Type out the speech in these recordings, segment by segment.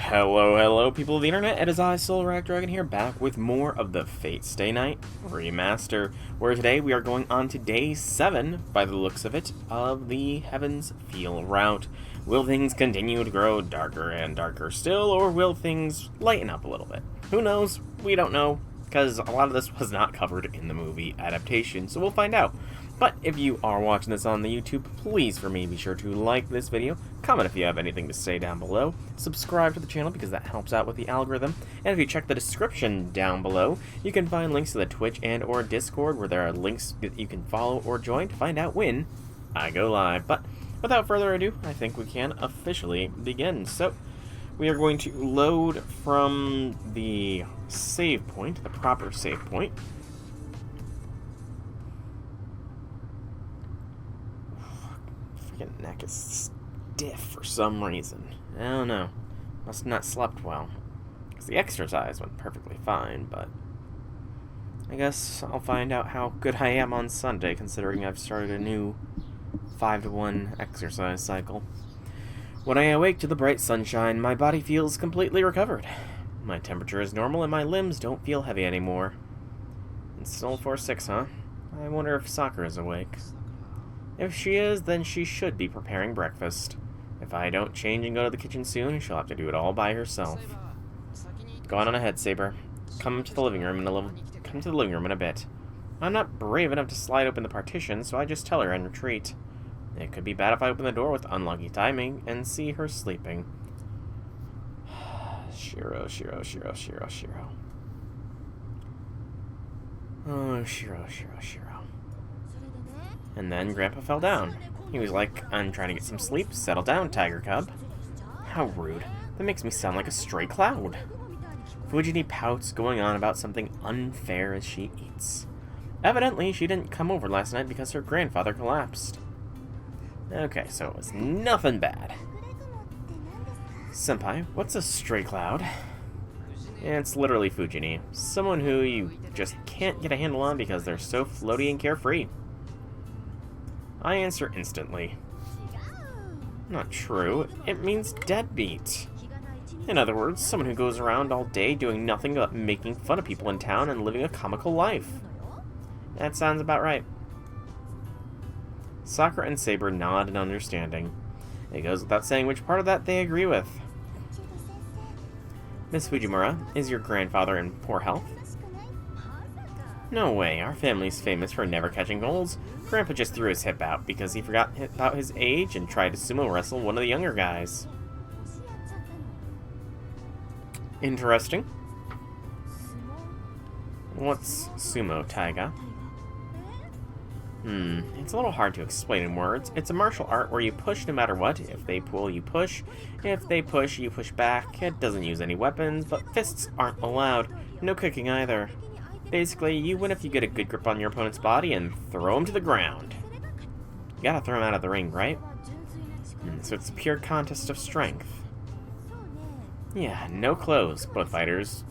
Hello, people of the internet. It is I, Dragon here, back with more of the Stay Night Remaster, where today we are going on to day 7, by the looks of it, of the Heaven's Feel route. Will things continue to grow darker and darker still, or will things lighten up a little bit? Who knows? We don't know, because a lot of this was not covered in the movie adaptation, so we'll find out. But if you are watching this on the YouTube, please for me be sure to like this video, comment if you have anything to say down below, subscribe to the channel because that helps out with the algorithm, and if you check the description down below, you can find links to the Twitch and or Discord where there are links that you can follow or join to find out when I go live. But without further ado, I think we can officially begin. So we are going to load from the save point, the proper save point. Freaking neck is stiff for some reason. I don't know. Must have not slept well. Because the exercise went perfectly fine, but I guess I'll find out how good I am on Sunday, considering I've started a new 5-to-1 exercise cycle. When I awake to the bright sunshine, my body feels completely recovered. My temperature is normal and my limbs don't feel heavy anymore. It's still 4-6, huh? I wonder if Sakura is awake. If she is, then she should be preparing breakfast. If I don't change and go to the kitchen soon, she'll have to do it all by herself. Go on ahead, Saber. Come to the living room in a bit. I'm not brave enough to slide open the partition, so I just tell her and retreat. It could be bad if I open the door with unlucky timing and see her sleeping. Shiro. Oh, Shiro. And then Grandpa fell down. He was like, I'm trying to get some sleep. Settle down, Tiger Cub. How rude. That makes me sound like a stray cloud. Fujini pouts, going on about something unfair as she eats. Evidently, she didn't come over last night because her grandfather collapsed. Okay, so it was nothing bad. Senpai, what's a stray cloud? It's literally Fujini. Someone who you just can't get a handle on because they're so floaty and carefree. I answer instantly. Not true. It means deadbeat. In other words, someone who goes around all day doing nothing but making fun of people in town and living a comical life. That sounds about right. Sakura and Saber nod in understanding. It goes without saying which part of that they agree with. Miss Fujimura, is your grandfather in poor health? No way, our family's famous for never catching colds. Grandpa just threw his hip out because he forgot about his age and tried to sumo wrestle one of the younger guys. Interesting. What's sumo, Taiga? It's a little hard to explain in words. It's a martial art where you push no matter what. If they pull, you push. If they push, you push back. It doesn't use any weapons, but fists aren't allowed. No kicking either. Basically, you win if you get a good grip on your opponent's body and throw him to the ground. You gotta throw him out of the ring, right? So it's a pure contest of strength. Yeah, no clothes, both fighters.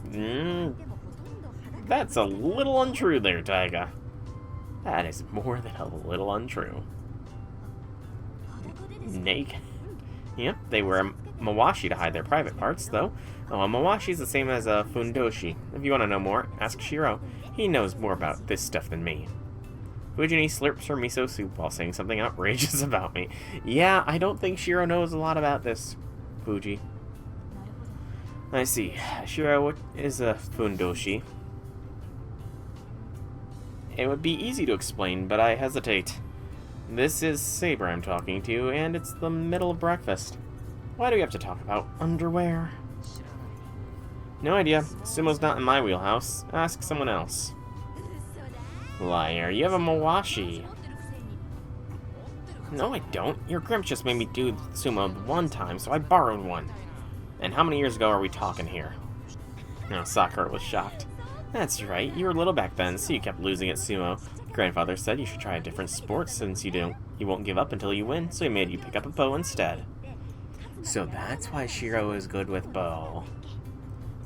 That's a little untrue there, Taiga. That is more than a little untrue. Naked? Yep, they wear a mawashi to hide their private parts, though. Oh, a mawashi is the same as a fundoshi. If you want to know more, ask Shiro. He knows more about this stuff than me. Fujini slurps her miso soup while saying something outrageous about me. Yeah, I don't think Shiro knows a lot about this, Fuji. I see. Shiro, what is a fundoshi? It would be easy to explain, but I hesitate. This is Saber I'm talking to, and it's the middle of breakfast. Why do we have to talk about underwear? No idea. Sumo's not in my wheelhouse. Ask someone else. Liar, you have a mawashi. No, I don't. Your grandpa just made me do sumo one time, so I borrowed one. And how many years ago are we talking here? No, Sakura was shocked. That's right, you were little back then, so you kept losing at sumo. Grandfather said you should try a different sport since you won't give up until you win, so he made you pick up a bow instead. So that's why Shiro is good with bow.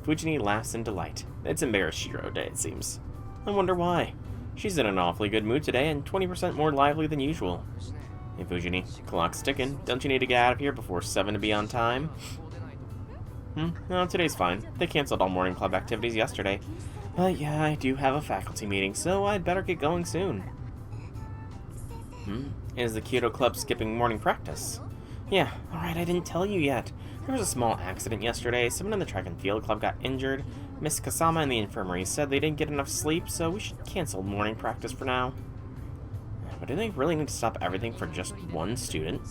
Fujini laughs in delight. It's embarrassed Shiro Day, it seems. I wonder why. She's in an awfully good mood today and 20% more lively than usual. Hey Fujini, clock's ticking. Don't you need to get out of here before 7 to be on time? No, today's fine. They canceled all morning club activities yesterday. But yeah, I do have a faculty meeting, so I'd better get going soon. Is the Kyoto Club skipping morning practice? Yeah, alright, I didn't tell you yet. There was a small accident yesterday. Someone in the track and field club got injured. Miss Kasama in the infirmary said they didn't get enough sleep, so we should cancel morning practice for now. But do they really need to stop everything for just one student?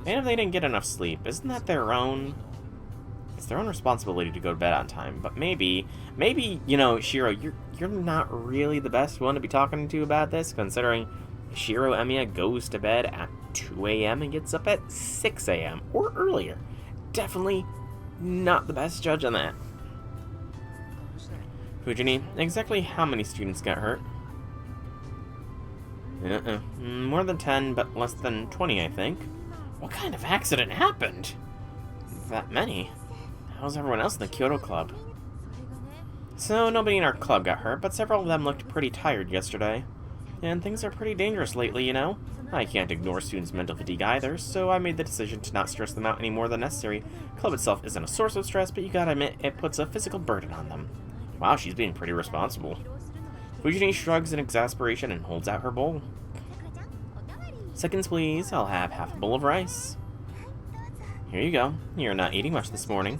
And if they didn't get enough sleep, isn't that their own... It's their own responsibility to go to bed on time, but maybe, you know, Shiro, you're not really the best one to be talking to about this, considering Shiro Emiya goes to bed at 2 a.m. and gets up at 6 a.m. or earlier. Definitely not the best judge on that. Fujini, exactly how many students got hurt? More than 10, but less than 20, I think. What kind of accident happened? That many? How's everyone else in the Kyoto Club? So, nobody in our club got hurt, but several of them looked pretty tired yesterday. And things are pretty dangerous lately, you know? I can't ignore students' mental fatigue either, so I made the decision to not stress them out any more than necessary. Club itself isn't a source of stress, but you gotta admit, it puts a physical burden on them. Wow, she's being pretty responsible. Fujini shrugs in exasperation and holds out her bowl. Seconds, please. I'll have half a bowl of rice. Here you go. You're not eating much this morning.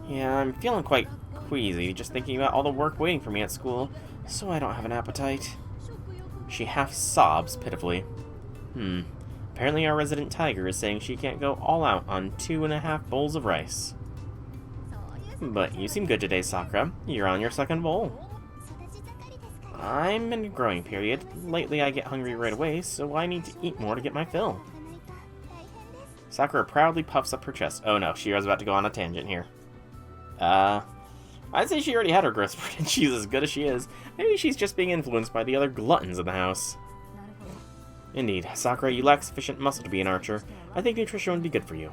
Yeah, I'm feeling quite queasy just thinking about all the work waiting for me at school, so I don't have an appetite. She half sobs pitifully. Apparently our resident tiger is saying she can't go all out on 2.5 bowls of rice. But you seem good today, Sakura. You're on your second bowl. I'm in a growing period. Lately I get hungry right away, so I need to eat more to get my fill. Sakura proudly puffs up her chest. Oh no, she was about to go on a tangent here. I'd say she already had her growth spurt and she's as good as she is. Maybe she's just being influenced by the other gluttons in the house. Indeed, Sakura, you lack sufficient muscle to be an archer. I think nutrition would be good for you.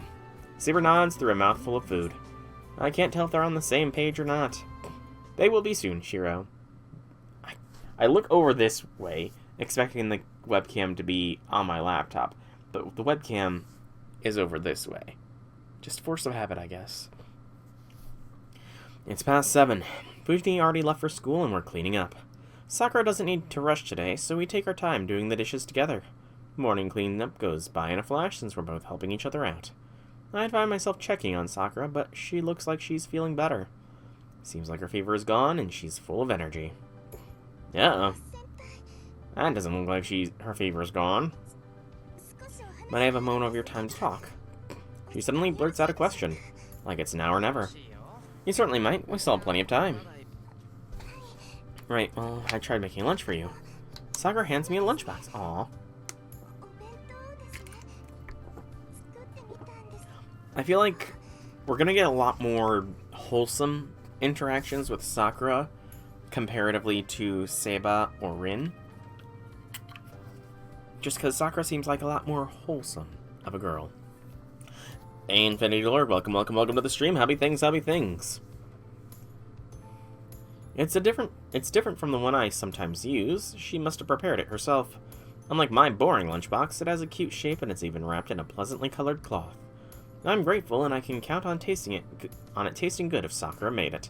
Saber nods through a mouthful of food. I can't tell if they're on the same page or not. They will be soon, Shiro. I look over this way, expecting the webcam to be on my laptop, but the webcam is over this way. Just force of habit, I guess. It's past 7. Fujini already left for school and we're cleaning up. Sakura doesn't need to rush today, so we take our time doing the dishes together. Morning cleanup goes by in a flash since we're both helping each other out. I find myself checking on Sakura, but she looks like she's feeling better. Seems like her fever is gone and she's full of energy. Uh-oh. That doesn't look like her fever's gone. Might I have a moment of your time to talk? She suddenly blurts out a question, like it's now or never. You certainly might. We still have plenty of time. Right, well, I tried making lunch for you. Sakura hands me a lunchbox. Aww. I feel like we're gonna get a lot more wholesome interactions with Sakura comparatively to Seba or Rin. Just because Sakura seems like a lot more wholesome of a girl. Hey, Infinity Lord, welcome to the stream. Happy things. It's different from the one I sometimes use. She must have prepared it herself. Unlike my boring lunchbox, it has a cute shape and it's even wrapped in a pleasantly colored cloth. I'm grateful and I can count on it tasting good if Sakura made it.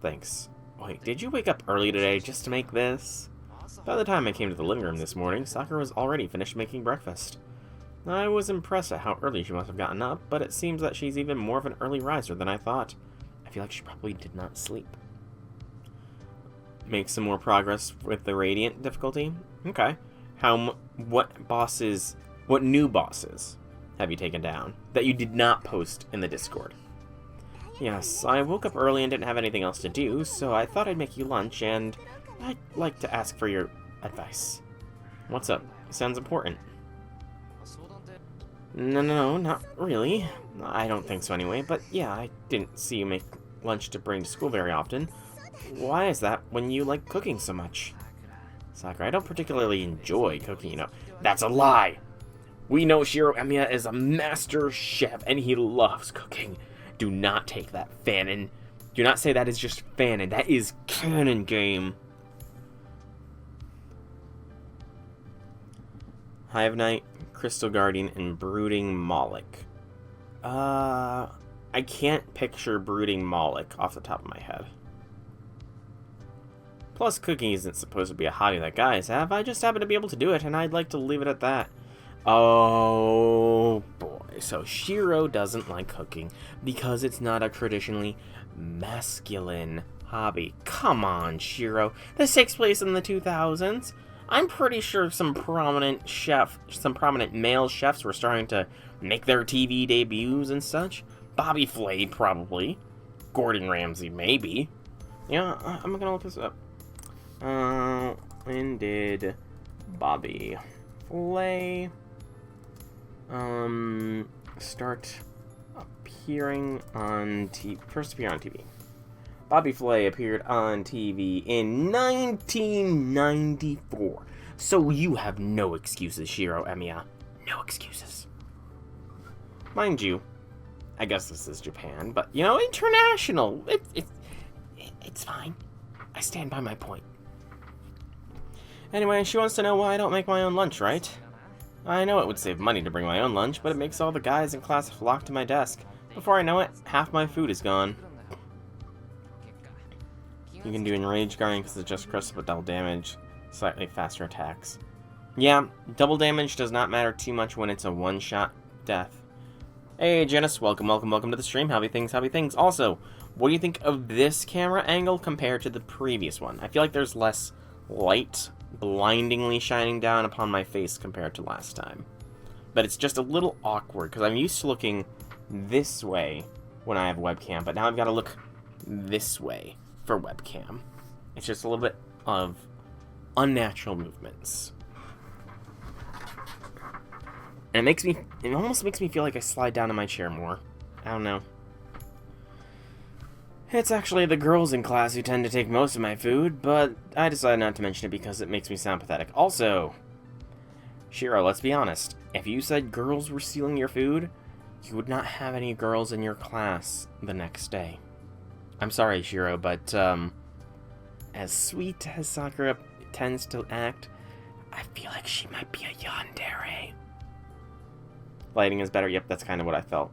Thanks. Wait, did you wake up early today just to make this? By the time I came to the living room this morning, Sakura was already finished making breakfast. I was impressed at how early she must have gotten up, but it seems that she's even more of an early riser than I thought. I feel like she probably did not sleep. Make some more progress with the Radiant difficulty? Okay. What new bosses have you taken down that you did not post in the Discord? Yes, I woke up early and didn't have anything else to do, so I thought I'd make you lunch, and I'd like to ask for your advice. What's up? Sounds important. No, not really. I don't think so anyway, but yeah, I didn't see you make lunch to bring to school very often. Why is that when you like cooking so much? Sakura, I don't particularly enjoy cooking, you know. That's a lie! We know Shiro Emiya is a master chef, and he loves cooking. Do not take that fanon. Do not say that is just fanon. That is canon game. Hive Knight, Crystal Guardian, and Brooding Moloch. I I can't picture brooding Moloch off the top of my head. Plus, cooking isn't supposed to be a hobby that guys have. I just happen to be able to do it, and I'd like to leave it at that. Oh, boy. So, Shiro doesn't like cooking because it's not a traditionally masculine hobby. Come on, Shiro. This takes place in the 2000s. I'm pretty sure some prominent male chefs were starting to make their TV debuts and such. Bobby Flay, probably. Gordon Ramsay, maybe. Yeah, I'm gonna look this up. When did Bobby Flay start appearing on TV? First appear on TV. Bobby Flay appeared on TV in 1994. So you have no excuses, Shiro Emiya. No excuses. Mind you, I guess this is Japan, but, you know, international. It's fine. I stand by my point. Anyway, she wants to know why I don't make my own lunch, right? I know it would save money to bring my own lunch, but it makes all the guys in class flock to my desk. Before I know it, half my food is gone. You can do Enrage Guarding because it's just crystal but double damage, slightly faster attacks. Yeah, double damage does not matter too much when it's a one-shot death. Hey, Janice, welcome to the stream. Howdy things. Also, what do you think of this camera angle compared to the previous one? I feel like there's less light blindingly shining down upon my face compared to last time. But it's just a little awkward, because I'm used to looking this way when I have webcam, but now I've got to look this way for webcam. It's just a little bit of unnatural movements. And it almost makes me feel like I slide down in my chair more. I don't know. It's actually the girls in class who tend to take most of my food, but I decided not to mention it because it makes me sound pathetic. Also, Shiro, let's be honest. If you said girls were stealing your food, you would not have any girls in your class the next day. I'm sorry, Shiro, but as sweet as Sakura tends to act, I feel like she might be a yandere. Lighting is better. Yep, that's kind of what I felt.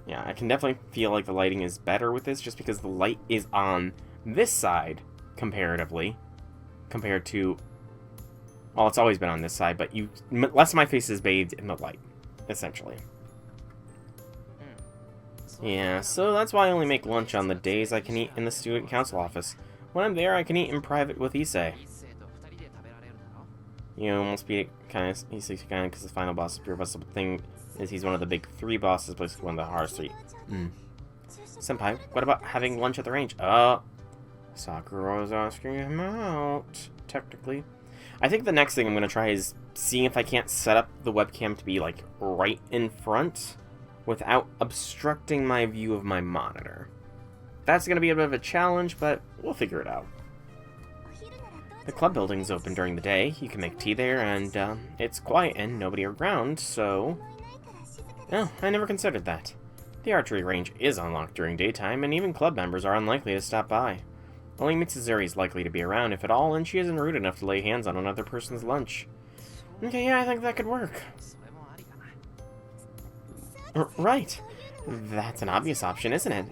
Yeah, I can definitely feel like the lighting is better with this just because the light is on this side, comparatively, compared to... Well, it's always been on this side, but less of my face is bathed in the light, essentially. Yeah, so that's why I only make lunch on the days I can eat in the student council office. When I'm there, I can eat in private with Issei. You know, must be kind of Issei kind of because the final boss is pure boss. The thing is, he's one of the big three bosses, but he's one of the hardest three. Senpai, what about having lunch at the range? Sakura was asking him out, technically. I think the next thing I'm going to try is seeing if I can't set up the webcam to be, like, right in front without obstructing my view of my monitor. That's going to be a bit of a challenge, but we'll figure it out. The club building's open during the day. You can make tea there, and it's quiet and nobody around, so... Oh, I never considered that. The archery range is unlocked during daytime, and even club members are unlikely to stop by. Only Mitsuzuri is likely to be around, if at all, and she isn't rude enough to lay hands on another person's lunch. Okay, yeah, I think that could work. Right. That's an obvious option, isn't it?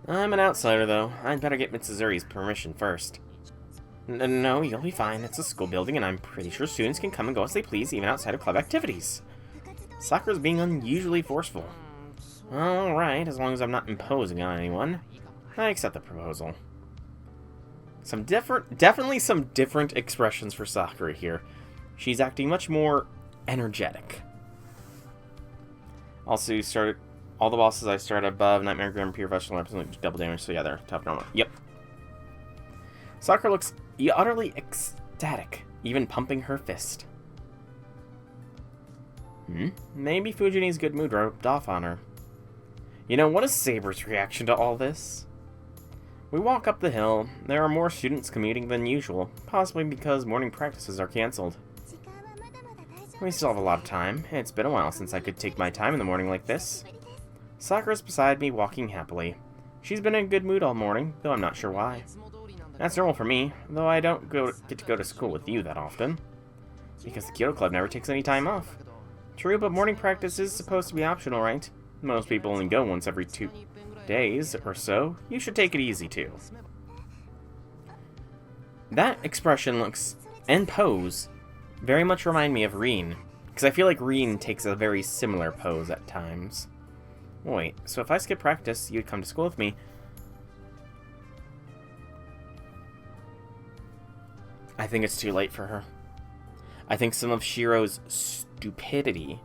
I'm an outsider, though. I'd better get Mitsuzuri's permission first. No, you'll be fine. It's a school building, and I'm pretty sure students can come and go as they please, even outside of club activities. Sakura's being unusually forceful. Alright, as long as I'm not imposing on anyone. I accept the proposal. Definitely some different expressions for Sakura here. She's acting much more energetic. Also, all the bosses I started above, Nightmare Grim, Pure Vegetable, represent double damage, so yeah, they're tough normal. Yep. Sakura looks utterly ecstatic, even pumping her fist. Maybe Fujini's good mood rubbed off on her. You know, what is Saber's reaction to all this? We walk up the hill. There are more students commuting than usual, possibly because morning practices are cancelled. We still have a lot of time. It's been a while since I could take my time in the morning like this. Sakura's beside me, walking happily. She's been in a good mood all morning, though I'm not sure why. That's normal for me, though I don't get to go to school with you that often. Because the Kyoto Club never takes any time off. True, but morning practice is supposed to be optional, right? Most people only go once every 2 days or so. You should take it easy, too. That expression looks, and pose, very much remind me of Reen. Because I feel like Reen takes a very similar pose at times. Wait, so if I skip practice, you'd come to school with me. I think it's too late for her. I think some of Shiro's stupidity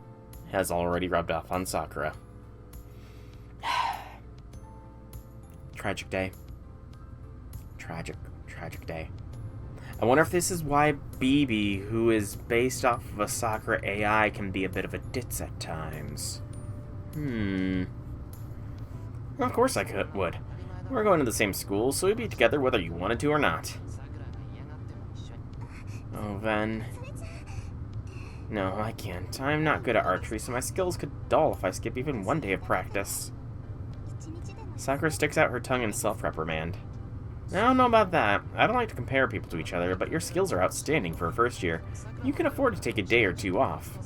has already rubbed off on Sakura. Tragic day. Tragic day. I wonder if this is why BB, who is based off of a Sakura AI, can be a bit of a ditz at times. Well, of course I would. We're going to the same school, so we'd be together whether you wanted to or not. Oh, then. No, I can't. I'm not good at archery, so my skills could dull if I skip even one day of practice. Sakura sticks out her tongue in self-reprimand. I don't know about that. I don't like to compare people to each other, but your skills are outstanding for a first year. You can afford to take a day or two off.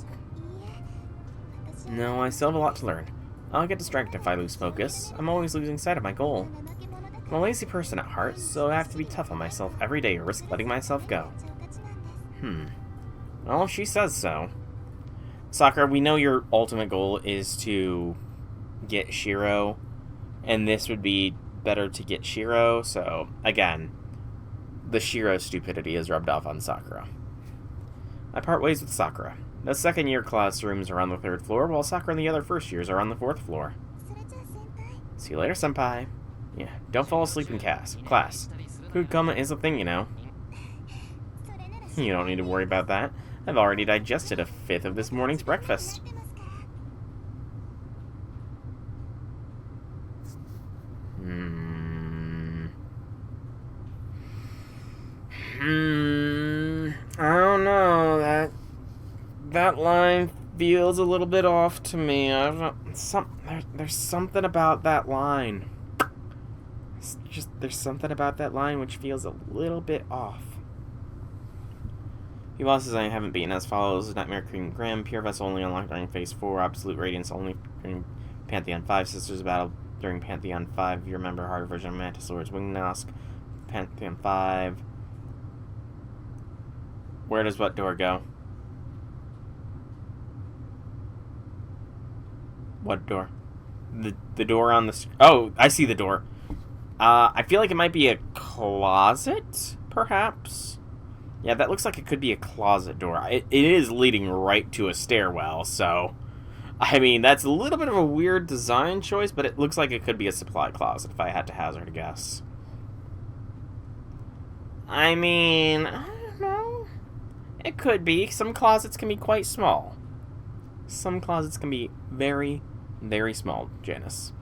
No, I still have a lot to learn. I'll get distracted if I lose focus. I'm always losing sight of my goal. I'm a lazy person at heart, so I have to be tough on myself every day or risk letting myself go. Well, if she says so. Sakura, we know your ultimate goal is to get Shiro, and this would be better to get Shiro, so, again, the Shiro stupidity is rubbed off on Sakura. I part ways with Sakura. The second-year classrooms are on the 3rd floor, while Sakura and the other first years are on the 4th floor. See you later, senpai. Yeah, don't fall asleep in class. Food coma is a thing, you know. You don't need to worry about that. I've already digested a 5th of this morning's breakfast. I don't know. That line feels a little bit off to me. I don't know. There's something about that line. There's something about that line which feels a little bit off. Few bosses I haven't beaten as follows: Nightmare Queen Graham, Pure Vessel only unlocked during Phase 4, Absolute Radiance only during Pantheon 5, Sisters Battle during Pantheon 5, you remember Hard Version of Mantis Lord's Wing Nosk, Pantheon 5. Where does what door go? What door? The door on the... Oh, I see the door. I feel like it might be a closet, perhaps? Yeah, that looks like it could be a closet door. It is leading right to a stairwell, so... I mean, that's a little bit of a weird design choice, but it looks like it could be a supply closet, if I had to hazard a guess. I mean, I don't know. It could be. Some closets can be quite small. Some closets can be very, very small, Janice.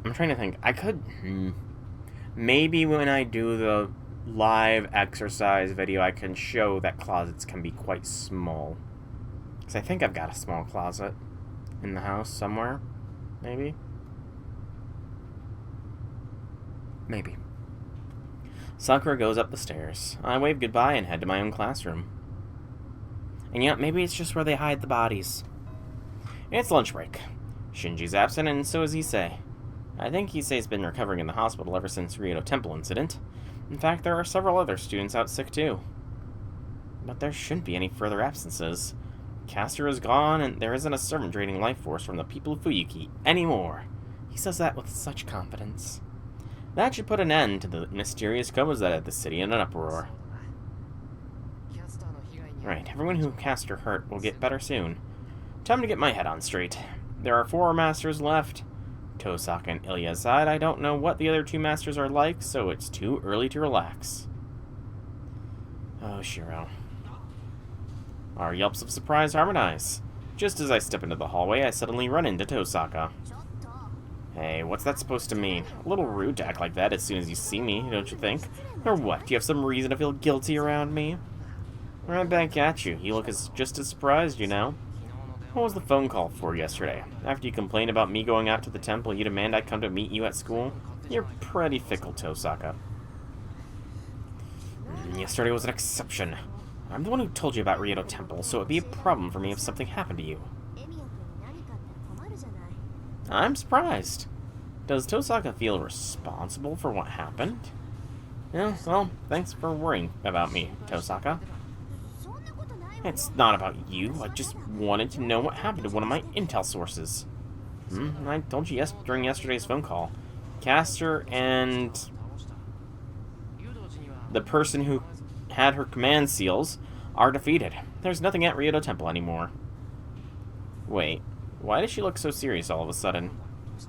I'm trying to think. I could... Maybe when I do the live exercise video, I can show that closets can be quite small. Because I think I've got a small closet in the house somewhere. Maybe. Maybe. Sakura goes up the stairs. I wave goodbye and head to my own classroom. And yet, maybe it's just where they hide the bodies. It's lunch break. Shinji's absent, and so is Issei. I think Issei's been recovering in the hospital ever since Ryoto Temple incident. In fact, there are several other students out sick too. But there shouldn't be any further absences. Caster is gone, and there isn't a servant draining life force from the people of Fuyuki anymore. He says that with such confidence. That should put an end to the mysterious comas that had the city in an uproar. Right, everyone who Caster hurt will get better soon. Time to get my head on straight. There are 4 masters left. Tosaka and Ilya aside, I don't know what the other 2 masters are like, so it's too early to relax. Oh, Shiro. Our yelps of surprise harmonize. Just as I step into the hallway, I suddenly run into Tosaka. Hey, what's that supposed to mean? A little rude to act like that as soon as you see me, don't you think? Or what, do you have some reason to feel guilty around me? Right back at you. You look just as surprised, you know. What was the phone call for yesterday? After you complained about me going out to the temple, you demand I come to meet you at school? You're pretty fickle, Tosaka. Yesterday was an exception. I'm the one who told you about Ryoto Temple, so it'd be a problem for me if something happened to you. I'm surprised. Does Tosaka feel responsible for what happened? Yeah, well, thanks for worrying about me, Tosaka. It's not about you. I just wanted to know what happened to one of my intel sources. I told you during yesterday's phone call. Caster and the person who had her command seals are defeated. There's nothing at Ryoto Temple anymore. Wait, why does she look so serious all of a sudden?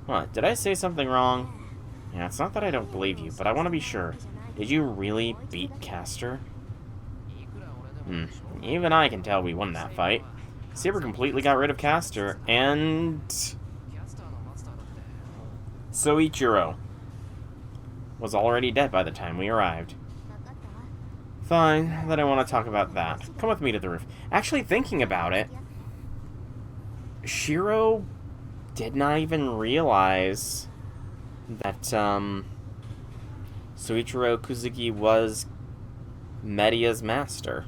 What, did I say something wrong? Yeah, it's not that I don't believe you, but I want to be sure. Did you really beat Caster? Even I can tell we won that fight. Saber completely got rid of Caster, and Soichiro was already dead by the time we arrived. Fine, then I want to talk about that. Come with me to the roof. Actually, thinking about it, Shiro did not even realize that Soichiro Kuzuki was Media's master.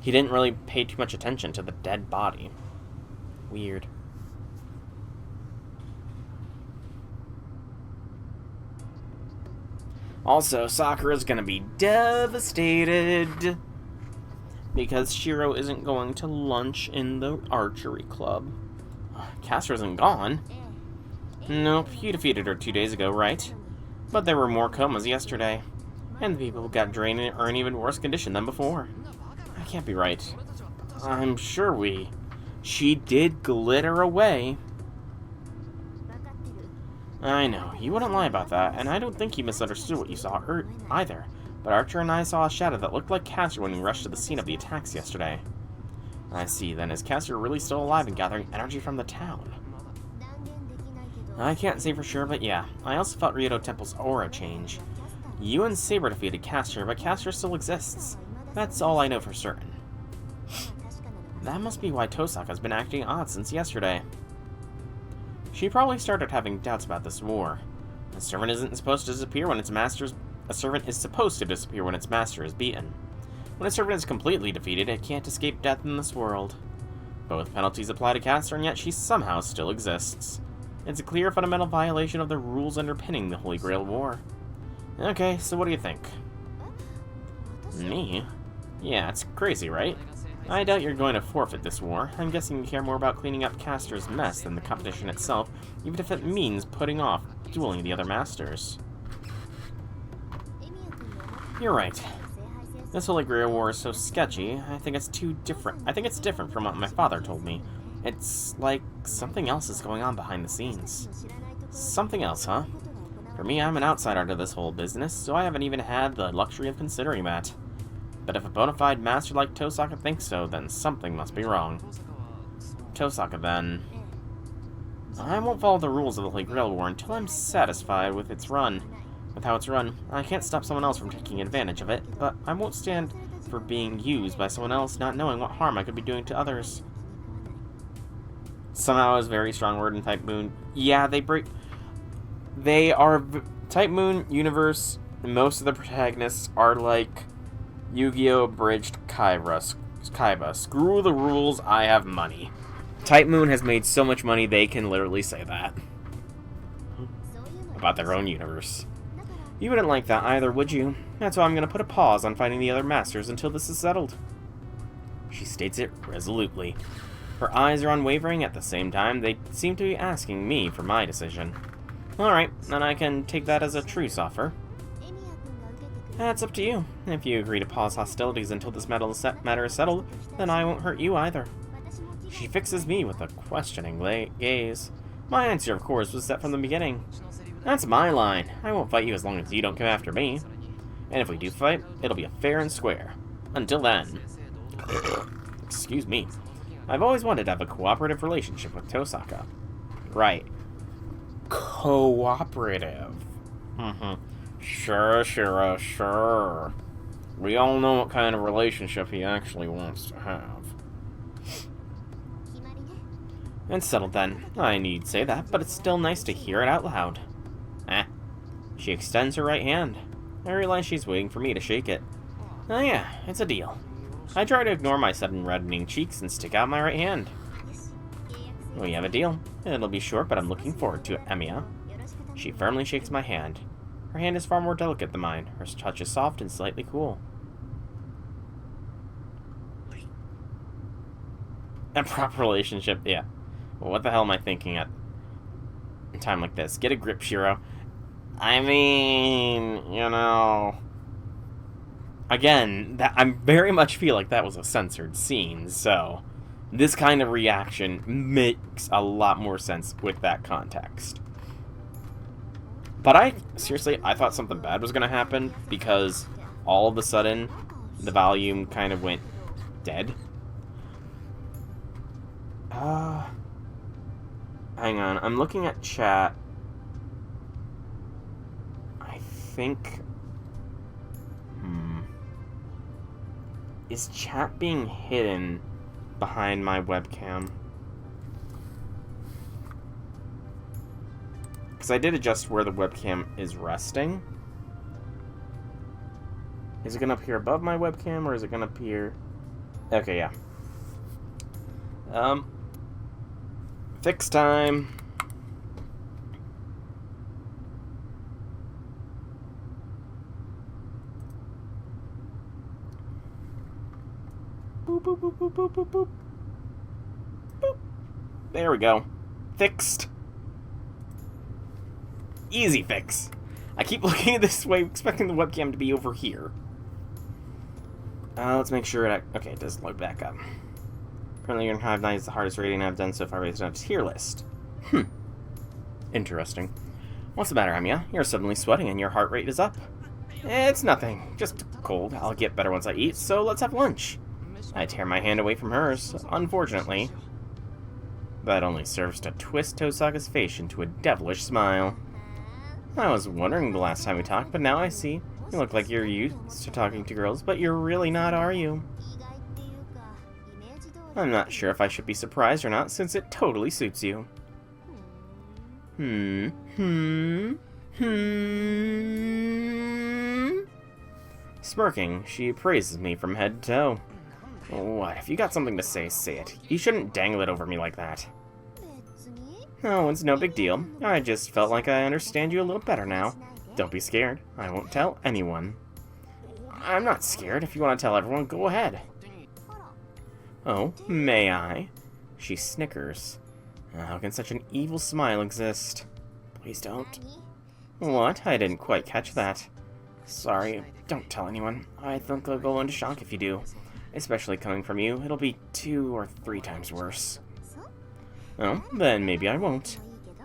He didn't really pay too much attention to the dead body. Weird. Also, Sakura's gonna be devastated because Shiro isn't going to lunch in the archery club. Caster isn't gone. Nope, you defeated her 2 days ago, right? But there were more comas yesterday. And the people who got drained are in even worse condition than before. That can't be right. I'm sure she did glitter away. I know, you wouldn't lie about that, and I don't think you misunderstood what you saw either. But Archer and I saw a shadow that looked like Caster when we rushed to the scene of the attacks yesterday. I see, then is Caster really still alive and gathering energy from the town? I can't say for sure, but yeah. I also felt Ryoto Temple's aura change. You and Saber defeated Caster, but Caster still exists. That's all I know for certain. That must be why Tosaka's been acting odd since yesterday. She probably started having doubts about this war. A servant isn't supposed to disappear when its master's... A servant is supposed to disappear when its master is beaten. When a servant is completely defeated, it can't escape death in this world. Both penalties apply to Caster, and yet she somehow still exists. It's a clear fundamental violation of the rules underpinning the Holy Grail War. Okay, so what do you think? Me? Yeah, it's crazy, right? I doubt you're going to forfeit this war. I'm guessing you care more about cleaning up Caster's mess than the competition itself, even if it means putting off dueling the other masters. You're right. This Holy Grail War is so sketchy, I think it's different from what my father told me. It's like something else is going on behind the scenes. Something else, huh? For me, I'm an outsider to this whole business, so I haven't even had the luxury of considering that. But if a bona fide master like Tosaka thinks so, then something must be wrong. Tosaka, then. I won't follow the rules of the Holy Grail War until I'm satisfied with how it's run. I can't stop someone else from taking advantage of it, but I won't stand for being used by someone else not knowing what harm I could be doing to others. Somehow is a very strong word in Type Moon. Yeah, they are Type Moon universe. Most of the protagonists are like Yu-Gi-Oh! Abridged Kaiba. Screw the rules, I have money. Type Moon has made so much money they can literally say that about their own universe. You wouldn't like that either, would you? That's why I'm going to put a pause on finding the other masters until this is settled. She states it resolutely. Her eyes are unwavering at the same time. They seem to be asking me for my decision. Alright, then I can take that as a truce offer. That's up to you. If you agree to pause hostilities until this matter is settled, then I won't hurt you either. She fixes me with a questioning gaze. My answer, of course, was set from the beginning. That's my line. I won't fight you as long as you don't come after me. And if we do fight, it'll be fair and square. Until then. Excuse me. I've always wanted to have a cooperative relationship with Tosaka. Right. Cooperative. Sure. We all know what kind of relationship he actually wants to have. It's settled then. I need say that, but it's still nice to hear it out loud. She extends her right hand. I realize she's waiting for me to shake it. Oh yeah, it's a deal. I try to ignore my sudden reddening cheeks and stick out my right hand. We have a deal. It'll be short, but I'm looking forward to it, Emiya. She firmly shakes my hand. Her hand is far more delicate than mine. Her touch is soft and slightly cool. A proper relationship, yeah. Well, what the hell am I thinking at a time like this? Get a grip, Shiro. I mean, you know... Again, I very much feel like that was a censored scene, so... This kind of reaction makes a lot more sense with that context. But seriously, I thought something bad was going to happen, because all of a sudden, the volume kind of went dead. Hang on, I'm looking at chat. I think... Is chat being hidden behind my webcam? Because I did adjust where the webcam is resting. Is it going to appear above my webcam, or is it going to appear... Okay, yeah. Fix time. Boop, boop, boop, boop, boop, boop, boop. Boop. There we go. Fixed. Easy fix. I keep looking at this way, expecting the webcam to be over here. Let's make sure it... Okay, it does load back up. Currently, your Hive 9 is the hardest rating I've done so far based on a tier list. Interesting. What's the matter, Emiya? You're suddenly sweating and your heart rate is up. It's nothing. Just cold. I'll get better once I eat, so let's have lunch. I tear my hand away from hers, unfortunately. That only serves to twist Tosaga's face into a devilish smile. I was wondering the last time we talked, but now I see. You look like you're used to talking to girls, but you're really not, are you? I'm not sure if I should be surprised or not, since it totally suits you. Smirking, she praises me from head to toe. What? If you got something to say, say it. You shouldn't dangle it over me like that. Oh, it's no big deal. I just felt like I understand you a little better now. Don't be scared. I won't tell anyone. I'm not scared. If you want to tell everyone, go ahead. Oh, may I? She snickers. How can such an evil smile exist? Please don't. What? I didn't quite catch that. Sorry, don't tell anyone. I think they'll go into shock if you do. Especially coming from you, it'll be 2 or 3 times worse. Oh, then maybe I won't.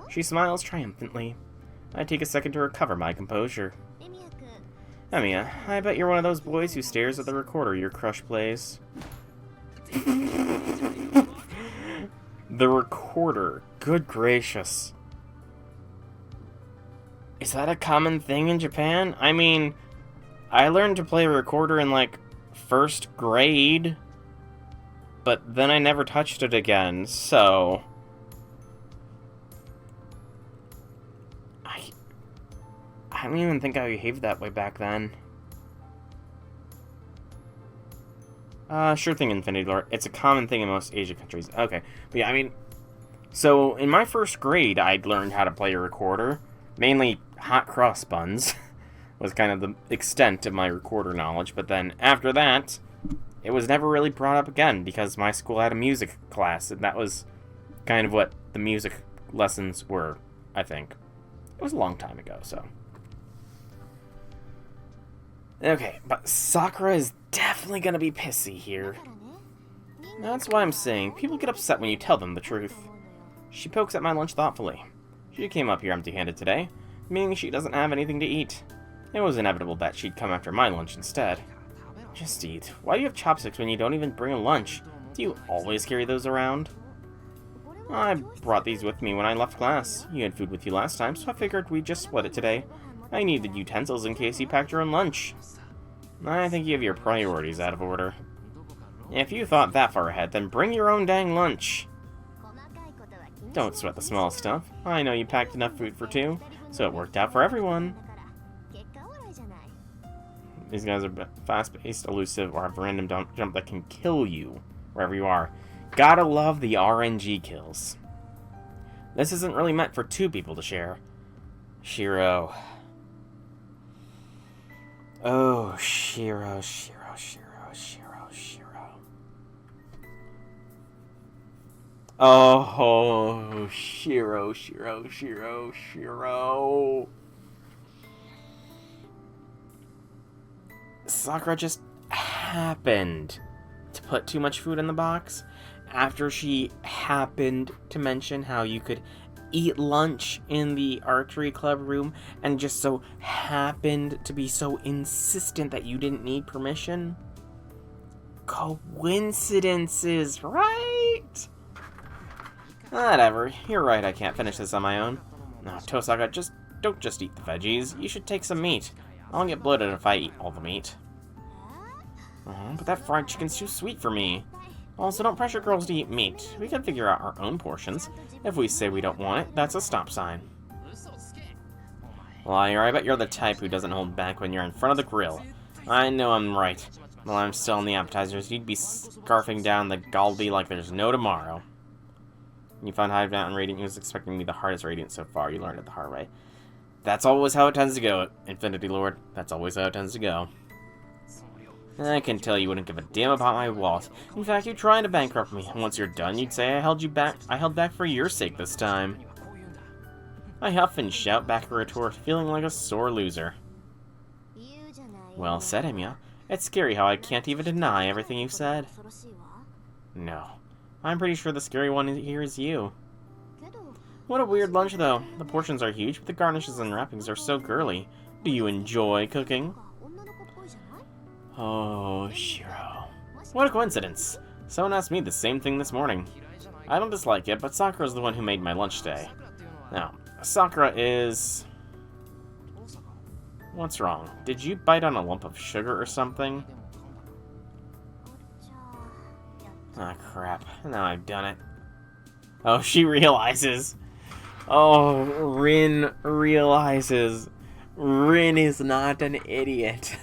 She smiles triumphantly. I take a second to recover my composure. Emiya, I bet you're one of those boys who stares at the recorder your crush plays. The recorder. Good gracious. Is that a common thing in Japan? I mean, I learned to play a recorder in, like, 1st grade, but then I never touched it again, so... I don't even think I behaved that way back then. Sure thing, Infinity Lord. It's a common thing in most Asian countries. Okay. But yeah, I mean... So, in my 1st grade, I learned how to play a recorder. Mainly hot cross buns. Was kind of the extent of my recorder knowledge. But then, after that, it was never really brought up again. Because my school had a music class. And that was kind of what the music lessons were, I think. It was a long time ago, so... Okay, but Sakura is definitely gonna be pissy here. That's why I'm saying, people get upset when you tell them the truth. She pokes at my lunch thoughtfully. She came up here empty-handed today, meaning she doesn't have anything to eat. It was inevitable that she'd come after my lunch instead. Just eat. Why do you have chopsticks when you don't even bring a lunch? Do you always carry those around? I brought these with me when I left class. You had food with you last time, so I figured we'd just split it today. I needed utensils in case you packed your own lunch. I think you have your priorities out of order. If you thought that far ahead, then bring your own dang lunch. Don't sweat the small stuff. I know you packed enough food for 2, so it worked out for everyone. These guys are fast-paced, elusive, or have random jump that can kill you wherever you are. Gotta love the RNG kills. This isn't really meant for two people to share. Shiro. Oh, Shiro. Oh, Shiro. Sakura just happened to put too much food in the box after she happened to mention how you could eat lunch in the archery club room and just so happened to be so insistent that you didn't need permission. Coincidences, right? Whatever, you're right, I can't finish this on my own. No, Tosaka, don't just eat the veggies. You should take some meat. I'll get bloated if I eat all the meat. But that fried chicken's too sweet for me. Also, don't pressure girls to eat meat. We can figure out our own portions. If we say we don't want it, that's a stop sign. Liar, I bet you're the type who doesn't hold back when you're in front of the grill. I know I'm right. While I'm still in the appetizers, you'd be scarfing down the galbi like there's no tomorrow. You found Hive Mountain Radiant. You was expecting me the hardest Radiant so far. You learned it the hard way. That's always how it tends to go, Infinity Lord. That's always how it tends to go. I can tell you wouldn't give a damn about my wallet. In fact, you're trying to bankrupt me. And once you're done, you'd say I held back for your sake this time. I huff and shout back a retort, feeling like a sore loser. Well said, Emiya. It's scary how I can't even deny everything you said. No. I'm pretty sure the scary one here is you. What a weird lunch, though. The portions are huge, but the garnishes and wrappings are so girly. Do you enjoy cooking? Oh, Shiro. What a coincidence. Someone asked me the same thing this morning. I don't dislike it, but Sakura's the one who made my lunch today. Now, Sakura is... What's wrong? Did you bite on a lump of sugar or something? Ah, crap. Now I've done it. Oh, she realizes. Oh, Rin realizes. Rin is not an idiot.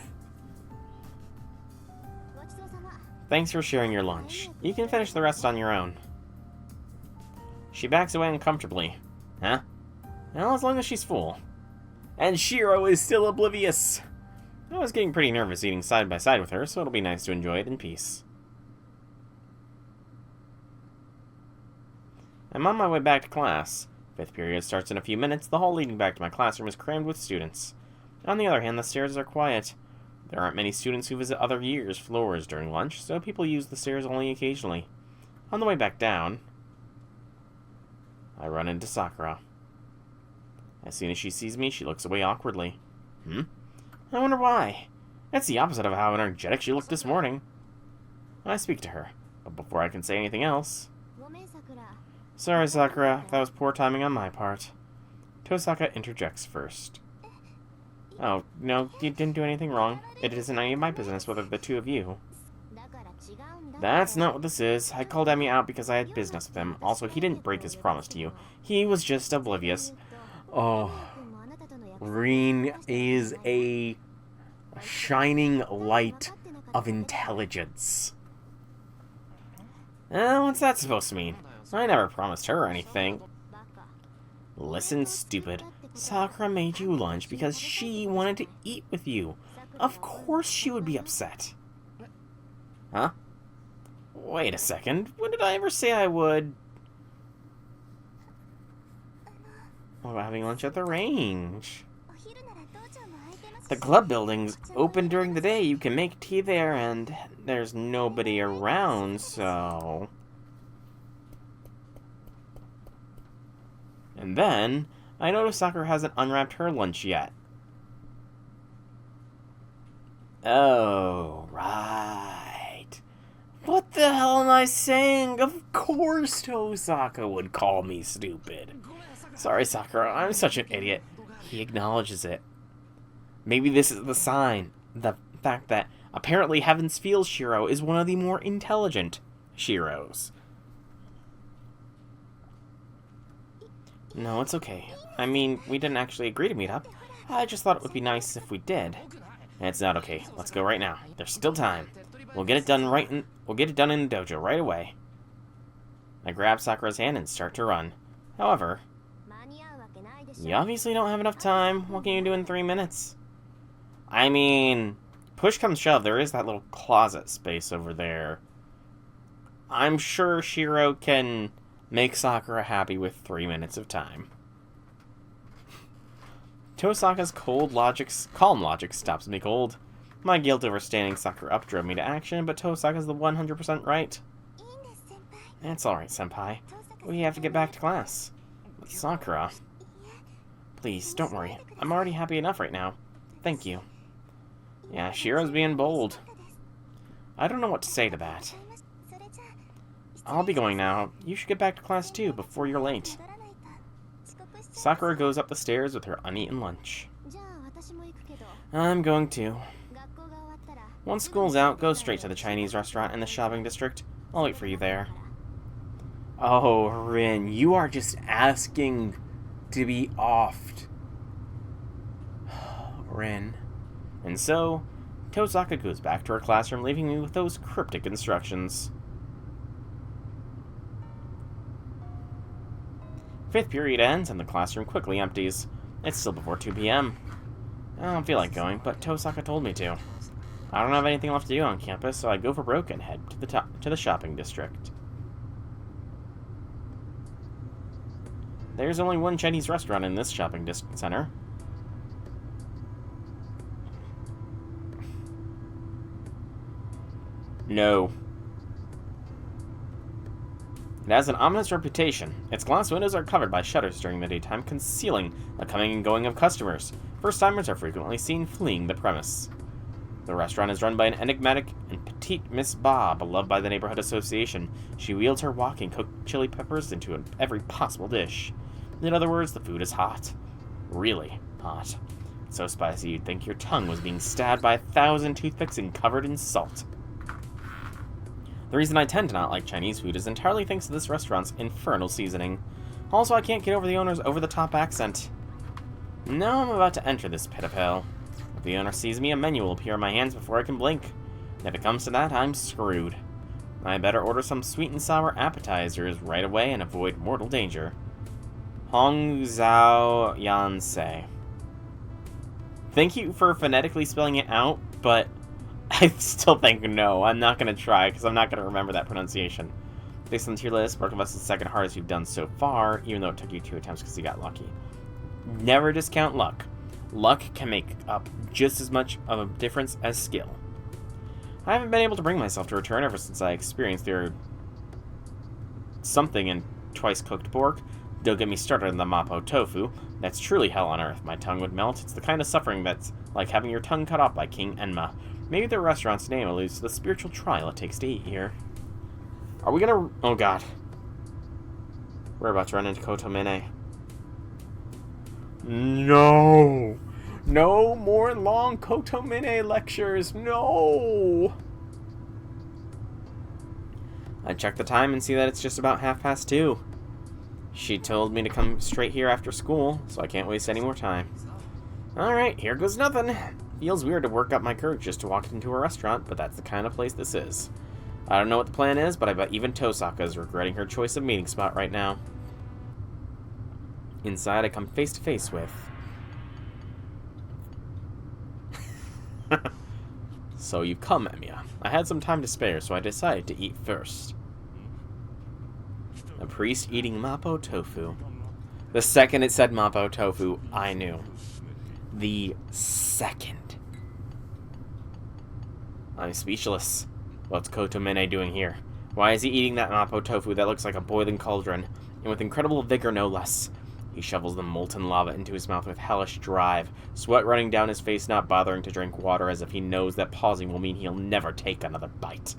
Thanks for sharing your lunch. You can finish the rest on your own. She backs away uncomfortably. Huh? Well, as long as she's full. And Shiro is still oblivious. I was getting pretty nervous eating side by side with her, so it'll be nice to enjoy it in peace. I'm on my way back to class. Fifth period starts in a few minutes. The hall leading back to my classroom is crammed with students. On the other hand, the stairs are quiet. There aren't many students who visit other years' floors during lunch, so people use the stairs only occasionally. On the way back down, I run into Sakura. As soon as she sees me, she looks away awkwardly. I wonder why. That's the opposite of how energetic she looked this morning. I speak to her, but before I can say anything else... Sorry, Sakura. That was poor timing on my part. Tosaka interjects first. Oh, no, you didn't do anything wrong. It isn't any of my business whether the two of you... That's not what this is. I called Emi out because I had business with him. Also, he didn't break his promise to you. He was just oblivious. Oh... Rin is a shining light of intelligence. What's that supposed to mean? I never promised her anything. Listen, stupid. Sakura made you lunch because she wanted to eat with you. Of course she would be upset. Huh? Wait a second. When did I ever say I would? What about having lunch at the range? The club building's open during the day. You can make tea there, and there's nobody around, so... And then, I noticed Sakura hasn't unwrapped her lunch yet. Oh, right. What the hell am I saying? Of course Tosaka would call me stupid. Sorry, Sakura, I'm such an idiot. He acknowledges it. Maybe this is the sign. The fact that apparently Heaven's Feel Shiro is one of the more intelligent Shiros. No, it's okay. I mean, we didn't actually agree to meet up. I just thought it would be nice if we did. It's not okay. Let's go right now. There's still time. We'll get it done we'll get it done in the dojo right away. I grab Sakura's hand and start to run. However, you obviously don't have enough time. What can you do in 3 minutes? I mean, push comes shove, there is that little closet space over there. I'm sure Shiro can make Sakura happy with 3 minutes of time. Tosaka's calm logic stops me cold. My guilt over standing Sakura up drove me to action, but Tosaka's the 100% right. It's alright, senpai. We have to get back to class. With Sakura. Please, don't worry. I'm already happy enough right now. Thank you. Yeah, Shiro's being bold. I don't know what to say to that. I'll be going now. You should get back to class too, before you're late. Sakura goes up the stairs with her uneaten lunch. I'm going too. Once school's out, go straight to the Chinese restaurant in the shopping district. I'll wait for you there. Oh, Rin, you are just asking to be offed. Rin. And so, Tosaka goes back to her classroom, leaving me with those cryptic instructions. 5th period ends, and the classroom quickly empties. It's still before 2 p.m. I don't feel like going, but Tosaka told me to. I don't have anything left to do on campus, so I go for broke and head to the shopping district. There's only one Chinese restaurant in this shopping center. No. It has an ominous reputation. Its glass windows are covered by shutters during the daytime, concealing the coming and going of customers. First-timers are frequently seen fleeing the premise. The restaurant is run by an enigmatic and petite Miss Ba, beloved by the neighborhood association. She wields her wok and cooked chili peppers into every possible dish. In other words, the food is hot. Really hot. So spicy you'd think your tongue was being stabbed by 1,000 toothpicks and covered in salt. The reason I tend to not like Chinese food is entirely thanks to this restaurant's infernal seasoning. Also, I can't get over the owner's over-the-top accent. Now I'm about to enter this pit of hell. If the owner sees me, a menu will appear in my hands before I can blink. And if it comes to that, I'm screwed. I better order some sweet and sour appetizers right away and avoid mortal danger. Hong Zhao Yansei. Thank you for phonetically spelling it out, but I still think no. I'm not going to try, because I'm not going to remember that pronunciation. Based on the tier list, Broken Vessel is the second hardest you've done so far, even though it took you 2 attempts because you got lucky. Never discount luck. Luck can make up just as much of a difference as skill. I haven't been able to bring myself to return ever since I experienced their something in twice cooked pork. Don't get me started on the Mapo tofu. That's truly hell on earth. My tongue would melt. It's the kind of suffering that's like having your tongue cut off by King Enma. Maybe the restaurant's name alludes to the spiritual trial it takes to eat here. Are we gonna... Oh god. We're about to run into Kotomine. No! No more long Kotomine lectures! No! I check the time and see that it's just about 2:30. She told me to come straight here after school, so I can't waste any more time. Alright, here goes nothing. Feels weird to work up my courage just to walk into a restaurant, but that's the kind of place this is. I don't know what the plan is, but I bet even Tosaka is regretting her choice of meeting spot right now. Inside, I come face to face with... So you've come, Emiya. I had some time to spare, so I decided to eat first. A priest eating Mapo tofu. The second it said Mapo tofu, I knew. The second. I'm speechless. What's Kotomine doing here? Why is he eating that Mapo tofu that looks like a boiling cauldron? And with incredible vigor, no less. He shovels the molten lava into his mouth with hellish drive, sweat running down his face, not bothering to drink water as if he knows that pausing will mean he'll never take another bite.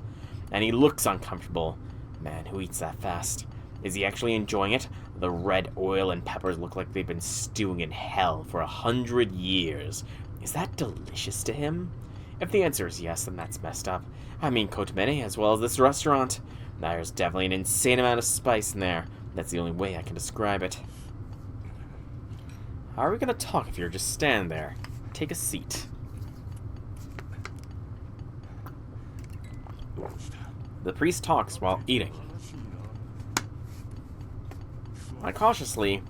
And he looks uncomfortable. Man, who eats that fast? Is he actually enjoying it? The red oil and peppers look like they've been stewing in hell for 100 years. Is that delicious to him? If the answer is yes, then that's messed up. I mean Kotomine as well as this restaurant. There's definitely an insane amount of spice in there. That's the only way I can describe it. How are we going to talk if you're just standing there? Take a seat. The priest talks while eating. I cautiously...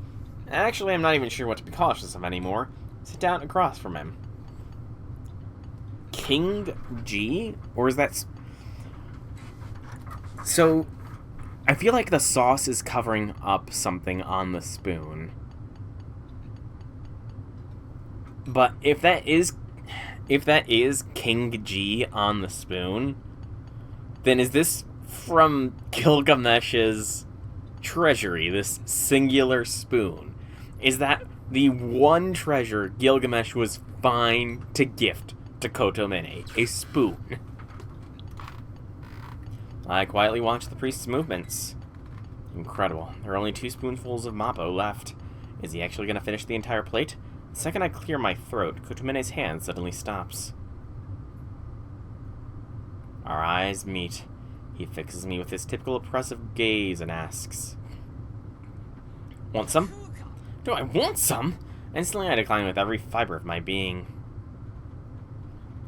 Actually, I'm not even sure what to be cautious of anymore. Sit down across from him. King G? Or is that... So, I feel like the sauce is covering up something on the spoon. But if that is King G on the spoon, then is this from Gilgamesh's treasury, this singular spoon? Is that the one treasure Gilgamesh was fine to gift to Kotomene? A spoon. I quietly watched the priest's movements. Incredible. There are only 2 spoonfuls of Mappo left. Is he actually going to finish the entire plate? The second I clear my throat, Kotomene's hand suddenly stops. Our eyes meet. He fixes me with his typical oppressive gaze and asks, "Want some?" Do I want some? Instantly I decline with every fiber of my being.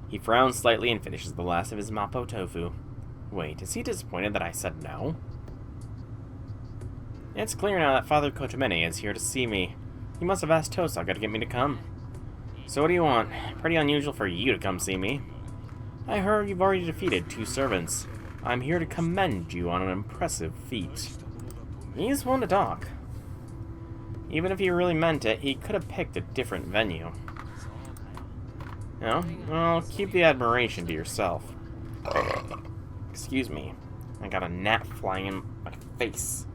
He frowns slightly and finishes the last of his Mappo tofu. Wait, is he disappointed that I said no? It's clear now that Father Kotomene is here to see me. He must have asked Tosaka to get me to come. So what do you want? Pretty unusual for you to come see me. I heard you've already defeated 2 servants. I'm here to commend you on an impressive feat. He's one to talk. Even if he really meant it, he could have picked a different venue. No? Well, keep the admiration to yourself. Excuse me. I got a gnat flying in my face.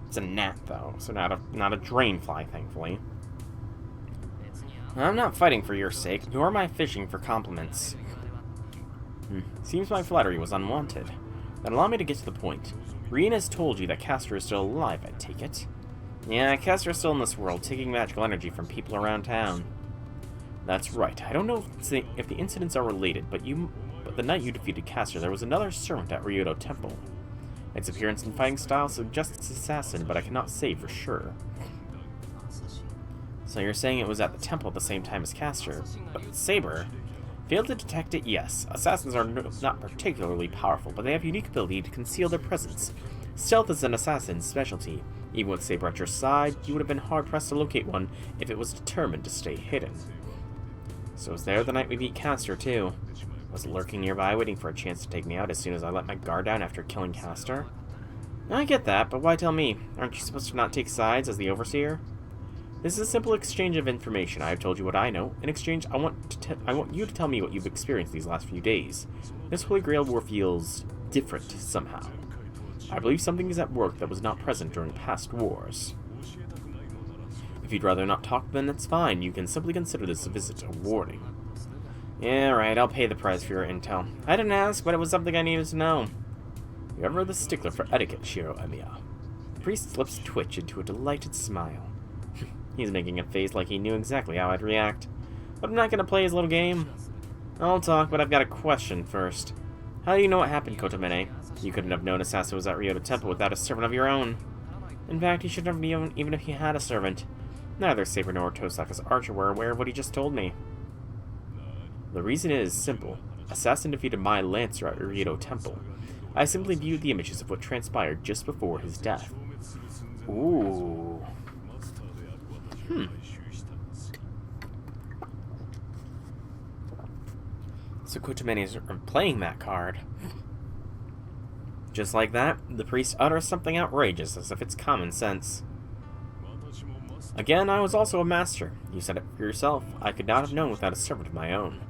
It's a gnat, though, so not a drainfly, thankfully. I'm not fighting for your sake, nor am I fishing for compliments. Seems my flattery was unwanted. Then allow me to get to the point. Rien has told you that Castor is still alive, I take it? Yeah, Castor is still in this world, taking magical energy from people around town. That's right. I don't know if the incidents are related, but the night you defeated Castor, there was another servant at Ryoto Temple. Its appearance and fighting style suggests assassin, but I cannot say for sure. So you're saying it was at the temple at the same time as Castor, but Saber? Failed to detect it, yes. Assassins are not particularly powerful, but they have unique ability to conceal their presence. Stealth is an assassin's specialty. Even with Saber at your side, you would have been hard-pressed to locate one if it was determined to stay hidden. So it was there the night we beat Castor, too. Was lurking nearby, waiting for a chance to take me out as soon as I let my guard down after killing Castor. I get that, but why tell me? Aren't you supposed to not take sides as the Overseer? This is a simple exchange of information. I have told you what I know. In exchange, I want you to tell me what you've experienced these last few days. This Holy Grail war feels different somehow. I believe something is at work that was not present during past wars. If you'd rather not talk, then that's fine. You can simply consider this a visit a warning. Yeah, right, I'll pay the price for your intel. I didn't ask, but it was something I needed to know. You're ever the stickler for etiquette, Shiro Emiya. The priest's lips twitch into a delighted smile. He's making a face like he knew exactly how I'd react. But I'm not going to play his little game. I'll talk, but I've got a question first. How do you know what happened, Kotomene? You couldn't have known Assassin was at Ryoto Temple without a servant of your own. In fact, you should never be known even if he had a servant. Neither Saber nor Tosaka's archer were aware of what he just told me. The reason is simple. Assassin defeated my Lancer at Ryoto Temple. I simply viewed the images of what transpired just before his death. Ooh. So Kotomene is playing that card. Just like that, the priest utters something outrageous as if it's common sense. Again, I was also a master. You said it for yourself. I could not have known without a servant of my own.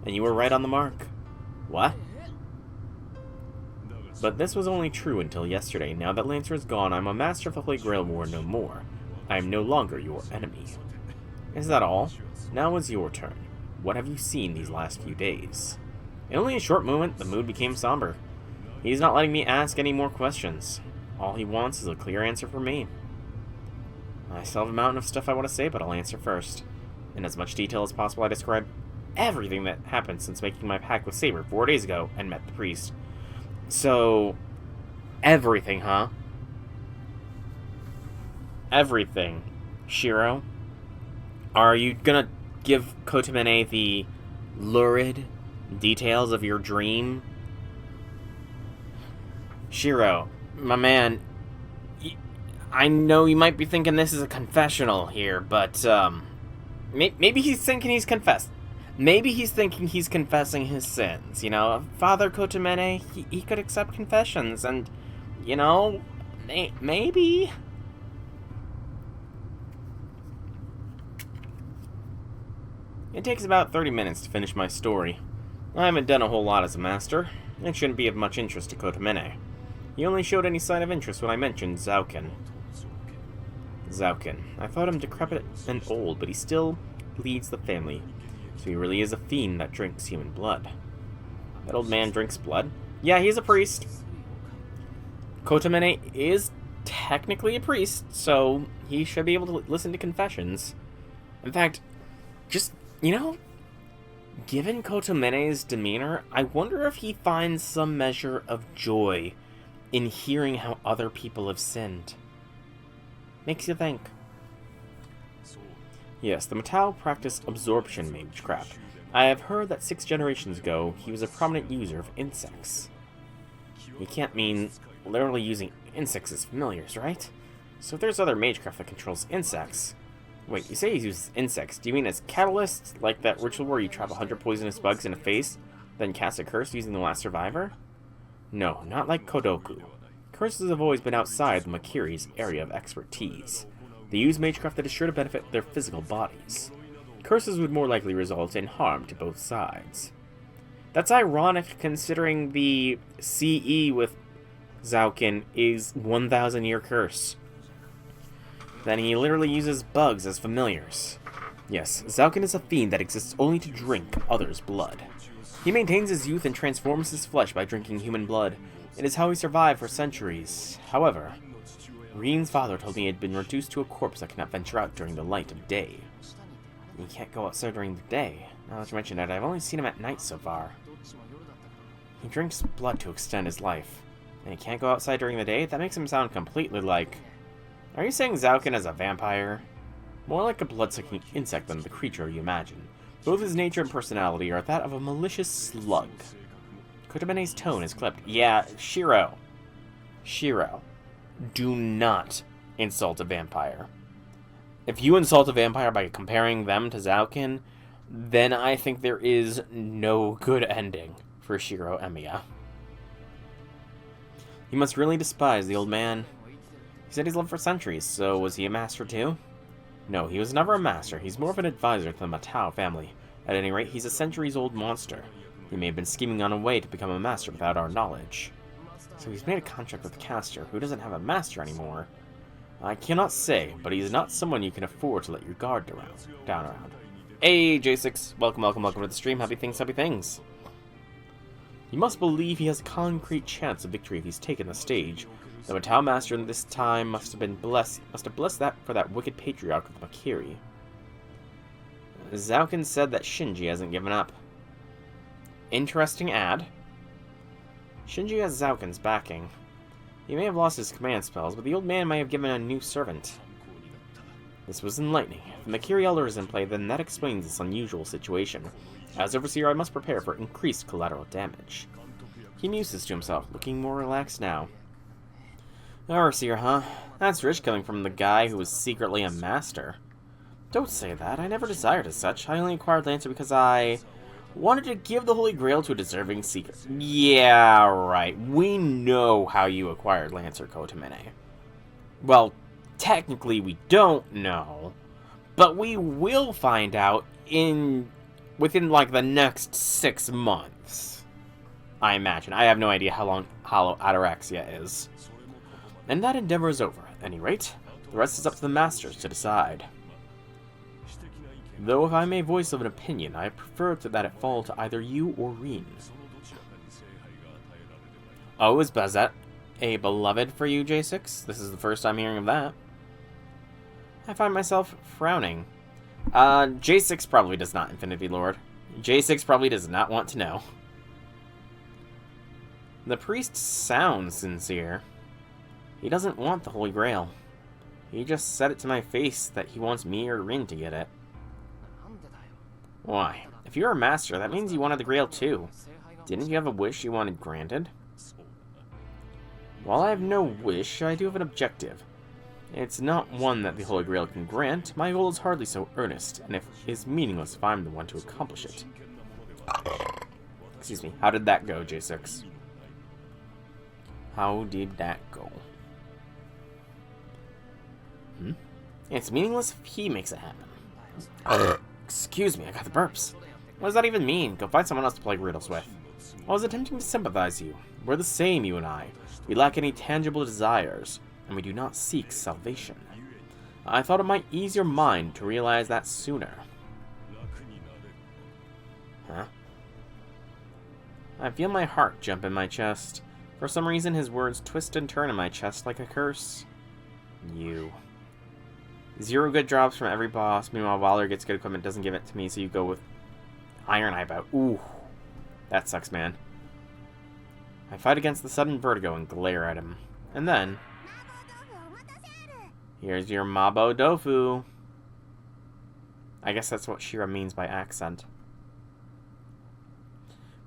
And you were right on the mark. What? But this was only true until yesterday. Now that Lancer is gone, I'm a master of the Holy Grail War no more. I am no longer your enemy. Is that all? Now is your turn. What have you seen these last few days? In only a short moment, the mood became somber. He's not letting me ask any more questions. All he wants is a clear answer from me. I still have a mountain of stuff I want to say, but I'll answer first. In as much detail as possible, I describe everything that happened since making my pact with Saber 4 days ago and met the priest. So, everything, huh? Everything. Shiro? Are you gonna give Kotomene the lurid details of your dream? Shiro, my man, I know you might be thinking this is a confessional here, but, maybe he's thinking he's confessed. Maybe he's thinking he's confessing his sins, you know? Father Kotomene, he could accept confessions, and, you know, maybe... It takes about 30 minutes to finish my story. I haven't done a whole lot as a master. It shouldn't be of much interest to Kotomene. He only showed any sign of interest when I mentioned Zauken. I thought him decrepit and old, but he still leads the family. So he really is a fiend that drinks human blood. That old man drinks blood? Yeah, he's a priest. Kotomene is technically a priest, so he should be able to listen to confessions. In fact, just, you know, given Kotomene's demeanor, I wonder if he finds some measure of joy in hearing how other people have sinned. Makes you think. Yes, the Matao practiced absorption magecraft. I have heard that 6 generations ago, he was a prominent user of insects. You can't mean literally using insects as familiars, right? So if there's other magecraft that controls insects... Wait, you say he uses insects. Do you mean as catalysts? Like that ritual where you trap 100 poisonous bugs in a face, then cast a curse using the last survivor? No, not like Kodoku. Curses have always been outside the Makiri's area of expertise. They use magecraft that is sure to benefit their physical bodies. Curses would more likely result in harm to both sides. That's ironic considering the CE with Zauken is 1,000-year curse. Then he literally uses bugs as familiars. Yes, Zauken is a fiend that exists only to drink others' blood. He maintains his youth and transforms his flesh by drinking human blood. It is how he survived for centuries. However, Reen's father told me he had been reduced to a corpse that cannot venture out during the light of day. He can't go outside during the day. Now that you mention it, I've only seen him at night so far. He drinks blood to extend his life. And he can't go outside during the day? That makes him sound completely like... Are you saying Zauken is a vampire? More like a blood-sucking insect than the creature you imagine. Both his nature and personality are that of a malicious slug. Kotomene's tone is clipped. Yeah, Shiro. Do not insult a vampire. If you insult a vampire by comparing them to Zauken, then I think there is no good ending for Shiro Emiya. You must really despise the old man. He said he's lived for centuries, so was he a master too? No, he was never a master. He's more of an advisor to the Matao family. At any rate, he's a centuries-old monster. He may have been scheming on a way to become a master without our knowledge. So he's made a contract with the caster, who doesn't have a master anymore. I cannot say, but he's not someone you can afford to let your guard down around. Hey, J6, welcome to the stream. Happy things. You must believe he has a concrete chance of victory if he's taken the stage. The Matao Master in this time must have blessed that for that wicked patriarch of the Makiri. Zauken said that Shinji hasn't given up. Interesting ad. Shinji has Zauken's backing. He may have lost his command spells, but the old man may have given a new servant. This was enlightening. If the Makiri Elder is in play, then that explains this unusual situation. As Overseer, I must prepare for increased collateral damage. He muses to himself, looking more relaxed now. Overseer, huh? That's rich coming from the guy who was secretly a master. Don't say that. I never desired as such. I only acquired Lancer because I wanted to give the Holy Grail to a deserving seeker. Yeah, right. We know how you acquired Lancer, Kotomene. Well, technically we don't know, but we will find out within like the next 6 months. I imagine. I have no idea how long Hollow Ataraxia is. And that endeavor is over, at any rate. The rest is up to the masters to decide. Though if I may voice of an opinion, I prefer that it fall to either you or Reen. Oh, is Bazette a beloved for you, J6? This is the first I'm hearing of that. I find myself frowning. J6 probably does not, Infinity Lord. J6 probably does not want to know. The priest sounds sincere. He doesn't want the Holy Grail. He just said it to my face that he wants me or Rin to get it. Why? If you're a master, that means you wanted the Grail too. Didn't you have a wish you wanted granted? While I have no wish, I do have an objective. It's not one that the Holy Grail can grant. My goal is hardly so earnest, and it is meaningless if I'm the one to accomplish it. Excuse me. How did that go, J6? How did that go? It's meaningless if he makes it happen. Excuse me, I got the burps. What does that even mean? Go find someone else to play riddles with. I was attempting to sympathize you. We're the same, you and I. We lack any tangible desires, and we do not seek salvation. I thought it might ease your mind to realize that sooner. Huh? I feel my heart jump in my chest. For some reason, his words twist and turn in my chest like a curse. You. 0 good drops from every boss. Meanwhile, Waller gets good equipment, doesn't give it to me, so you go with Iron Eye Bout. Ooh. That sucks, man. I fight against the sudden vertigo and glare at him. And then... here's your Mabo Dofu. I guess that's what Shira means by accent.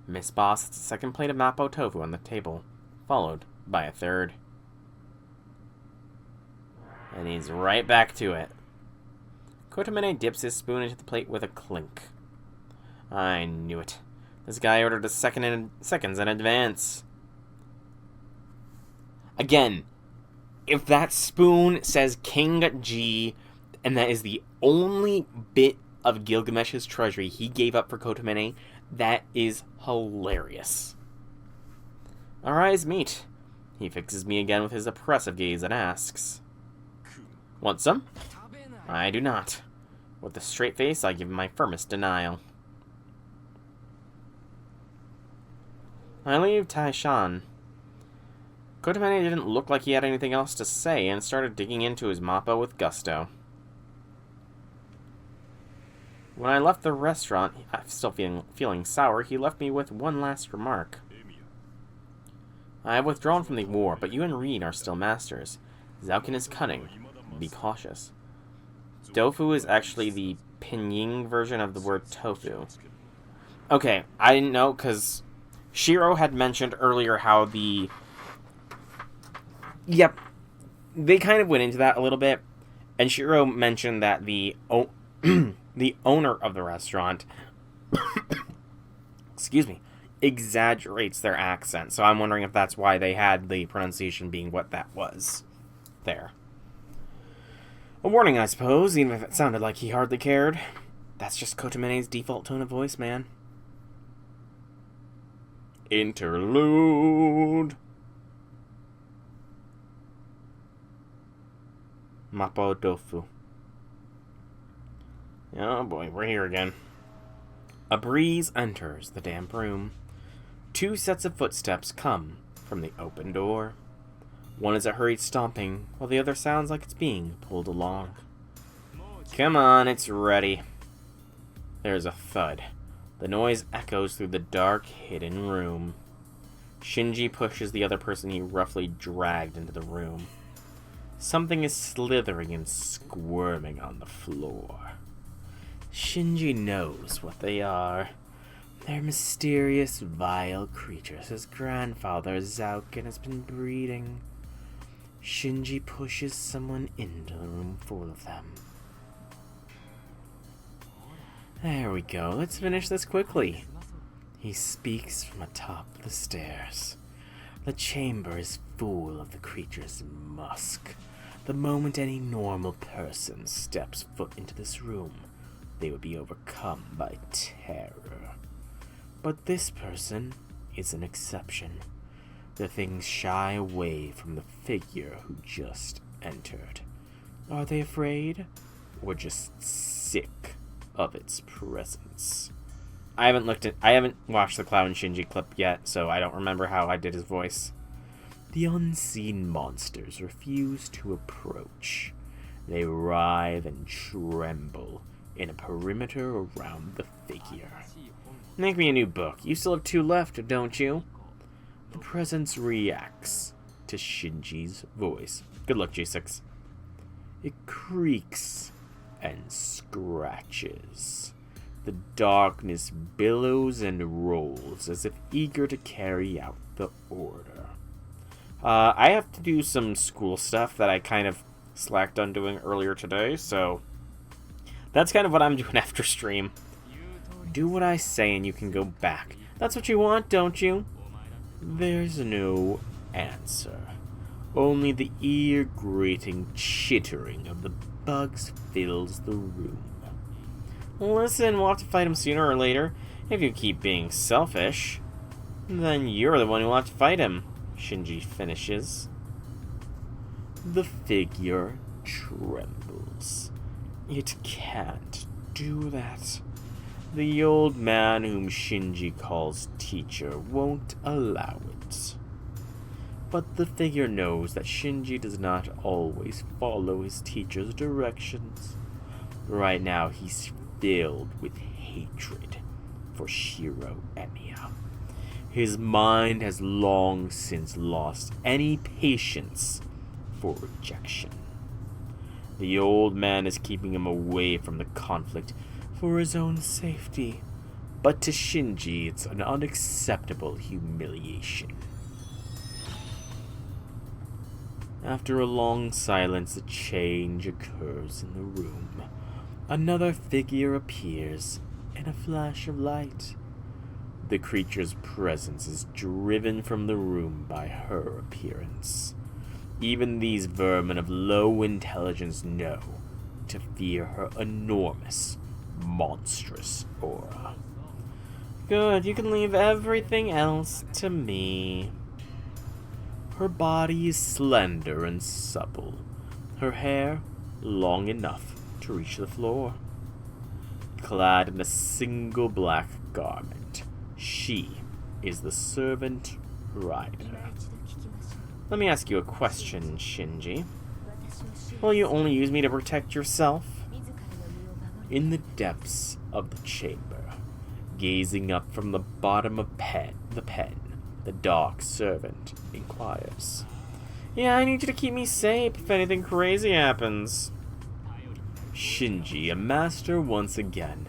Miss Boss sets a second plate of Mapo Tofu on the table, followed by a third. And he's right back to it. Kotomine dips his spoon into the plate with a clink. I knew it. This guy ordered a seconds in advance. Again, if that spoon says King G, and that is the only bit of Gilgamesh's treasury he gave up for Kotomine, that is hilarious. Our eyes meet. He fixes me again with his oppressive gaze and asks, "Want some?" I do not. With a straight face, I give him my firmest denial. I leave Taishan. Kotomane didn't look like he had anything else to say and started digging into his mappa with gusto. When I left the restaurant, I'm still feeling sour, he left me with one last remark. I have withdrawn from the war, but you and Reed are still masters. Zaukin is cunning. Be cautious. Dofu is actually the pinyin version of the word tofu. Okay, I didn't know, because Shiro had mentioned earlier how the... Yep, they kind of went into that a little bit, and Shiro mentioned that the owner of the restaurant, excuse me, exaggerates their accent. So I'm wondering if that's why they had the pronunciation being what that was there. A warning, I suppose, even if it sounded like he hardly cared. That's just Kotomine's default tone of voice, man. Interlude. Mapo Dofu. Oh boy, we're here again. A breeze enters the damp room. 2 sets of footsteps come from the open door. One is a hurried stomping, while the other sounds like it's being pulled along. Come on, it's ready. There's a thud. The noise echoes through the dark, hidden room. Shinji pushes the other person he roughly dragged into the room. Something is slithering and squirming on the floor. Shinji knows what they are. They're mysterious, vile creatures his grandfather Zaukin has been breeding. Shinji pushes someone into the room full of them. There we go, let's finish this quickly. He speaks from atop the stairs. The chamber is full of the creature's musk. The moment any normal person steps foot into this room, they would be overcome by terror. But this person is an exception. The things shy away from the figure who just entered. Are they afraid? Or just sick of its presence? I haven't watched the Cloud and Shinji clip yet, so I don't remember how I did his voice. The unseen monsters refuse to approach. They writhe and tremble in a perimeter around the figure. Make me a new book. You still have 2 left, don't you? The presence reacts to Shinji's voice. Good luck, J6. It creaks and scratches. The darkness billows and rolls as if eager to carry out the order. I have to do some school stuff that I kind of slacked on doing earlier today, so that's kind of what I'm doing after stream. Do what I say and you can go back. That's what you want, don't you? There's no answer. Only the ear-grating chittering of the bugs fills the room. Listen, we'll have to fight him sooner or later. If you keep being selfish, then you're the one who will have to fight him, Shinji finishes. The figure trembles. It can't do that. The old man whom Shinji calls teacher won't allow it. But the figure knows that Shinji does not always follow his teacher's directions. Right now he's filled with hatred for Shiro Emiya. His mind has long since lost any patience for rejection. The old man is keeping him away from the conflict for his own safety, but to Shinji it's an unacceptable humiliation. After a long silence, a change occurs in the room. Another figure appears in a flash of light. The creature's presence is driven from the room by her appearance. Even these vermin of low intelligence know to fear her enormous, monstrous aura. Good, you can leave everything else to me. Her body is slender and supple. Her hair long enough to reach the floor. Clad in a single black garment, she is the servant rider. Let me ask you a question, Shinji. Will you only use me to protect yourself? In the depths of the chamber, gazing up from the bottom of the pen, the dark servant inquires. Yeah, I need you to keep me safe if anything crazy happens. Shinji, a master once again,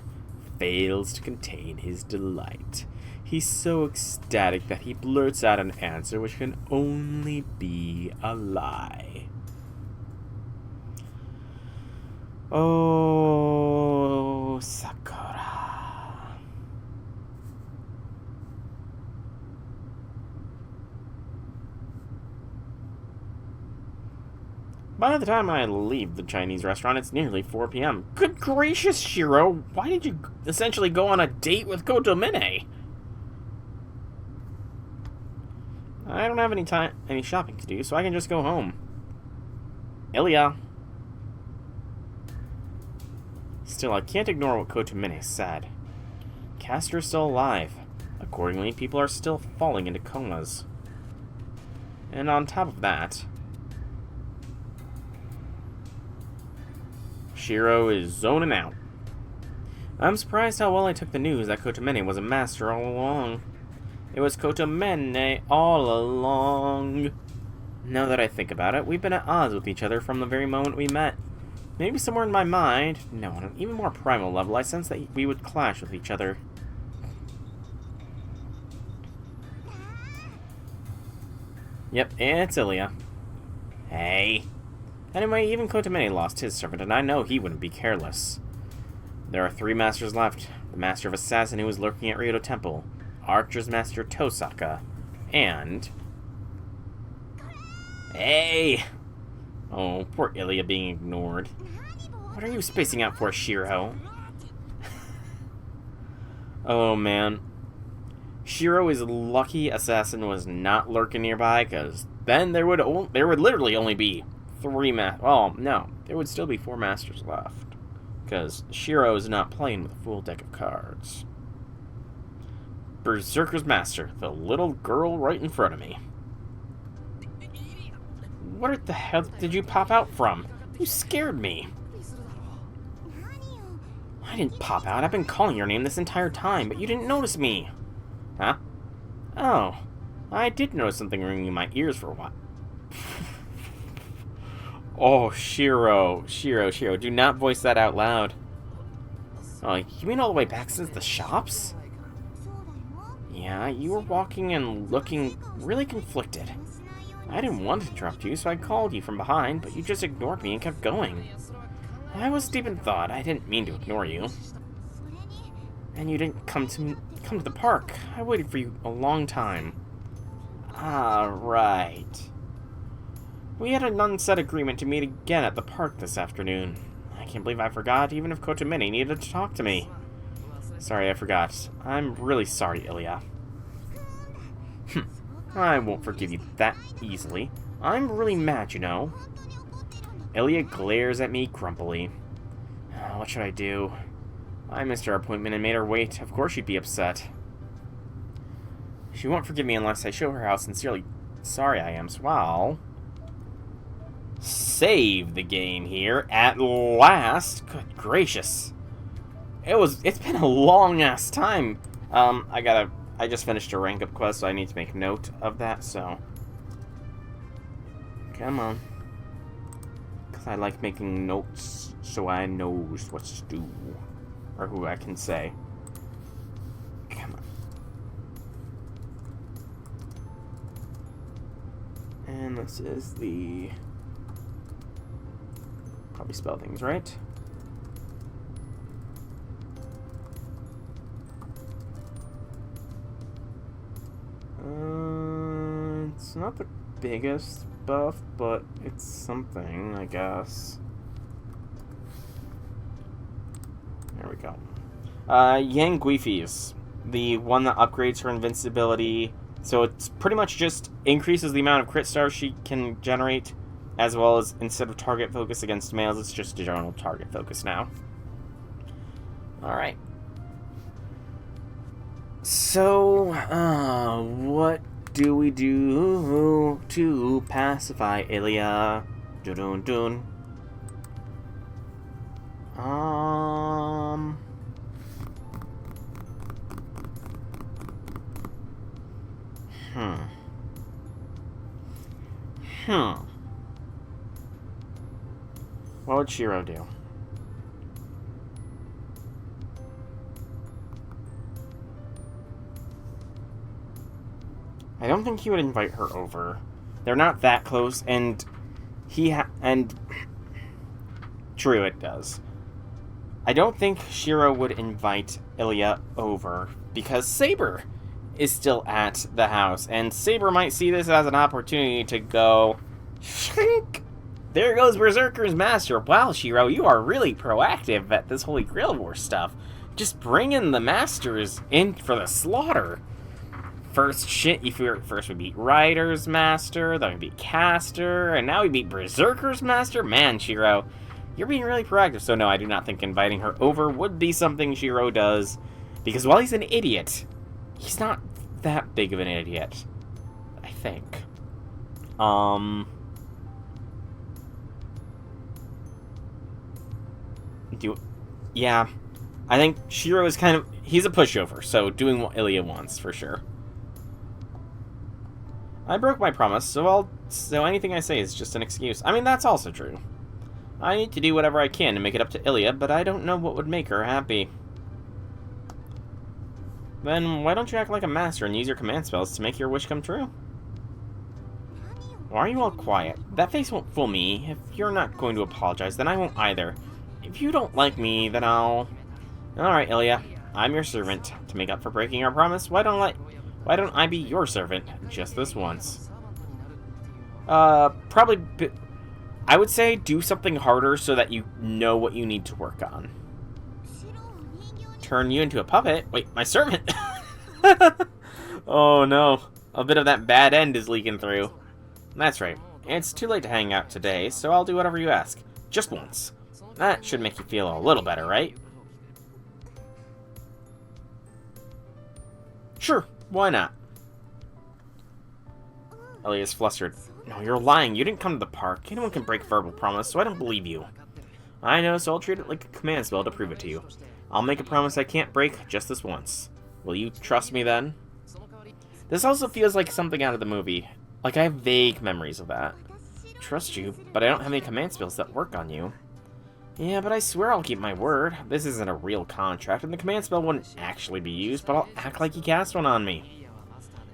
fails to contain his delight. He's so ecstatic that he blurts out an answer which can only be a lie. Oh, Sakura. By the time I leave the Chinese restaurant, it's nearly 4 p.m. Good gracious, Shiro! Why did you essentially go on a date with Kotomine? I don't have any shopping to do, so I can just go home. Ilya. Still, I can't ignore what Kotomine said. Castor's still alive. Accordingly, people are still falling into comas. And on top of that, Shiro is zoning out. I'm surprised how well I took the news that Kotomine was a master all along. It was Kotomine all along. Now that I think about it, we've been at odds with each other from the very moment we met. Maybe somewhere in my mind, no, on an even more primal level, I sense that we would clash with each other. Yep, it's Ilya. Hey. Anyway, even Kotomine lost his servant, and I know he wouldn't be careless. There are 3 masters left. The Master of Assassin who is lurking at Ryoto Temple, Archer's Master Tosaka, and... Hey! Oh, poor Ilya being ignored. What are you spacing out for, Shiro? Oh, man. Shiro is lucky Assassin was not lurking nearby, because then there would literally only be 3 well, no. There would still be 4 masters left. Because Shiro is not playing with a full deck of cards. Berserker's Master, the little girl right in front of me. Where the hell did you pop out from? You scared me. I didn't pop out. I've been calling your name this entire time, but you didn't notice me. Huh? Oh, I did notice something ringing in my ears for a while. Oh, Shiro, do not voice that out loud. Oh, you mean all the way back since the shops? Yeah, you were walking and looking really conflicted. I didn't want to interrupt you, so I called you from behind, but you just ignored me and kept going. I was deep in thought. I didn't mean to ignore you. And you didn't come to the park. I waited for you a long time. Ah, right. We had an unsaid agreement to meet again at the park this afternoon. I can't believe I forgot, even if Kotomini needed to talk to me. Sorry, I forgot. I'm really sorry, Ilya. I won't forgive you that easily. I'm really mad, you know. Ilya glares at me grumpily. What should I do? I missed our appointment and made her wait. Of course she'd be upset. She won't forgive me unless I show her how sincerely sorry I am, so I'll save the game here at last. Good gracious. It's been a long ass time. I just finished a rank up quest, so I need to make note of that, so come on. Cause I like making notes so I knows what to do. Or who I can say. Come on. And this is the... Probably spell things right. It's not the biggest buff, but it's something, I guess. There we go. Yang Guifi's, the one that upgrades her invincibility. So it's pretty much just increases the amount of crit stars she can generate, as well as instead of target focus against males, it's just general target focus now. Alright. So, what do we do to pacify Ilya? Dun-dun-dun. What would Shiro do? I don't think he would invite her over. They're not that close, and true, it does. I don't think Shiro would invite Ilya over because Saber is still at the house, and Saber might see this as an opportunity to go, shrink. There goes Berserker's Master. Wow, Shiro, you are really proactive at this Holy Grail War stuff. Just bringing the Masters in for the slaughter. First we beat Rider's Master, then we beat Caster, and now we beat Berserker's Master? Man, Shiro, you're being really proactive. So no, I do not think inviting her over would be something Shiro does, because while he's an idiot, he's not that big of an idiot, I think. Yeah, I think Shiro is he's a pushover, so doing what Ilya wants, for sure. I broke my promise, so anything I say is just an excuse. I mean, that's also true. I need to do whatever I can to make it up to Ilya, but I don't know what would make her happy. Then why don't you act like a master and use your command spells to make your wish come true? Why are you all quiet? That face won't fool me. If you're not going to apologize, then I won't either. If you don't like me, then I'll... Alright, Ilya. I'm your servant. To make up for breaking our promise, why don't I be your servant just this once? Probably... I would say do something harder so that you know what you need to work on. Turn you into a puppet? Wait, my servant? Oh no. A bit of that bad end is leaking through. That's right. It's too late to hang out today, so I'll do whatever you ask. Just once. That should make you feel a little better, right? Sure, why not? Ilya's flustered. No, you're lying. You didn't come to the park. Anyone can break verbal promise, so I don't believe you. I know, so I'll treat it like a command spell to prove it to you. I'll make a promise I can't break just this once. Will you trust me then? This also feels like something out of the movie. Like I have vague memories of that. Trust you, but I don't have any command spells that work on you. Yeah, but I swear I'll keep my word. This isn't a real contract, and the command spell wouldn't actually be used, but I'll act like you cast one on me.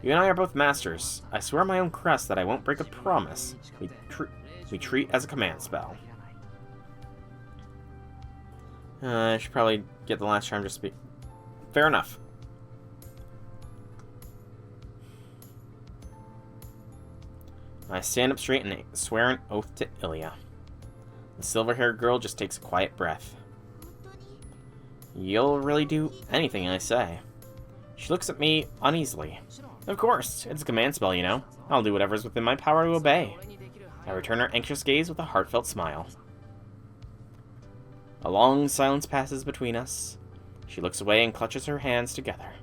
You and I are both masters. I swear on my own crest that I won't break a promise. We treat as a command spell. I should probably get the last charm just to be... Fair enough. I stand up straight and swear an oath to Ilya. The silver-haired girl just takes a quiet breath. You'll really do anything I say. She looks at me uneasily. Of course, it's a command spell, you know. I'll do whatever's within my power to obey. I return her anxious gaze with a heartfelt smile. A long silence passes between us. She looks away and clutches her hands together.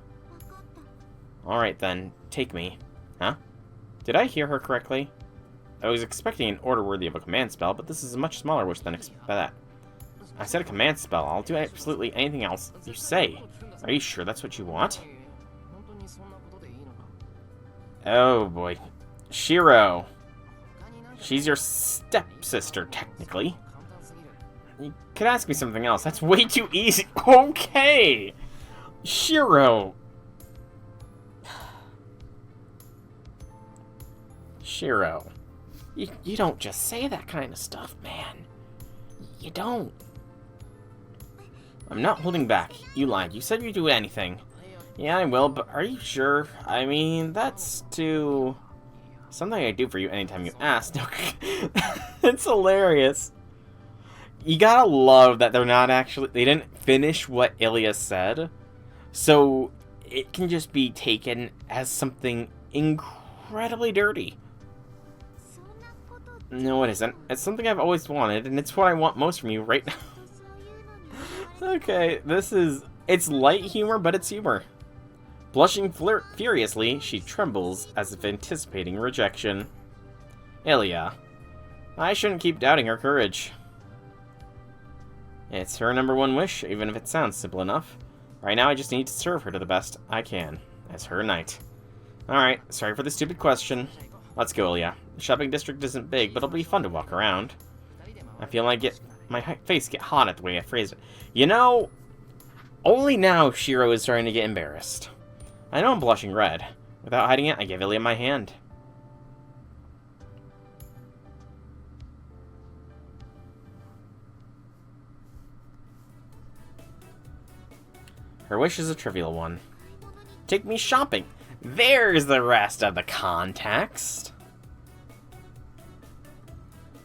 Alright then, take me. Huh? Did I hear her correctly? I was expecting an order worthy of a command spell, but this is a much smaller wish than that. I said a command spell. I'll do absolutely anything else you say. Are you sure that's what you want? Oh boy. Shiro. She's your stepsister, technically. You could ask me something else. That's way too easy. Okay! Shiro. Shiro. You don't just say that kind of stuff, man. You don't. I'm not holding back. You lied. You said you'd do anything. Yeah, I will, but are you sure? I mean, that's too... something I do for you anytime you ask. It's hilarious. You gotta love that they're not actually... they didn't finish what Ilya said. So, it can just be taken as something incredibly dirty. No, it isn't. It's something I've always wanted, and it's what I want most from you right now. Okay, this is... it's light humor, but it's humor. Blushing furiously, she trembles as if anticipating rejection. Ilya. I shouldn't keep doubting her courage. It's her #1 wish, even if it sounds simple enough. Right now, I just need to serve her to the best I can, as her knight. Alright, sorry for the stupid question. Let's go, Ilya. The shopping district isn't big, but it'll be fun to walk around. I feel like my face get hot at the way I phrase it. You know, only now Shiro is starting to get embarrassed. I know I'm blushing red. Without hiding it, I give Ilya my hand. Her wish is a trivial one. Take me shopping. There's the rest of the context.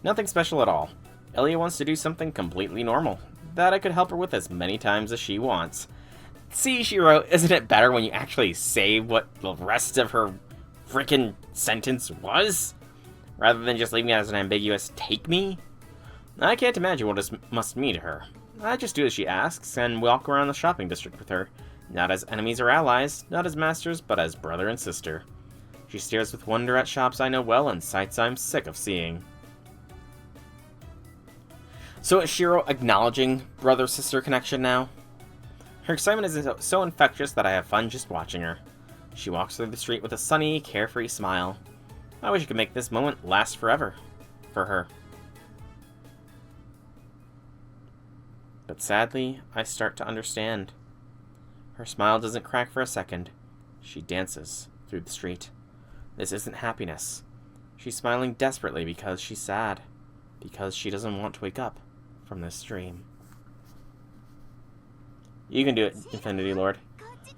Nothing special at all. Ilya wants to do something completely normal. That I could help her with as many times as she wants. See, Shiro, isn't it better when you actually say what the rest of her frickin' sentence was? Rather than just leaving it as an ambiguous take me? I can't imagine what this must mean to her. I just do as she asks and walk around the shopping district with her. Not as enemies or allies, not as masters, but as brother and sister. She stares with wonder at shops I know well and sights I'm sick of seeing. So is Shiro acknowledging brother-sister connection now? Her excitement is so infectious that I have fun just watching her. She walks through the street with a sunny, carefree smile. I wish I could make this moment last forever. For her. But sadly, I start to understand. Her smile doesn't crack for a second. She dances through the street. This isn't happiness. She's smiling desperately because she's sad. Because she doesn't want to wake up from this dream. You can do it, Infinity Lord.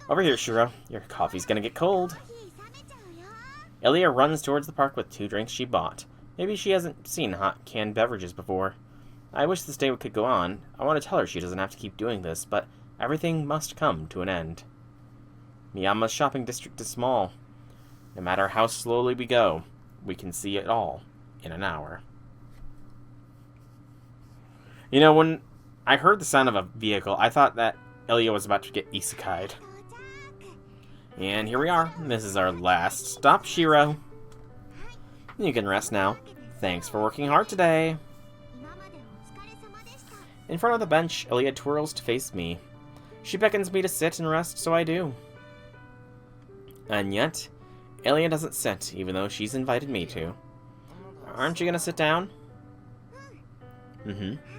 Over here, Shiro. Your coffee's gonna get cold. Ilya runs towards the park with 2 drinks she bought. Maybe she hasn't seen hot canned beverages before. I wish this day could go on. I want to tell her she doesn't have to keep doing this, but everything must come to an end. Miyama's shopping district is small. No matter how slowly we go, we can see it all in an hour. You know, when I heard the sound of a vehicle, I thought that Ilya was about to get isekai'd. And here we are. This is our last stop, Shiro. You can rest now. Thanks for working hard today. In front of the bench, Ilya twirls to face me. She beckons me to sit and rest, so I do. And yet, Ilya doesn't sit, even though she's invited me to. Aren't you gonna sit down?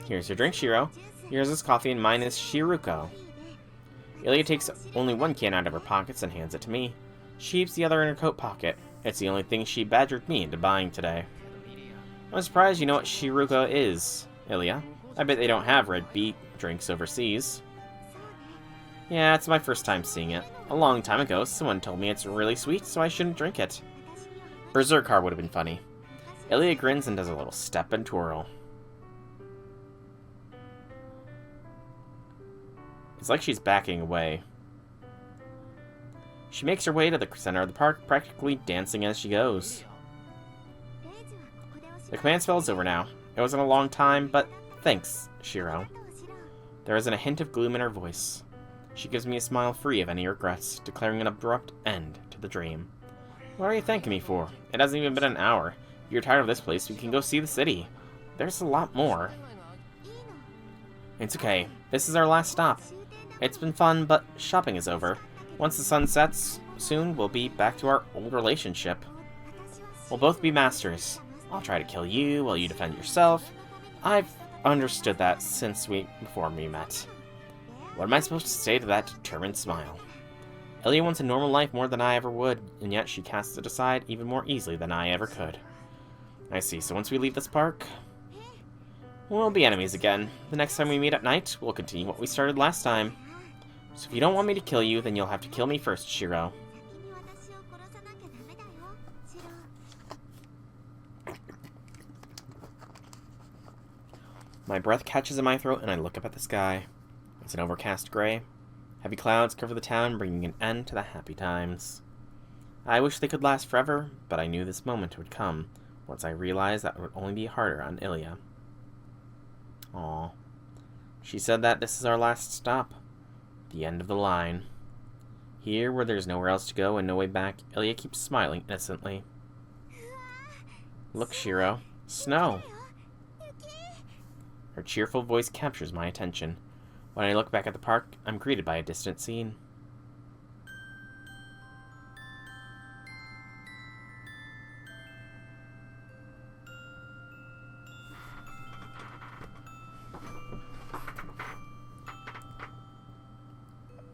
Here's your drink, Shiro. Yours is coffee and mine is Shiruko. Ilya takes only 1 can out of her pockets and hands it to me. She keeps the other in her coat pocket. It's the only thing she badgered me into buying today. I'm surprised you know what Shiruka is, Ilya. I bet they don't have red beet drinks overseas. Yeah, it's my first time seeing it. A long time ago, someone told me it's really sweet, so I shouldn't drink it. Berserker would have been funny. Ilya grins and does a little step and twirl. It's like she's backing away. She makes her way to the center of the park, practically dancing as she goes. The command spell is over now. It wasn't a long time, but thanks, Shiro. There isn't a hint of gloom in her voice. She gives me a smile free of any regrets, declaring an abrupt end to the dream. What are you thanking me for? It hasn't even been an hour. If you're tired of this place, we can go see the city. There's a lot more. It's okay. This is our last stop. It's been fun, but shopping is over. Once the sun sets, soon we'll be back to our old relationship. We'll both be masters. I'll try to kill you while you defend yourself. I've understood that since before we met. What am I supposed to say to that determined smile? Ilya wants a normal life more than I ever would, and yet she casts it aside even more easily than I ever could. I see, so once we leave this park, we'll be enemies again. The next time we meet at night, we'll continue what we started last time. So if you don't want me to kill you, then you'll have to kill me first, Shiro. My breath catches in my throat and I look up at the sky. It's an overcast gray. Heavy clouds cover the town, bringing an end to the happy times. I wish they could last forever, but I knew this moment would come once I realized that it would only be harder on Ilya. Aww. She said that this is our last stop. The end of the line. Here, where there's nowhere else to go and no way back, Ilya keeps smiling innocently. Look, Shiro. Snow! Her cheerful voice captures my attention. When I look back at the park, I'm greeted by a distant scene.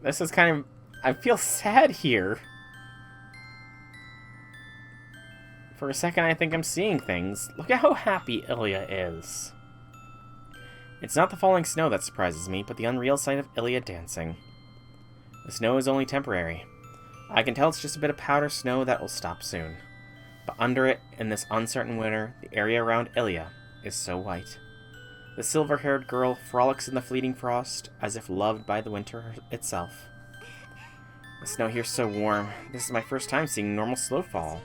This is kind of... I feel sad here. For a second, I think I'm seeing things. Look at how happy Ilya is. It's not the falling snow that surprises me, but the unreal sight of Ilya dancing. The snow is only temporary. I can tell it's just a bit of powder snow that will stop soon. But under it, in this uncertain winter, the area around Ilya is so white. The silver-haired girl frolics in the fleeting frost, as if loved by the winter itself. The snow here's so warm. This is my first time seeing normal snowfall.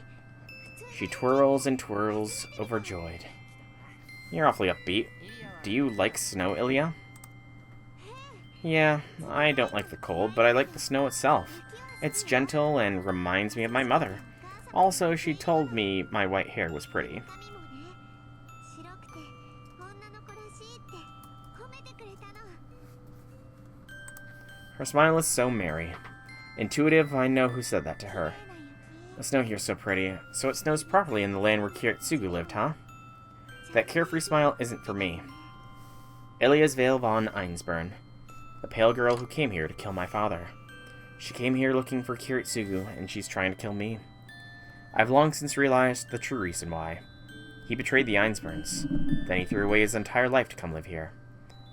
She twirls and twirls, overjoyed. You're awfully upbeat. Do you like snow, Ilya? Yeah, I don't like the cold, but I like the snow itself. It's gentle and reminds me of my mother. Also, she told me my white hair was pretty. Her smile is so merry. Intuitive, I know who said that to her. The snow here's so pretty, so it snows properly in the land where Kiritsugu lived, huh? That carefree smile isn't for me. Ilya's Veil von Einsburn, the pale girl who came here to kill my father. She came here looking for Kiritsugu, and she's trying to kill me. I've long since realized the true reason why. He betrayed the Einsburns. Then he threw away his entire life to come live here.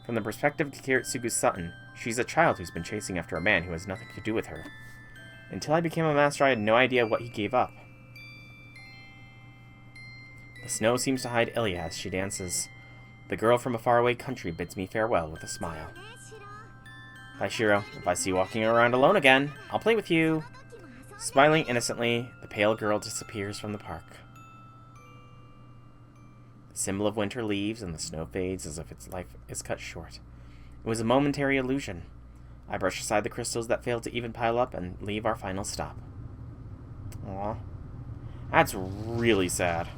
From the perspective of Kiritsugu's son, she's a child who's been chasing after a man who has nothing to do with her. Until I became a master, I had no idea what he gave up. The snow seems to hide Ilya as she dances. The girl from a faraway country bids me farewell with a smile. Bye, Shiro. If I see you walking around alone again, I'll play with you. Smiling innocently, the pale girl disappears from the park. The symbol of winter leaves and the snow fades as if its life is cut short. It was a momentary illusion. I brush aside the crystals that failed to even pile up and leave our final stop. Aw. That's really sad.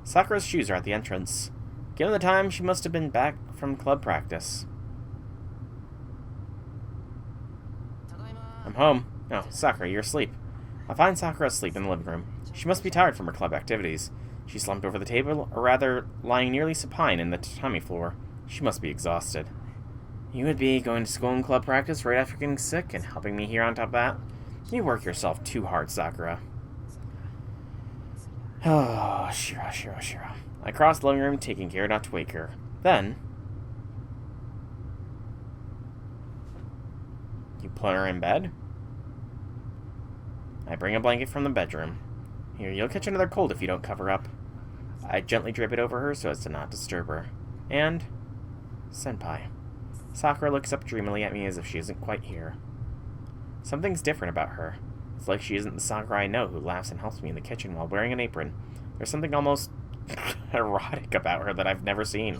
Sakura's shoes are at the entrance. Given the time, she must have been back from club practice. I'm home. Oh, Sakura, you're asleep. I find Sakura asleep in the living room. She must be tired from her club activities. She slumped over the table, or rather, lying nearly supine in the tatami floor. She must be exhausted. You would be going to school and club practice right after getting sick and helping me here on top of that? You work yourself too hard, Sakura. Oh, Shiro. I crossed the living room, taking care not to wake her. Then... You put her in bed? I bring a blanket from the bedroom. Here, you'll catch another cold if you don't cover up. I gently drape it over her so as to not disturb her. And... Senpai. Sakura looks up dreamily at me as if she isn't quite here. Something's different about her. It's like she isn't the Sakura I know who laughs and helps me in the kitchen while wearing an apron. There's something almost erotic about her that I've never seen.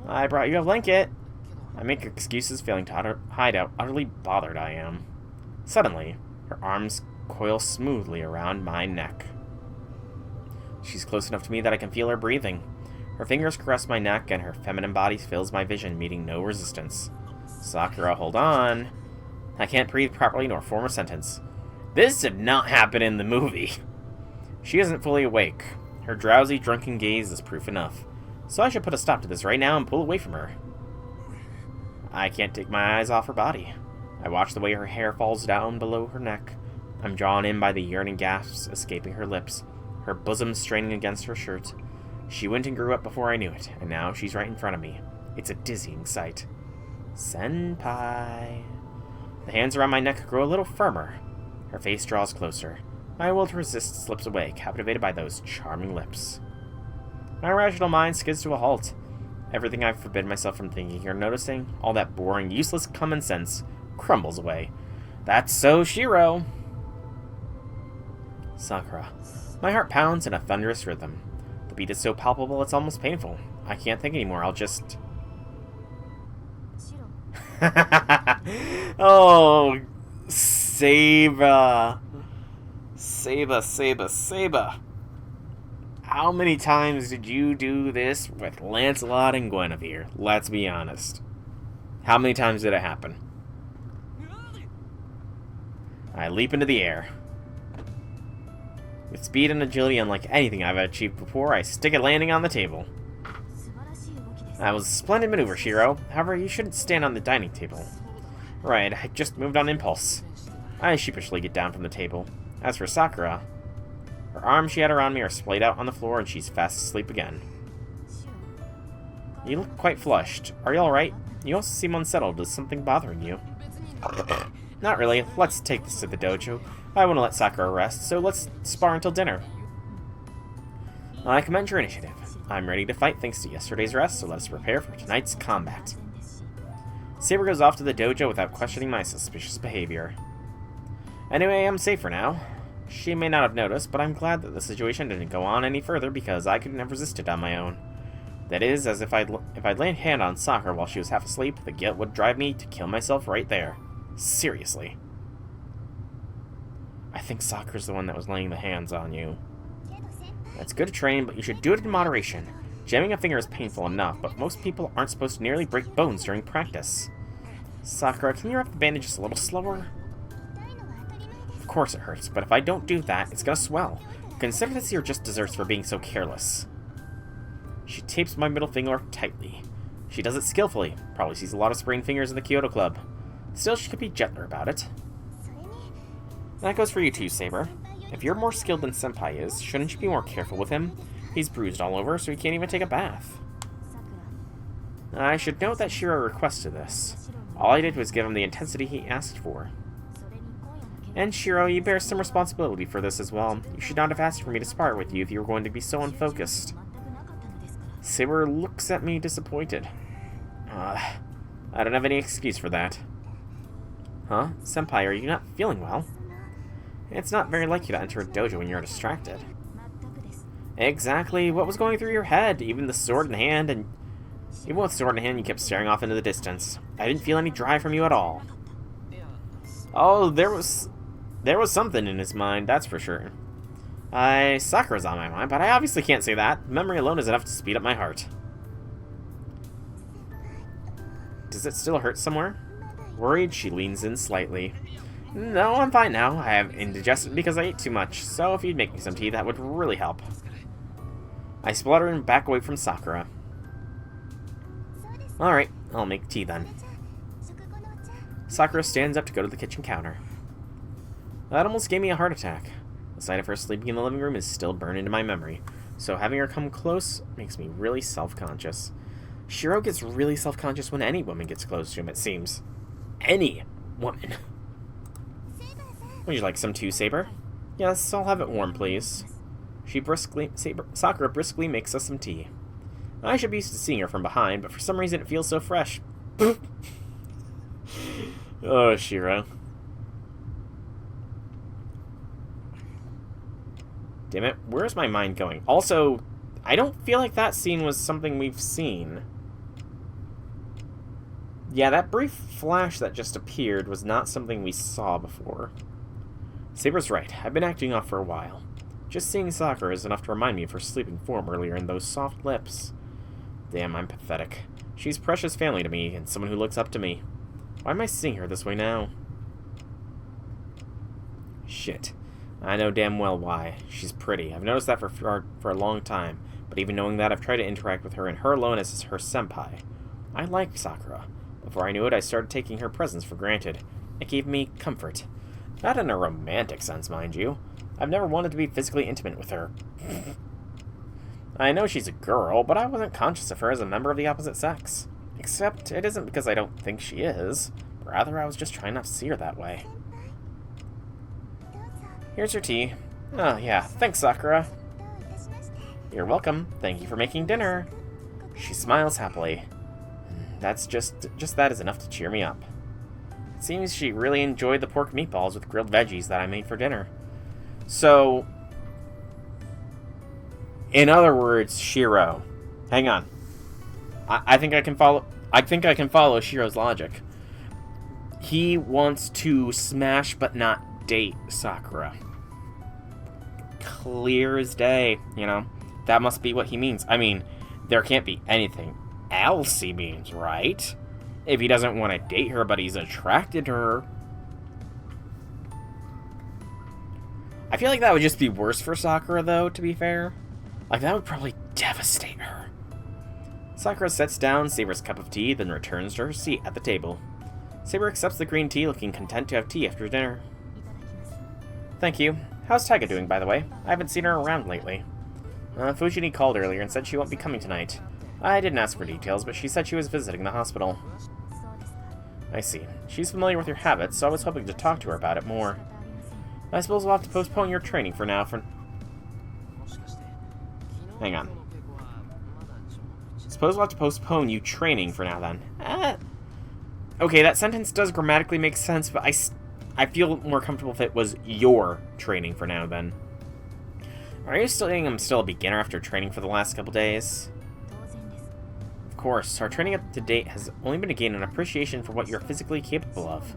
I brought you a blanket. I make excuses, failing to hide how utterly bothered I am. Suddenly, her arms coil smoothly around my neck. She's close enough to me that I can feel her breathing. Her fingers caress my neck, and her feminine body fills my vision, meeting no resistance. Sakura, hold on. I can't breathe properly nor form a sentence. This did not happen in the movie. She isn't fully awake. Her drowsy, drunken gaze is proof enough. So I should put a stop to this right now and pull away from her. I can't take my eyes off her body. I watch the way her hair falls down below her neck. I'm drawn in by the yearning gasps escaping her lips, her bosom straining against her shirt. She went and grew up before I knew it, and now she's right in front of me. It's a dizzying sight. Senpai. The hands around my neck grow a little firmer. Her face draws closer. My will to resist slips away, captivated by those charming lips. My rational mind skids to a halt. Everything I've forbidden myself from thinking or noticing, all that boring, useless common sense, crumbles away. That's so Shiro! Sakura. My heart pounds in a thunderous rhythm. The beat is so palpable it's almost painful. I can't think anymore, I'll just... Oh, Saba. Saba. How many times did you do this with Lancelot and Guinevere? Let's be honest. How many times did it happen? I leap into the air. With speed and agility unlike anything I've achieved before, I stick a landing on the table. That was a splendid maneuver, Shiro. However, you shouldn't stand on the dining table. Right, I just moved on impulse. I sheepishly get down from the table. As for Sakura, her arms she had around me are splayed out on the floor and she's fast asleep again. You look quite flushed. Are you alright? You also seem unsettled. Is something bothering you? Not really. Let's take this to the dojo. I want to let Sakura rest, so let's spar until dinner. I commend your initiative. I'm ready to fight thanks to yesterday's rest, so let us prepare for tonight's combat. Saber goes off to the dojo without questioning my suspicious behavior. Anyway, I'm safe for now. She may not have noticed, but I'm glad that the situation didn't go on any further because I couldn't have resisted on my own. That is, as if I'd laid a hand on Sakura while she was half asleep, the guilt would drive me to kill myself right there. Seriously. I think Sakura's the one that was laying the hands on you. That's good to train, but you should do it in moderation. Jamming a finger is painful enough, but most people aren't supposed to nearly break bones during practice. Sakura, can you wrap the bandage just a little slower? Of course it hurts, but if I don't do that, it's gonna swell. Consider this your just desserts for being so careless. She tapes my middle finger tightly. She does it skillfully. Probably sees a lot of sprained fingers in the Kyoto Club. Still, she could be gentler about it. That goes for you too, Saber. If you're more skilled than Senpai is, shouldn't you be more careful with him? He's bruised all over, so he can't even take a bath. I should note that Shiro requested this. All I did was give him the intensity he asked for. And Shiro, you bear some responsibility for this as well. You should not have asked for me to spar with you if you were going to be so unfocused. Saber looks at me disappointed. I don't have any excuse for that. Huh? Senpai, are you not feeling well? It's not very like you to enter a dojo when you're distracted. Exactly. What was going through your head? Even with sword in hand, you kept staring off into the distance. I didn't feel any drive from you at all. Oh, there was something in his mind, that's for sure. Sakura's on my mind, but I obviously can't say that. Memory alone is enough to speed up my heart. Does it still hurt somewhere? Worried, she leans in slightly. No, I'm fine now. I have indigestion because I ate too much, so if you'd make me some tea, that would really help. I splutter and back away from Sakura. Alright, I'll make tea then. Sakura stands up to go to the kitchen counter. That almost gave me a heart attack. The sight of her sleeping in the living room is still burned into my memory, so having her come close makes me really self-conscious. Shiro gets really self-conscious when any woman gets close to him, it seems. Any woman. Would you like some too, Saber? Yes, I'll have it warm, please. Sakura briskly makes us some tea. I should be used to seeing her from behind, but for some reason it feels so fresh. Oh, Shiro. Damn it, where's my mind going? Also, I don't feel like that scene was something we've seen. Yeah, that brief flash that just appeared was not something we saw before. Saber's right, I've been acting off for a while. Just seeing Sakura is enough to remind me of her sleeping form earlier and those soft lips. Damn, I'm pathetic. She's precious family to me, and someone who looks up to me. Why am I seeing her this way now? Shit. I know damn well why. She's pretty. I've noticed that for a long time, but even knowing that, I've tried to interact with her and her alone as her senpai. I like Sakura. Before I knew it, I started taking her presence for granted. It gave me comfort. Not in a romantic sense, mind you. I've never wanted to be physically intimate with her. I know she's a girl, but I wasn't conscious of her as a member of the opposite sex. Except, it isn't because I don't think she is. Rather, I was just trying not to see her that way. Here's your tea. Oh, yeah. Thanks, Sakura. You're welcome. Thank you for making dinner. She smiles happily. That's just that is enough to cheer me up. It seems she really enjoyed the pork meatballs with grilled veggies that I made for dinner. So, in other words, Shiro. Hang on. I think I can follow Shiro's logic. He wants to smash but not date Sakura. Clear as day, you know. That must be what he means. I mean, there can't be anything else he means, right? If he doesn't want to date her, but he's attracted to her. I feel like that would just be worse for Sakura, though, to be fair. Like, that would probably devastate her. Sakura sets down Saber's cup of tea, then returns to her seat at the table. Saber accepts the green tea, looking content to have tea after dinner. Thank you. How's Taiga doing, by the way? I haven't seen her around lately. Fujini called earlier and said she won't be coming tonight. I didn't ask for details, but she said she was visiting the hospital. I see. She's familiar with your habits, so I was hoping to talk to her about it more. I suppose we'll have to postpone your training for now Hang on. Suppose we'll have to postpone you training for now, then. Okay, that sentence does grammatically make sense, but I feel more comfortable if it was your training for now, then. Are you still saying I'm still a beginner after training for the last couple days? Of course, our training up to date has only been to gain an appreciation for what you're physically capable of.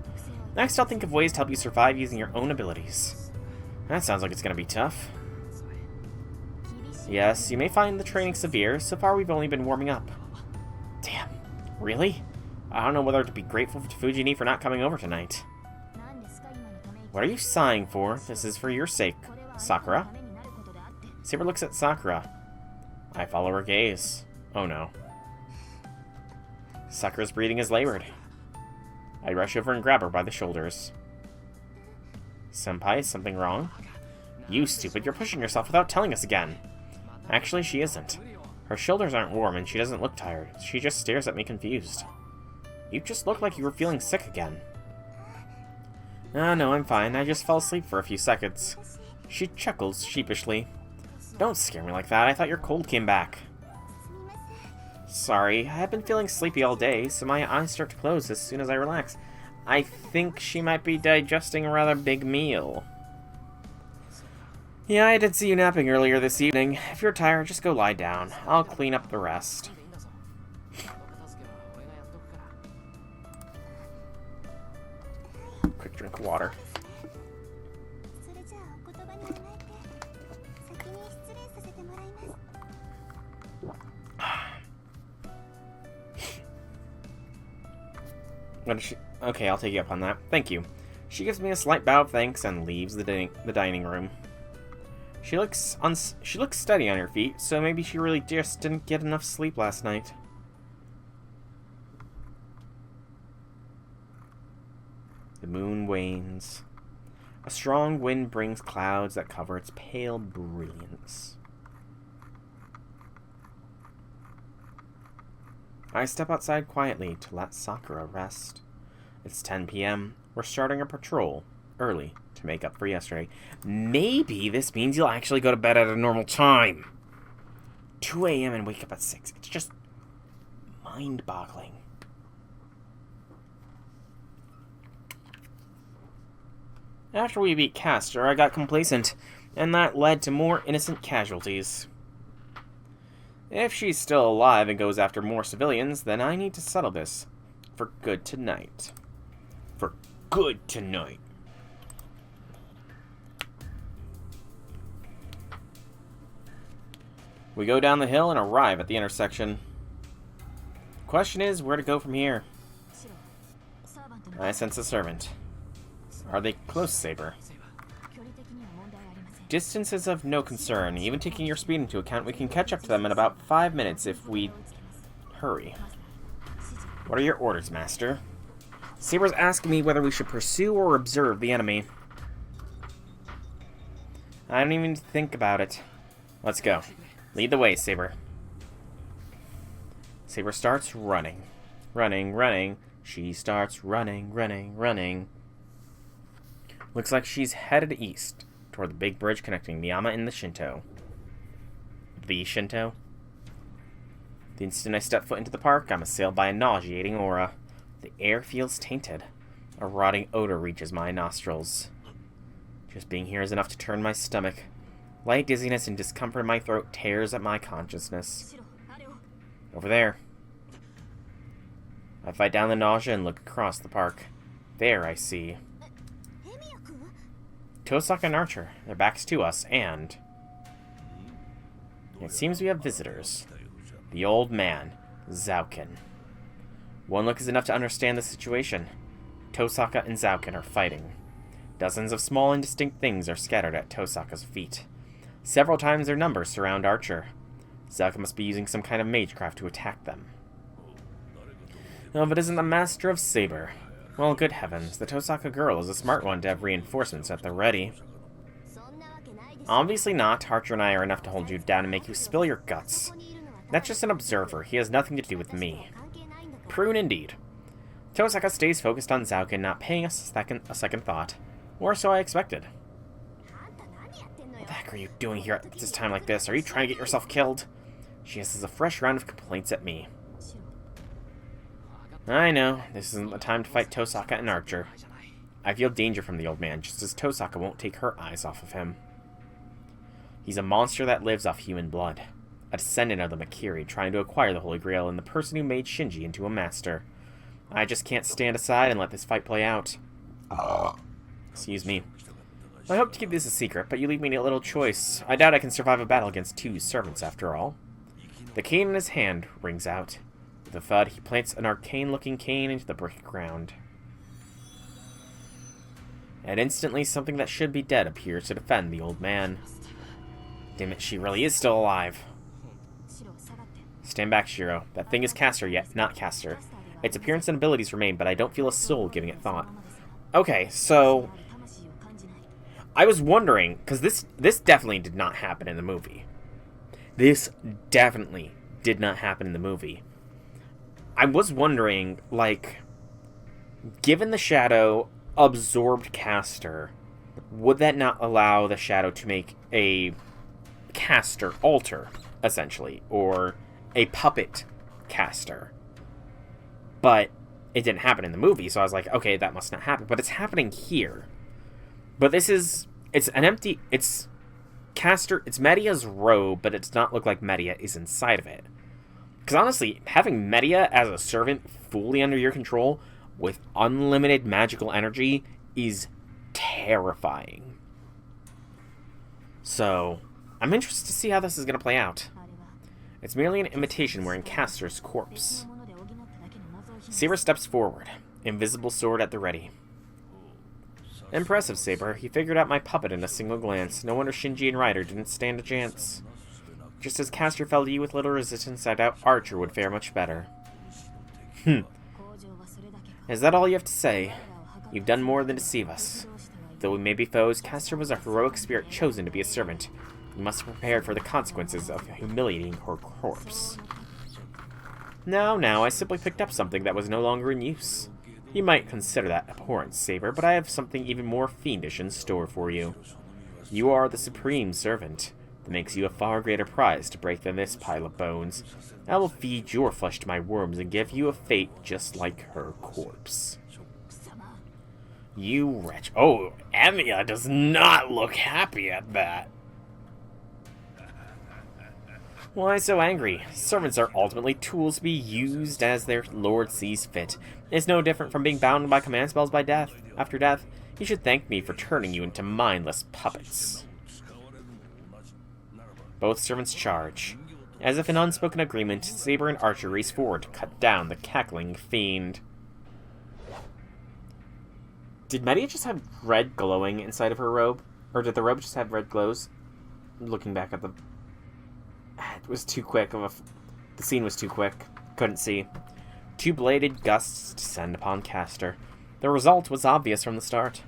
Next, I'll think of ways to help you survive using your own abilities. That sounds like it's going to be tough. Yes, you may find the training severe. So far, we've only been warming up. Damn. Really? I don't know whether to be grateful to Fujini for not coming over tonight. What are you sighing for? This is for your sake, Sakura. Saber looks at Sakura. I follow her gaze. Oh no. Sakura's breathing is labored. I rush over and grab her by the shoulders. Senpai, is something wrong? You stupid, you're pushing yourself without telling us again. Actually, she isn't. Her shoulders aren't warm and she doesn't look tired. She just stares at me confused. You just look like you were feeling sick again. No, I'm fine. I just fell asleep for a few seconds. She chuckles sheepishly. Don't scare me like that. I thought your cold came back. Sorry, I've been feeling sleepy all day, so my eyes start to close as soon as I relax. I think she might be digesting a rather big meal. Yeah, I did see you napping earlier this evening. If you're tired, just go lie down. I'll clean up the rest. Quick drink of water. What is she? Okay, I'll take you up on that. Thank you. She gives me a slight bow of thanks and leaves the dining room. She looks steady on her feet, so maybe she really just didn't get enough sleep last night. The moon wanes. A strong wind brings clouds that cover its pale brilliance. I step outside quietly to let Sakura rest. It's 10 p.m. We're starting a patrol early to make up for yesterday. Maybe this means you'll actually go to bed at a normal time. 2 a.m. and wake up at 6. It's just mind-boggling. After we beat Castor, I got complacent, and that led to more innocent casualties. If she's still alive and goes after more civilians, then I need to settle this for good tonight. For good tonight. We go down the hill and arrive at the intersection. Question is, where to go from here? I sense a servant. Are they close, Saber? Distance is of no concern. Even taking your speed into account, we can catch up to them in about 5 minutes if we hurry. What are your orders, Master? Saber's asking me whether we should pursue or observe the enemy. I don't even think about it. Let's go. Lead the way, Saber. Saber starts running. Running. She starts running. Looks like she's headed east, toward the big bridge connecting Miyama and the Shinto. The Shinto? The instant I step foot into the park, I'm assailed by a nauseating aura. The air feels tainted. A rotting odor reaches my nostrils. Just being here is enough to turn my stomach. Light dizziness and discomfort in my throat tears at my consciousness. Over there. I fight down the nausea and look across the park. There I see Tosaka and Archer. Their backs to us, and it seems we have visitors. The old man, Zauken. One look is enough to understand the situation. Tosaka and Zauken are fighting. Dozens of small indistinct things are scattered at Tosaka's feet. Several times their numbers surround Archer. Zauken must be using some kind of magecraft to attack them. No, if it isn't the Master of Saber. Well, good heavens, the Tosaka girl is a smart one to have reinforcements at the ready. Obviously not. Archer and I are enough to hold you down and make you spill your guts. That's just an observer. He has nothing to do with me. Prune indeed. Tosaka stays focused on Zauken, not paying us a second thought. Or so I expected. What the heck are you doing here at this time like this? Are you trying to get yourself killed? She hisses a fresh round of complaints at me. I know, this isn't the time to fight Tosaka and Archer. I feel danger from the old man, just as Tosaka won't take her eyes off of him. He's a monster that lives off human blood. A descendant of the Makiri, trying to acquire the Holy Grail, and the person who made Shinji into a master. I just can't stand aside and let this fight play out. Excuse me. I hope to keep this a secret, but you leave me a little choice. I doubt I can survive a battle against 2 servants, after all. The cane in his hand rings out. With a thud, he plants an arcane-looking cane into the brick ground. And instantly, something that should be dead appears to defend the old man. Damn it, she really is still alive. Stand back, Shiro. That thing is Castor yet, not Castor. Its appearance and abilities remain, but I don't feel a soul giving it thought. Okay, so I was wondering, because this definitely did not happen in the movie. This definitely did not happen in the movie. I was wondering, like, given the shadow absorbed Castor, would that not allow the shadow to make a Castor alter, essentially, or a puppet Castor? But it didn't happen in the movie, so I was like, okay, that must not happen. But it's happening here. But this is, it's Castor, it's Media's robe, but it does not look like Media is inside of it. Because honestly, having Media as a servant fully under your control with unlimited magical energy is terrifying. So, I'm interested to see how this is going to play out. It's merely an imitation wearing Castor's corpse. Saber steps forward, invisible sword at the ready. Impressive, Saber. He figured out my puppet in a single glance. No wonder Shinji and Ryder didn't stand a chance. Just as Castor fell to you with little resistance, I doubt Archer would fare much better. Is that all you have to say? You've done more than deceive us. Though we may be foes, Castor was a heroic spirit chosen to be a servant. You must be prepared for the consequences of humiliating her corpse. Now, I simply picked up something that was no longer in use. You might consider that abhorrent, Saber, but I have something even more fiendish in store for you. You are the supreme servant. That makes you a far greater prize to break than this pile of bones. I will feed your flesh to my worms and give you a fate just like her corpse. You wretch. Oh, Amiya does not look happy at that. Why so angry? Servants are ultimately tools to be used as their lord sees fit. It's no different from being bound by command spells by death. After death, you should thank me for turning you into mindless puppets. Both servants charge. As if in unspoken agreement, Saber and Archer race forward to cut down the cackling fiend. Did Media just have red glowing inside of her robe? Or did the robe just have red glows? Looking back at the... It was too quick of a... The scene was too quick. Couldn't see. Two bladed gusts descend upon Castor. The result was obvious from the start.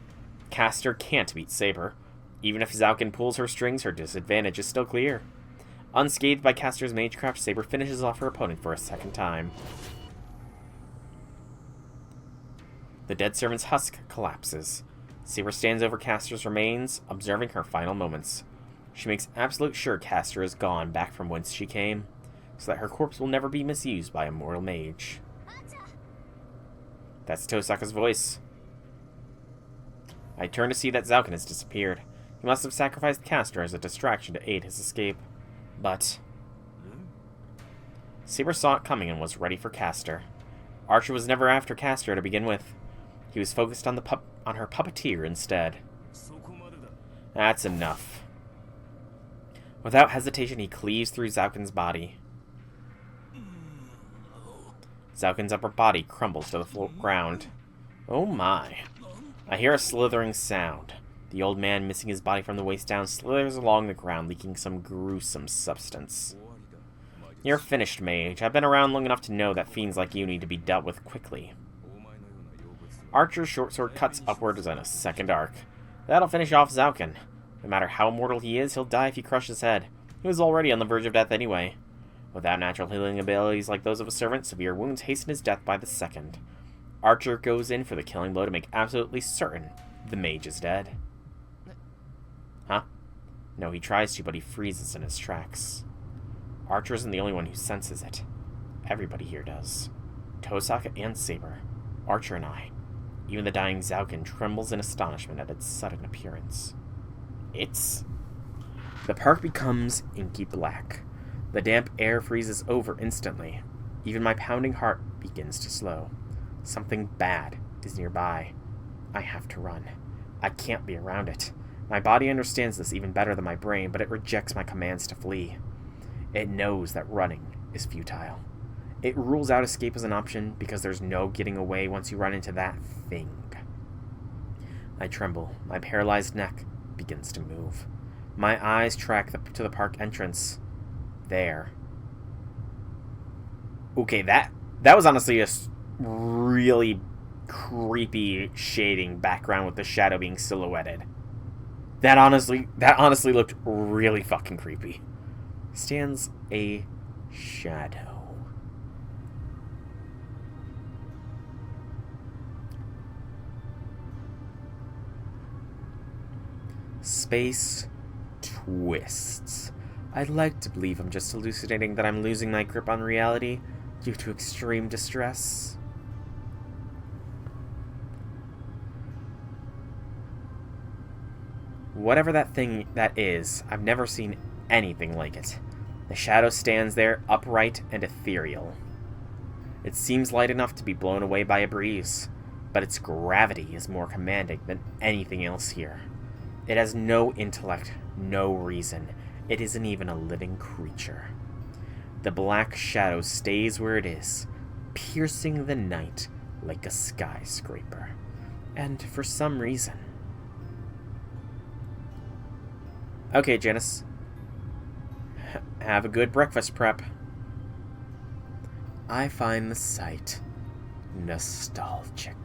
Castor can't beat Saber. Even if Zaukin pulls her strings, her disadvantage is still clear. Unscathed by Castor's magecraft, Saber finishes off her opponent for a second time. The dead servant's husk collapses. Saber stands over Castor's remains, observing her final moments. She makes absolute sure Castor is gone back from whence she came, so that her corpse will never be misused by a mortal mage. That's Tosaka's voice. I turn to see that Zaukin has disappeared. He must have sacrificed Castor as a distraction to aid his escape. But... Saber saw it coming and was ready for Castor. Archer was never after Castor to begin with. He was focused on her puppeteer instead. That's enough. Without hesitation, he cleaves through Zaukin's body. Zaukin's upper body crumbles to the ground. Oh my. I hear a slithering sound. The old man, missing his body from the waist down, slithers along the ground, leaking some gruesome substance. You're finished, mage. I've been around long enough to know that fiends like you need to be dealt with quickly. Archer's short sword cuts upwards in a second arc. That'll finish off Zaukin. No matter how mortal he is, he'll die if you crush his head. He was already on the verge of death anyway. Without natural healing abilities like those of a servant, severe wounds hasten his death by the second. Archer goes in for the killing blow to make absolutely certain the mage is dead. Huh? No, he tries to, but he freezes in his tracks. Archer isn't the only one who senses it. Everybody here does. Tosaka and Saber. Archer and I. Even the dying Zaukin trembles in astonishment at its sudden appearance. The park becomes inky black. The damp air freezes over instantly. Even my pounding heart begins to slow. Something bad is nearby. I have to run. I can't be around it. My body understands this even better than my brain, but it rejects my commands to flee. It knows that running is futile. It rules out escape as an option because there's no getting away once you run into that thing. I tremble. My paralyzed neck begins to move. My eyes track to the park entrance. There. Okay, that was honestly a really creepy shading background with the shadow being silhouetted. That honestly looked really fucking creepy. Stands a shadow. Space twists. I'd like to believe I'm just hallucinating that I'm losing my grip on reality due to extreme distress. Whatever that thing that is, I've never seen anything like it. The shadow stands there, upright and ethereal. It seems light enough to be blown away by a breeze, but its gravity is more commanding than anything else here. It has no intellect, no reason. It isn't even a living creature. The black shadow stays where it is, piercing the night like a skyscraper. And for some reason... Okay, Janice. Have a good breakfast prep. I find the sight nostalgic.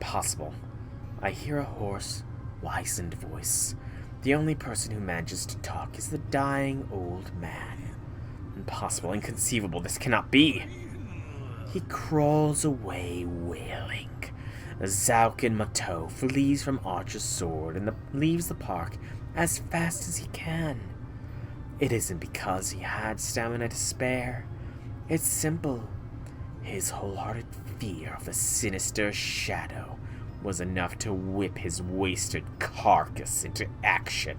Impossible. I hear a hoarse, wizened voice. The only person who manages to talk is the dying old man. Impossible, inconceivable, this cannot be. He crawls away wailing. Zaukin Mato flees from Archer's sword and leaves the park as fast as he can. It isn't because he had stamina to spare. It's simple. His wholehearted fear of the sinister shadow was enough to whip his wasted carcass into action.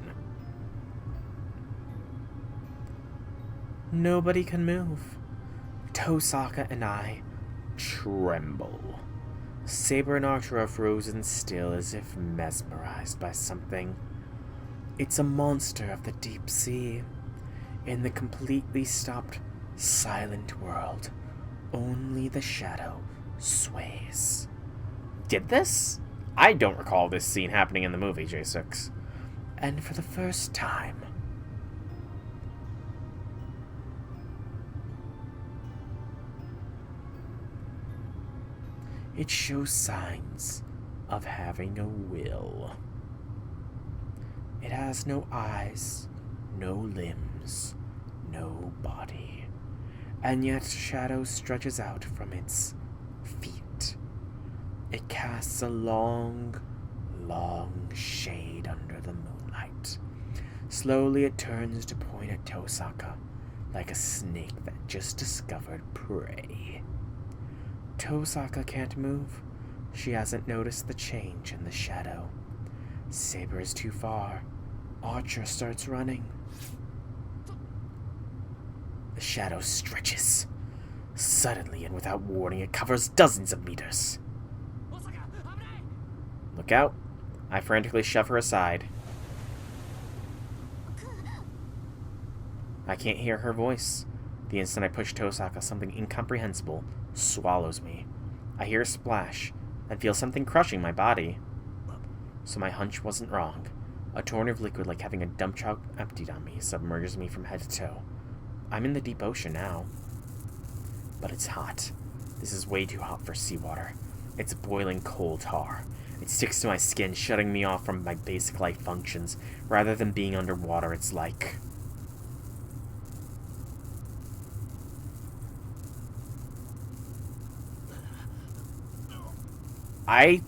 Nobody can move. Tosaka and I tremble. Saber and Archer are frozen still as if mesmerized by something. It's a monster of the deep sea. In the completely stopped, silent world, only the shadow sways. Did this? I don't recall this scene happening in the movie, J6. And for the first time, it shows signs of having a will. It has no eyes, no limbs, no body, and yet shadow stretches out from its feet. It casts a long, long shade under the moonlight. Slowly it turns to point at Tosaka, like a snake that just discovered prey. Tosaka can't move. She hasn't noticed the change in the shadow. Saber is too far. Archer starts running. The shadow stretches. Suddenly and without warning, it covers dozens of meters. Look out. I frantically shove her aside. I can't hear her voice. The instant I push Tosaka, something incomprehensible swallows me. I hear a splash and feel something crushing my body. So my hunch wasn't wrong. A torrent of liquid, like having a dump truck emptied on me, submerges me from head to toe. I'm in the deep ocean now. But it's hot. This is way too hot for seawater. It's boiling coal tar. It sticks to my skin, shutting me off from my basic life functions. Rather than being underwater, it's like... I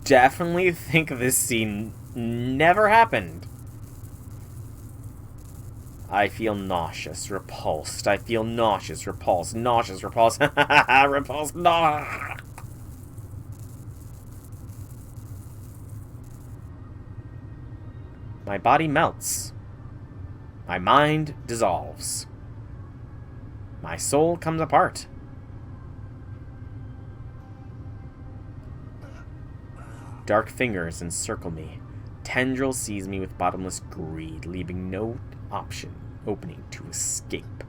definitely think this scene never happened. I feel nauseous, repulsed. I feel nauseous, repulsed, nauseous, repulsed, repulsed, no. My body melts. My mind dissolves. My soul comes apart. Dark fingers encircle me. Tendrils seize me with bottomless greed, leaving no opening to escape.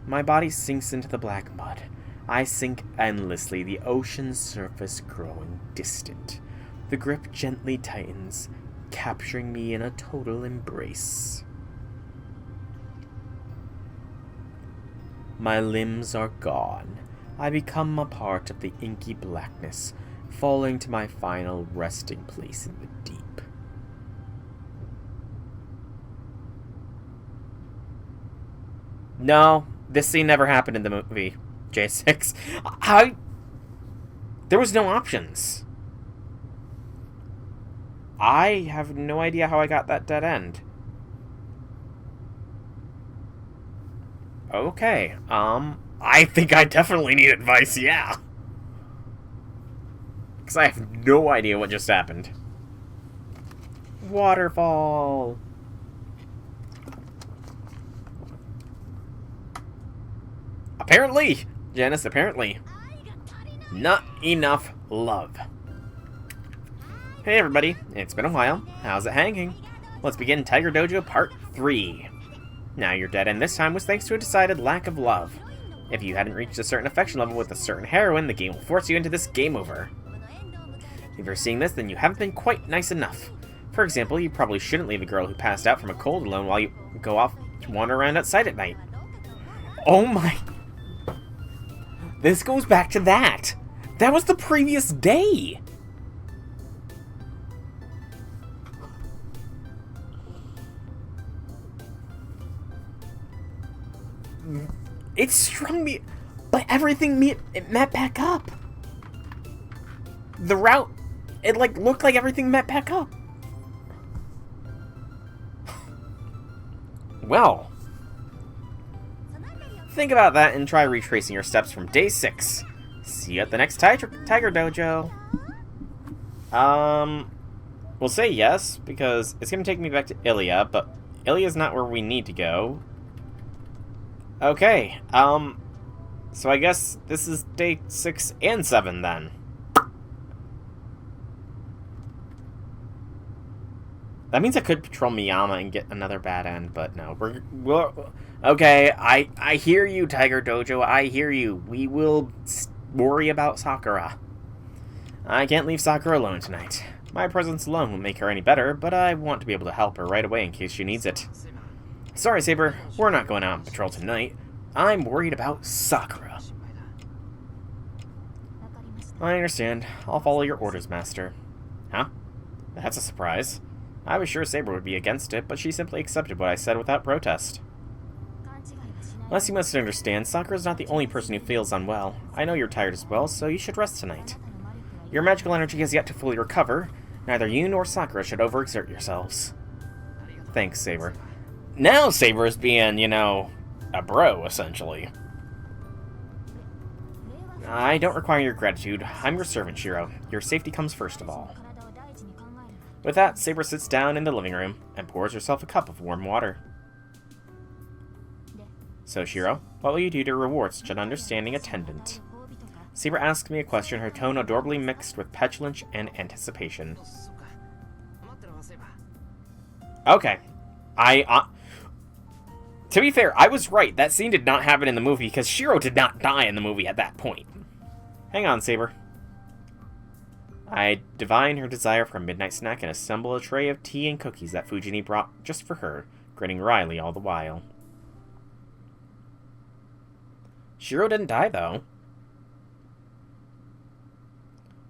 My body sinks into the black mud. I sink endlessly, the ocean's surface growing distant. The grip gently tightens, capturing me in a total embrace. My limbs are gone. I become a part of the inky blackness, falling to my final resting place in the deep. No, this scene never happened in the movie, J6. There was no options. I have no idea how I got that dead end. Okay, I think I definitely need advice, yeah. Because I have no idea what just happened. Waterfall. Apparently, Janice, apparently. Not enough love. Hey everybody, it's been a while. How's it hanging? Let's begin Tiger Dojo Part 3. Now your dead end this time was thanks to a decided lack of love. If you hadn't reached a certain affection level with a certain heroine, the game will force you into this game over. If you're seeing this, then you haven't been quite nice enough. For example, you probably shouldn't leave a girl who passed out from a cold alone while you go off to wander around outside at night. Oh my... This goes back to that. That was the previous day! It strung me, but everything it met back up. The route, it like looked like everything met back up. Well, think about that and try retracing your steps from day 6. See you at the next Tiger Dojo. We'll say yes, because it's going to take me back to Ilya, but Ilya's not where we need to go. Okay, so I guess this is day 6 and 7 then. That means I could patrol Miyama and get another bad end, but no. We're okay, I hear you, Tiger Dojo, I hear you. We will worry about Sakura. I can't leave Sakura alone tonight. My presence alone won't make her any better, but I want to be able to help her right away in case she needs it. Sorry, Saber, we're not going out on patrol tonight. I'm worried about Sakura. I understand. I'll follow your orders, Master. Huh? That's a surprise. I was sure Saber would be against it, but she simply accepted what I said without protest. Unless you must understand, Sakura's not the only person who feels unwell. I know you're tired as well, so you should rest tonight. Your magical energy has yet to fully recover. Neither you nor Sakura should overexert yourselves. Thanks, Saber. Now Saber is being, you know, a bro, essentially. I don't require your gratitude. I'm your servant, Shiro. Your safety comes first of all. With that, Saber sits down in the living room and pours herself a cup of warm water. So, Shiro, what will you do to reward such an understanding attendant? Saber asks me a question, her tone adorably mixed with petulance and anticipation. Okay. To be fair, I was right. That scene did not happen in the movie because Shiro did not die in the movie at that point. Hang on, Saber. I divine her desire for a midnight snack and assemble a tray of tea and cookies that Fujini brought just for her, grinning wryly all the while. Shiro didn't die, though.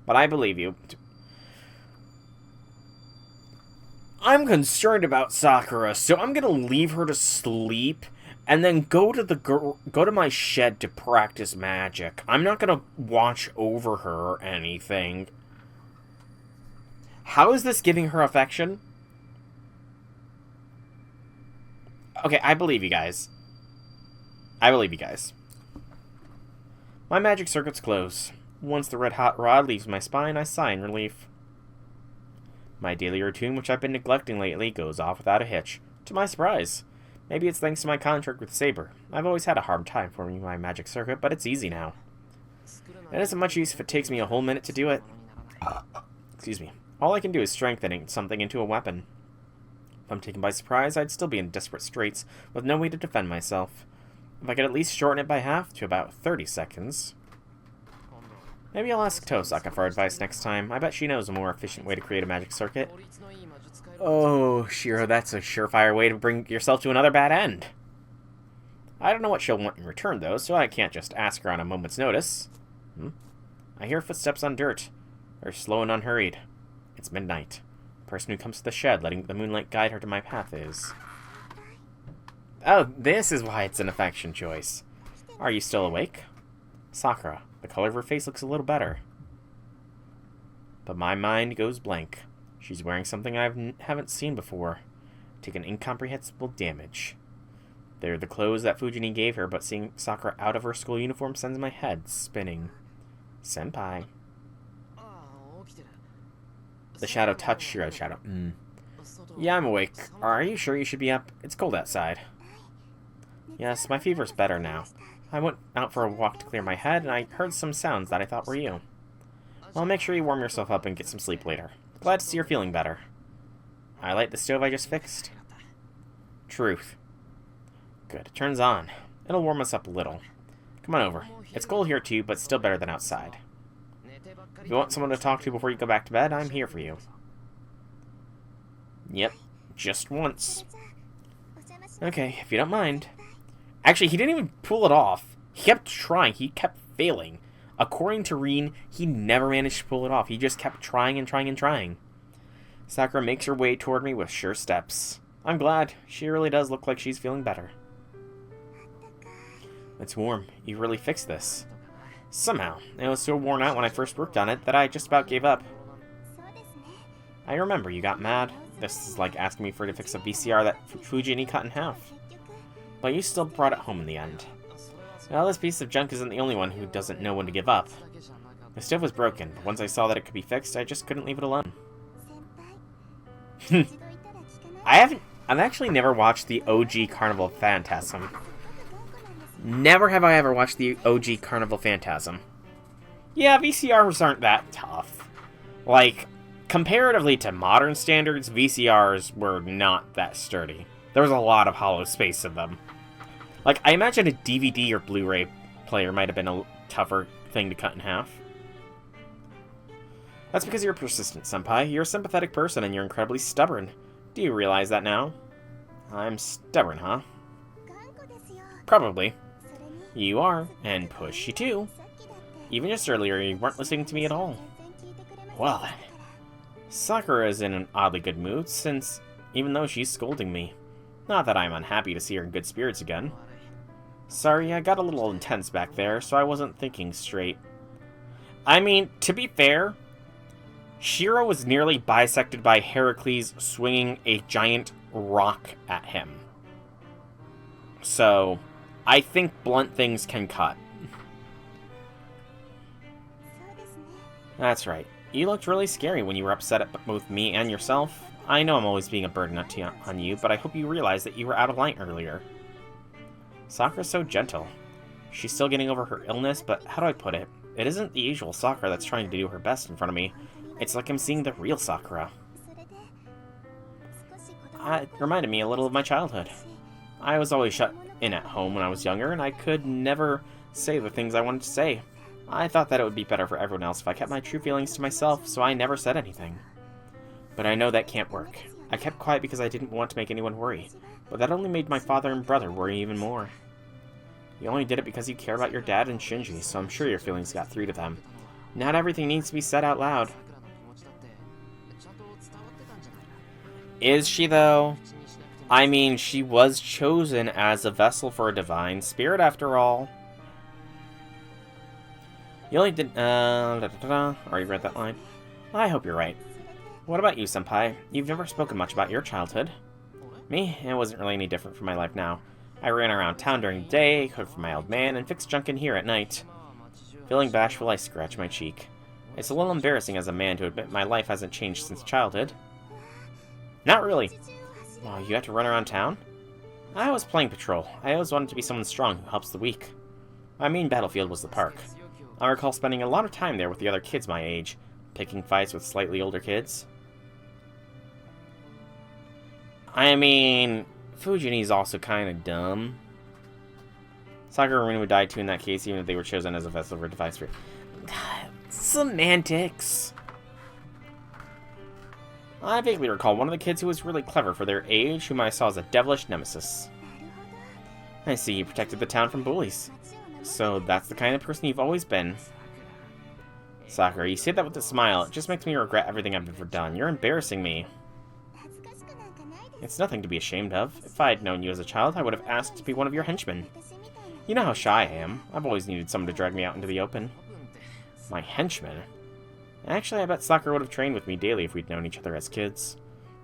But I believe you. I'm concerned about Sakura, so I'm gonna leave her to sleep and then go to my shed to practice magic. I'm not gonna watch over her or anything. How is this giving her affection? Okay, I believe you guys. I believe you guys. My magic circuits close. Once the red-hot rod leaves my spine, I sigh in relief. My daily routine, which I've been neglecting lately, goes off without a hitch. To my surprise. Maybe it's thanks to my contract with Saber. I've always had a hard time forming my magic circuit, but it's easy now. It isn't much use if it takes me a whole minute to do it. Excuse me. All I can do is strengthening something into a weapon. If I'm taken by surprise, I'd still be in desperate straits, with no way to defend myself. If I could at least shorten it by half to about 30 seconds... Maybe I'll ask Tosaka for advice next time. I bet she knows a more efficient way to create a magic circuit. Oh, Shiro, that's a surefire way to bring yourself to another bad end. I don't know what she'll want in return, though, so I can't just ask her on a moment's notice. I hear footsteps on dirt. They're slow and unhurried. It's midnight. The person who comes to the shed, letting the moonlight guide her to my path is... Oh, this is why it's an affection choice. Are you still awake? Sakura. The color of her face looks a little better. But my mind goes blank. She's wearing something I haven't seen before. Taken incomprehensible damage. They're the clothes that Fujini gave her, but seeing Sakura out of her school uniform sends my head spinning. Senpai. The shadow touched Shiro's shadow. Yeah, I'm awake. Are you sure you should be up? It's cold outside. Yes, my fever's better now. I went out for a walk to clear my head, and I heard some sounds that I thought were you. Well, make sure you warm yourself up and get some sleep later. Glad to see you're feeling better. I light the stove I just fixed. Truth. Good, it turns on. It'll warm us up a little. Come on over. It's cold here too, but still better than outside. If you want someone to talk to before you go back to bed, I'm here for you. Yep, just once. Okay, if you don't mind. Actually, he didn't even pull it off. He kept trying. He kept failing. according to Rin, he never managed to pull it off. He just kept trying and trying and trying. Sakura makes her way toward me with sure steps. I'm glad. She really does look like she's feeling better. It's warm. You really fixed this. Somehow. It was so worn out when I first worked on it that I just about gave up. I remember you got mad. This is like asking me to fix a VCR that Fujini cut in half. But you still brought it home in the end. Well, this piece of junk isn't the only one who doesn't know when to give up. The stove was broken, but once I saw that it could be fixed, I just couldn't leave it alone. I've actually never watched the OG Carnival Phantasm. Never have I ever watched the OG Carnival Phantasm. Yeah, VCRs aren't that tough. Like, comparatively to modern standards, VCRs were not that sturdy. There was a lot of hollow space in them. Like, I imagine a DVD or Blu-ray player might have been a tougher thing to cut in half. That's because you're persistent, Senpai. You're a sympathetic person and you're incredibly stubborn. Do you realize that now? I'm stubborn, huh? Probably. You are, and pushy too. Even just earlier, you weren't listening to me at all. Well then. Sakura is in an oddly good mood, since even though she's scolding me. Not that I'm unhappy to see her in good spirits again. Sorry, I got a little intense back there, so I wasn't thinking straight. I mean, to be fair, Shiro was nearly bisected by Heracles swinging a giant rock at him. So, I think blunt things can cut. That's right. You looked really scary when you were upset at both me and yourself. I know I'm always being a burden on you, but I hope you realize that you were out of line earlier. Sakura's so gentle. She's still getting over her illness, but how do I put it? It isn't the usual Sakura that's trying to do her best in front of me. It's like I'm seeing the real Sakura. It reminded me a little of my childhood. I was always shut in at home when I was younger, and I could never say the things I wanted to say. I thought that it would be better for everyone else if I kept my true feelings to myself, so I never said anything. But I know that can't work. I kept quiet because I didn't want to make anyone worry, but that only made my father and brother worry even more. You only did it because you care about your dad and Shinji, so I'm sure your feelings got through to them. Not everything needs to be said out loud. Is she, though? I mean, she was chosen as a vessel for a divine spirit, after all. You only did... Already read that line. I hope you're right. What about you, Senpai? You've never spoken much about your childhood. Me? It wasn't really any different from my life now. I ran around town during the day, cooked for my old man, and fixed junk in here at night. Feeling bashful, I scratch my cheek. It's a little embarrassing as a man to admit my life hasn't changed since childhood. Not really. Oh, you have to run around town? I was playing patrol. I always wanted to be someone strong who helps the weak. My main battlefield was the park. I recall spending a lot of time there with the other kids my age, picking fights with slightly older kids. I mean, Fujini's also kind of dumb. Sakura and Rin would die too in that case, even if they were chosen as a vessel for a divine spirit. Semantics. I vaguely recall one of the kids who was really clever for their age, whom I saw as a devilish nemesis. I see you protected the town from bullies. So that's the kind of person you've always been. Sakura, you say that with a smile. It just makes me regret everything I've ever done. You're embarrassing me. It's nothing to be ashamed of. If I had known you as a child, I would have asked to be one of your henchmen. You know how shy I am. I've always needed someone to drag me out into the open. My henchman? Actually, I bet Sakura would have trained with me daily if we'd known each other as kids.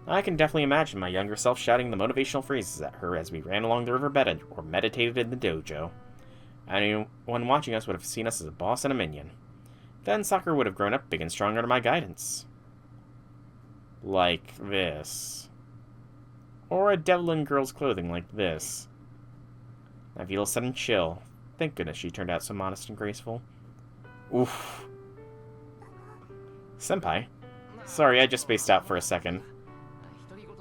I can definitely imagine my younger self shouting the motivational phrases at her as we ran along the riverbed or meditated in the dojo. Anyone watching us would have seen us as a boss and a minion. Then Sakura would have grown up big and strong under my guidance. Like this. Or a devil in girl's clothing like this. I feel a sudden chill. Thank goodness she turned out so modest and graceful. Oof. Senpai. Sorry, I just spaced out for a second.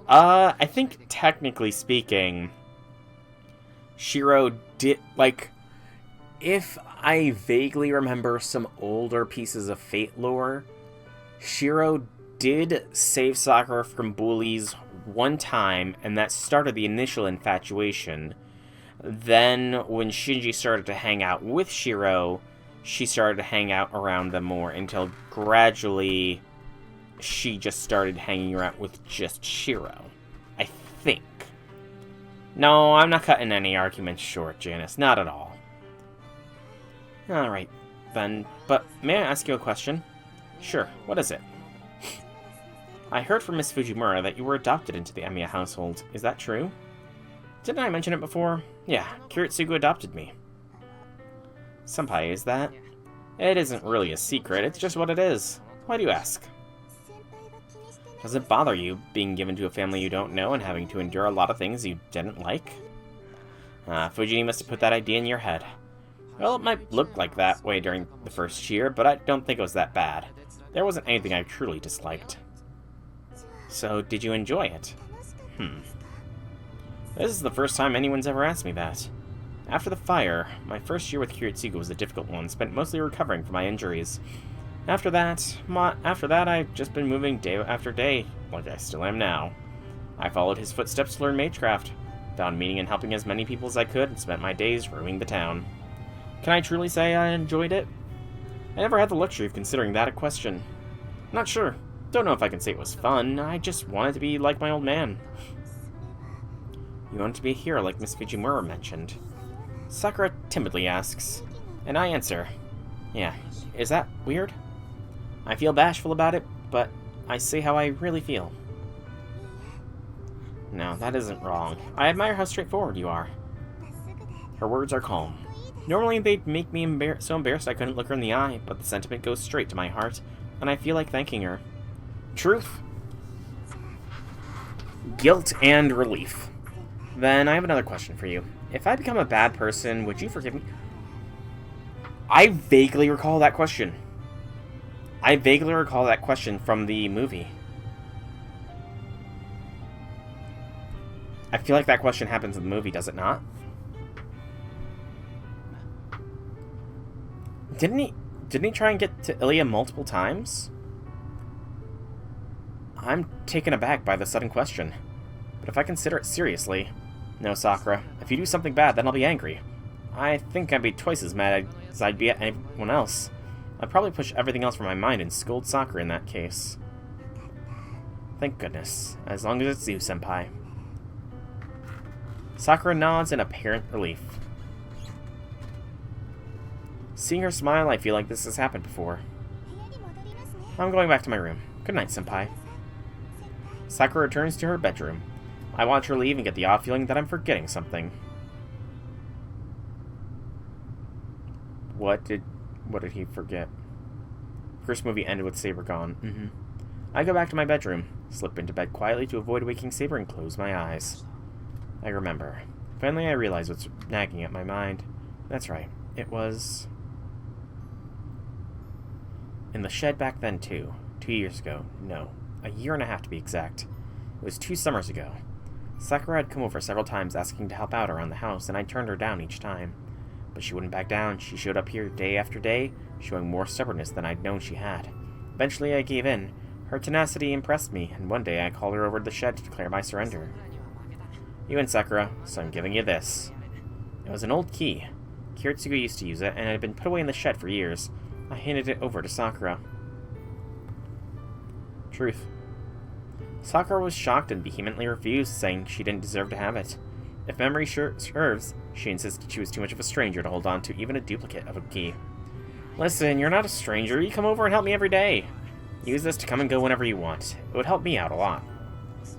I think technically speaking, Shiro did, like, if I vaguely remember some older pieces of Fate lore, Shiro did save Sakura from bullies one time, and that started the initial infatuation. Then, when Shinji started to hang out with Shiro, she started to hang out around them more until gradually she just started hanging around with just Shiro. I think. No, I'm not cutting any arguments short, Janice. Not at all. Alright, then. But may I ask you a question? Sure, what is it? I heard from Miss Fujimura that you were adopted into the Emiya household. Is that true? Didn't I mention it before? Yeah, Kiritsugu adopted me. Senpai, is that? It isn't really a secret, it's just what it is. Why do you ask? Does it bother you, being given to a family you don't know and having to endure a lot of things you didn't like? Fuji must have put that idea in your head. Well, it might look like that way during the first year, but I don't think it was that bad. There wasn't anything I truly disliked. So, did you enjoy it? This is the first time anyone's ever asked me that. After the fire, my first year with Kiritsugu was a difficult one, spent mostly recovering from my injuries. After that, I've just been moving day after day, like I still am now. I followed his footsteps to learn magecraft, found meaning in helping as many people as I could, and spent my days roaming the town. Can I truly say I enjoyed it? I never had the luxury of considering that a question. Not sure. Don't know if I can say it was fun. I just wanted to be like my old man. You wanted to be a hero like Miss Fujimura mentioned. Sakura timidly asks, and I answer, yeah, is that weird? I feel bashful about it, but I say how I really feel. No, that isn't wrong. I admire how straightforward you are. Her words are calm. Normally they'd make me so embarrassed I couldn't look her in the eye, but the sentiment goes straight to my heart, and I feel like thanking her. Truth. Guilt and relief. Then I have another question for you. If I become a bad person, would you forgive me? I vaguely recall that question. I vaguely recall that question from the movie. I feel like that question happens in the movie, does it not? Didn't he try and get to Ilya multiple times? I'm taken aback by the sudden question. But if I consider it seriously... No, Sakura. If you do something bad, then I'll be angry. I think I'd be twice as mad as I'd be at anyone else. I'd probably push everything else from my mind and scold Sakura in that case. Thank goodness. As long as it's you, Senpai. Sakura nods in apparent relief. Seeing her smile, I feel like this has happened before. I'm going back to my room. Good night, Senpai. Sakura returns to her bedroom. I watch her leave and get the odd feeling that I'm forgetting something. What did he forget? First movie ended with Saber gone. I go back to my bedroom, slip into bed quietly to avoid waking Saber, and close my eyes. I remember. Finally, I realize what's nagging at my mind. That's right. It was... in the shed back then, too. 2 years ago. No. A year and a half to be exact. It was 2 summers ago. Sakura had come over several times asking to help out around the house, and I turned her down each time. But she wouldn't back down. She showed up here day after day, showing more stubbornness than I'd known she had. Eventually, I gave in. Her tenacity impressed me, and one day I called her over to the shed to declare my surrender. You win, Sakura, so I'm giving you this. It was an old key. Kiritsugu used to use it, and it had been put away in the shed for years. I handed it over to Sakura. Truth. Sakura was shocked and vehemently refused, saying she didn't deserve to have it. If memory serves, she insisted she was too much of a stranger to hold on to even a duplicate of a key. Listen, you're not a stranger. You come over and help me every day. Use this to come and go whenever you want. It would help me out a lot.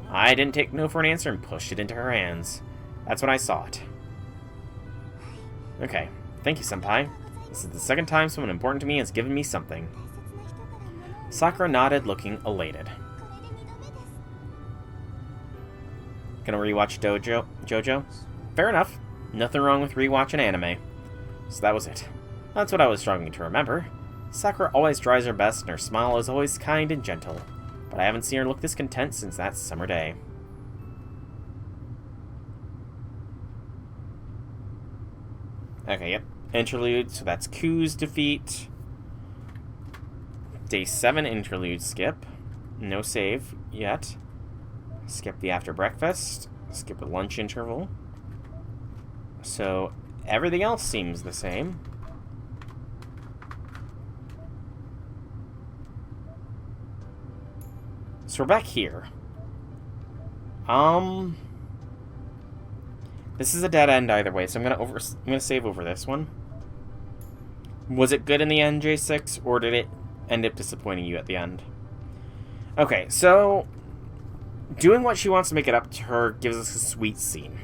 I didn't take no for an answer and pushed it into her hands. That's when I saw it. Okay, thank you, Senpai. This is the second time someone important to me has given me something. Sakura nodded, looking elated. Gonna rewatch JoJo? Fair enough. Nothing wrong with rewatching anime. So that was it. That's what I was struggling to remember. Sakura always tries her best, and her smile is always kind and gentle. But I haven't seen her look this content since that summer day. Okay, yep. Interlude, so that's Ku's defeat. Day 7 interlude skip. No save yet. Skip the after breakfast. Skip a lunch interval. So everything else seems the same. So we're back here. This is a dead end either way, so I'm gonna save over this one. Was it good in the end, J6, or did it end up disappointing you at the end? Okay, so doing what she wants to make it up to her gives us a sweet scene.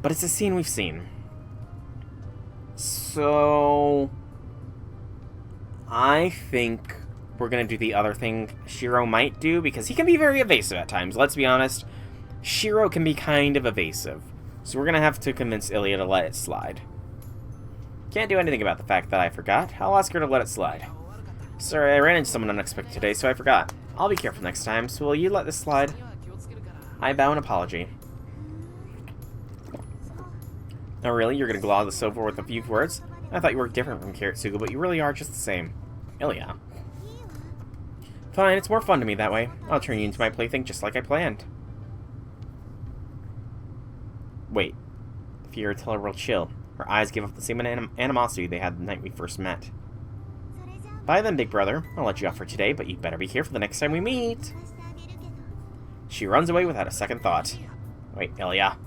But it's a scene we've seen. So I think we're going to do the other thing Shiro might do, because he can be very evasive at times. Let's be honest. Shiro can be kind of evasive. So we're going to have to convince Ilya to let it slide. Can't do anything about the fact that I forgot. I'll ask her to let it slide. Sorry, I ran into someone unexpected today, so I forgot. I'll be careful next time, so will you let this slide? I bow an apology. Oh really? You're going to gloss this over with a few words? I thought you were different from Kiritsugu, but you really are just the same. Ilya. Fine, it's more fun to me that way. I'll turn you into my plaything just like I planned. Wait. Fiorella will chill. Her eyes give off the same animosity they had the night we first met. Bye then, big brother. I'll let you off for today, but you'd better be careful the next time we meet. She runs away without a second thought. Wait, Ilya.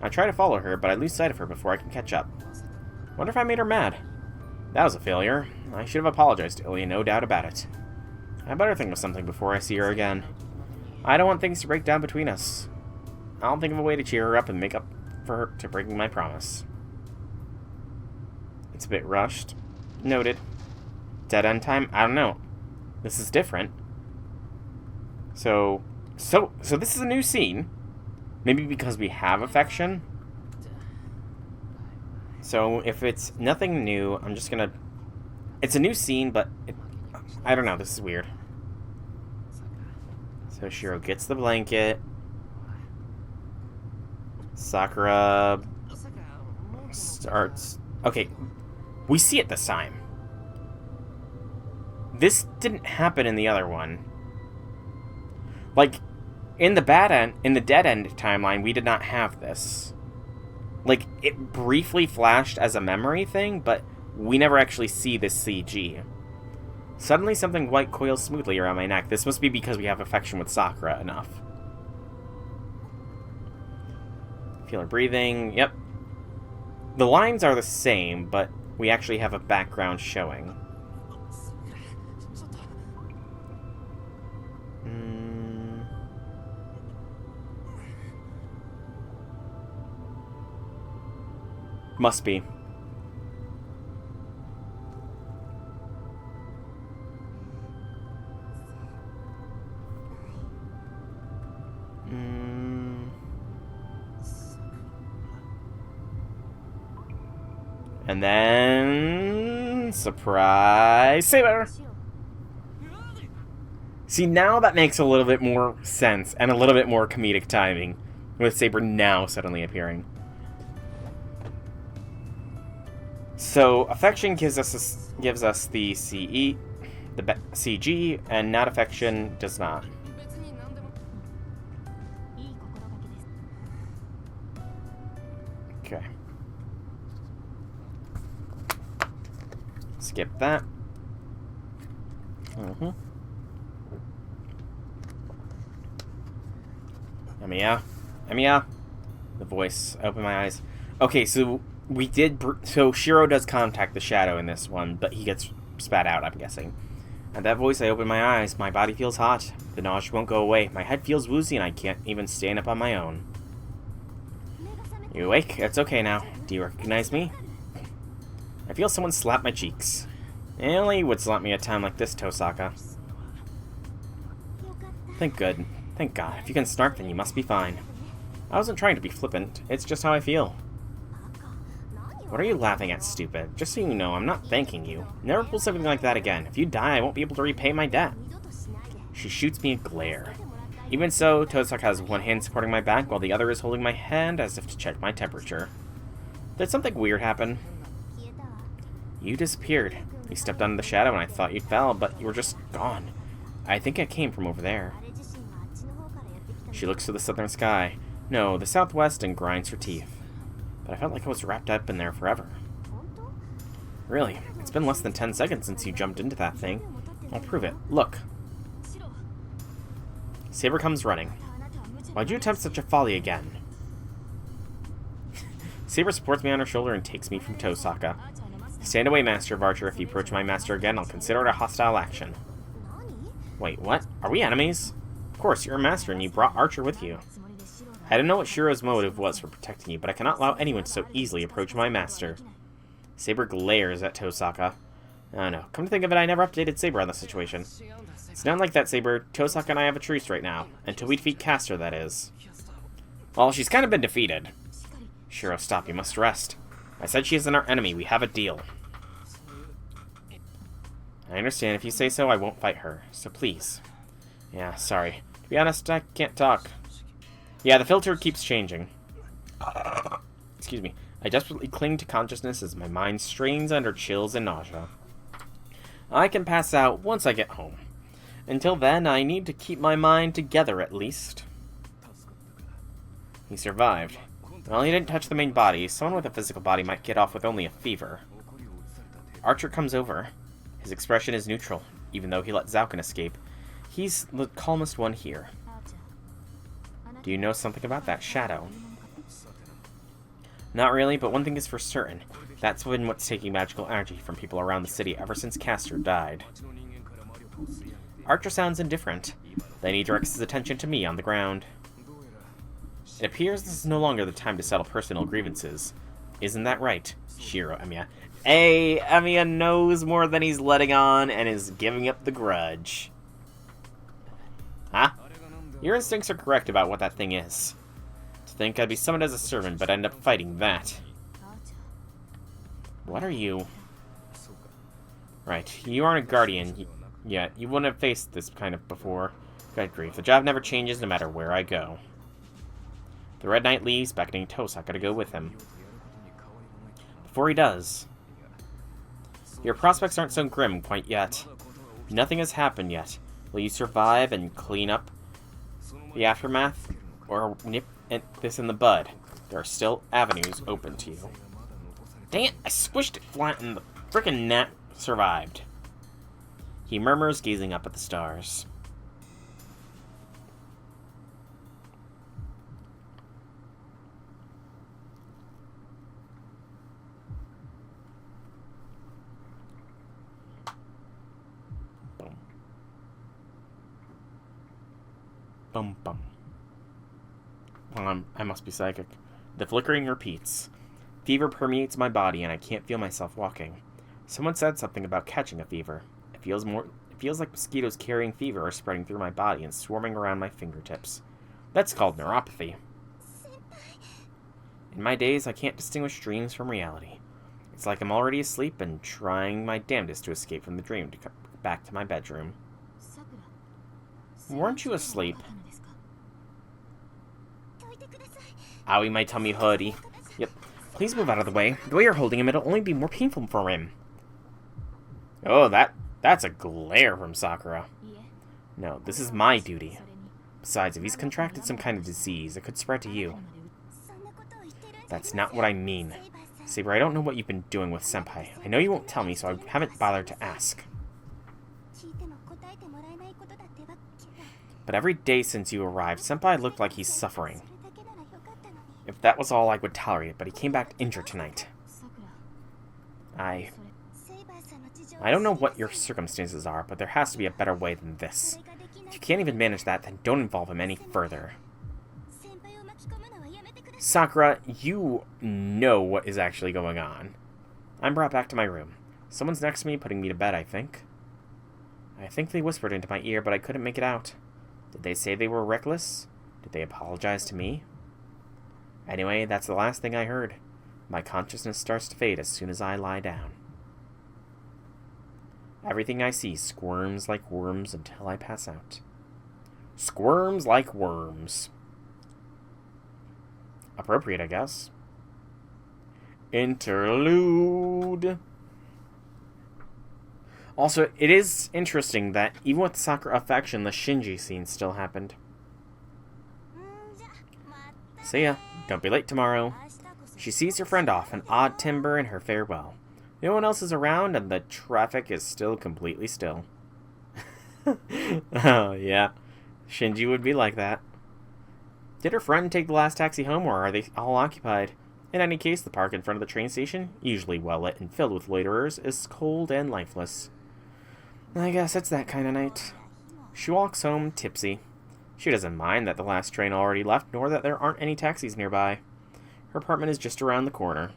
I try to follow her, but I lose sight of her before I can catch up. Wonder if I made her mad. That was a failure. I should have apologized to Ilya, no doubt about it. I better think of something before I see her again. I don't want things to break down between us. I'll think of a way to cheer her up and make up for her to breaking my promise. It's a bit rushed. Noted. Dead end time? I don't know. This is different. So this is a new scene. Maybe because we have affection. So if it's nothing new, I'm just gonna... It's a new scene, but... I don't know, this is weird. So Shiro gets the blanket. Sakura... starts... Okay, we see it this time. This didn't happen in the other one. Like, in the dead end timeline, we did not have this. Like, it briefly flashed as a memory thing, but we never actually see this CG. Suddenly something white coils smoothly around my neck. This must be because we have affection with Sakura enough. Feel her breathing. Yep. The lines are the same, but we actually have a background showing. Must be. And then... surprise! Saber! See, now that makes a little bit more sense, and a little bit more comedic timing, with Saber now suddenly appearing. So, affection gives us the CE, the CG, and not affection does not. Okay. Skip that. Emiya. Emiya. The voice. Open my eyes. Okay, so we did... So Shiro does contact the shadow in this one, but he gets spat out, I'm guessing. At that voice, I open my eyes. My body feels hot. The nausea won't go away. My head feels woozy, and I can't even stand up on my own. You awake? It's okay now. Do you recognize me? I feel someone slap my cheeks. Only would slap me at a time like this, Tosaka. Thank good. Thank God. If you can snark, then you must be fine. I wasn't trying to be flippant. It's just how I feel. What are you laughing at, stupid? Just so you know, I'm not thanking you. Never pull something like that again. If you die, I won't be able to repay my debt. She shoots me a glare. Even so, Tosaka has one hand supporting my back, while the other is holding my hand as if to check my temperature. Did something weird happen? You disappeared. You stepped under the shadow and I thought you fell, but you were just gone. I think it came from over there. She looks to the southern sky. No, the southwest, and grinds her teeth. But I felt like I was wrapped up in there forever. Really? It's been less than 10 seconds since you jumped into that thing. I'll prove it. Look. Saber comes running. Why'd you attempt such a folly again? Saber supports me on her shoulder and takes me from Tosaka. Stand away, Master of Archer. If you approach my master again, I'll consider it a hostile action. Wait, what? Are we enemies? Of course, you're a master and you brought Archer with you. I don't know what Shiro's motive was for protecting you, but I cannot allow anyone to so easily approach my master. Saber glares at Tosaka. Oh no, come to think of it, I never updated Saber on the situation. It's not like that, Saber. Tosaka and I have a truce right now. Until we defeat Castor, that is. Well, she's kind of been defeated. Shiro, stop, you must rest. I said she isn't our enemy, we have a deal. I understand, if you say so, I won't fight her. So please. Yeah, sorry. To be honest, I can't talk. Yeah, the filter keeps changing. Excuse me. I desperately cling to consciousness as my mind strains under chills and nausea. I can pass out once I get home. Until then, I need to keep my mind together at least. He survived. Well, he didn't touch the main body. Someone with a physical body might get off with only a fever. Archer comes over. His expression is neutral, even though he let Zauken escape. He's the calmest one here. Do you know something about that shadow? Not really, but one thing is for certain. That's been what's taking magical energy from people around the city ever since Castor died. Archer sounds indifferent. Then he directs his attention to me on the ground. It appears this is no longer the time to settle personal grievances. Isn't that right, Shiro, Emiya? Hey, Emiya knows more than he's letting on and is giving up the grudge. Huh? Your instincts are correct about what that thing is. To think I'd be summoned as a servant, but end up fighting that. What are you? Right, you aren't a guardian yet. You wouldn't have faced this kind of before. Good grief, the job never changes no matter where I go. The Red Knight leaves, beckoning Tosaka to go with him. Before he does... Your prospects aren't so grim quite yet. Nothing has happened yet. Will you survive and clean up the aftermath? Or nip this in the bud? There are still avenues open to you. Dang it! I squished it flat and the frickin' gnat survived. He murmurs, gazing up at the stars. Boom. Bum bum. Well, I must be psychic. The flickering repeats. Fever permeates my body and I can't feel myself walking. Someone said something about catching a fever. It feels like mosquitoes carrying fever are spreading through my body and swarming around my fingertips. That's called neuropathy. In my days, I can't distinguish dreams from reality. It's like I'm already asleep and trying my damnedest to escape from the dream to come back to my bedroom. Weren't you asleep? Owie, my tummy hoodie. Yep. Please move out of the way. The way you're holding him, it'll only be more painful for him. Oh, that's a glare from Sakura. No, this is my duty. Besides, if he's contracted some kind of disease, it could spread to you. That's not what I mean. Saber, I don't know what you've been doing with Senpai. I know you won't tell me, so I haven't bothered to ask. But every day since you arrived, Senpai looked like he's suffering. If that was all, I would tolerate it, but he came back injured tonight. I don't know what your circumstances are, but there has to be a better way than this. If you can't even manage that, then don't involve him any further. Sakura, you know what is actually going on. I'm brought back to my room. Someone's next to me, putting me to bed, I think. I think they whispered into my ear, but I couldn't make it out. Did they say they were reckless? Did they apologize to me? Anyway, that's the last thing I heard. My consciousness starts to fade as soon as I lie down. Everything I see squirms like worms until I pass out. Squirms like worms. Appropriate, I guess. Interlude. Also, it is interesting that even with Sakura affection, the Shinji scene still happened. See ya. Don't be late tomorrow. She sees her friend off, an odd timber in her farewell. No one else is around, and the traffic is still completely still. Oh, yeah. Shinji would be like that. Did her friend take the last taxi home, or are they all occupied? In any case, the park in front of the train station, usually well lit and filled with loiterers, is cold and lifeless. I guess it's that kind of night. She walks home tipsy. She doesn't mind that the last train already left, nor that there aren't any taxis nearby. Her apartment is just around the corner.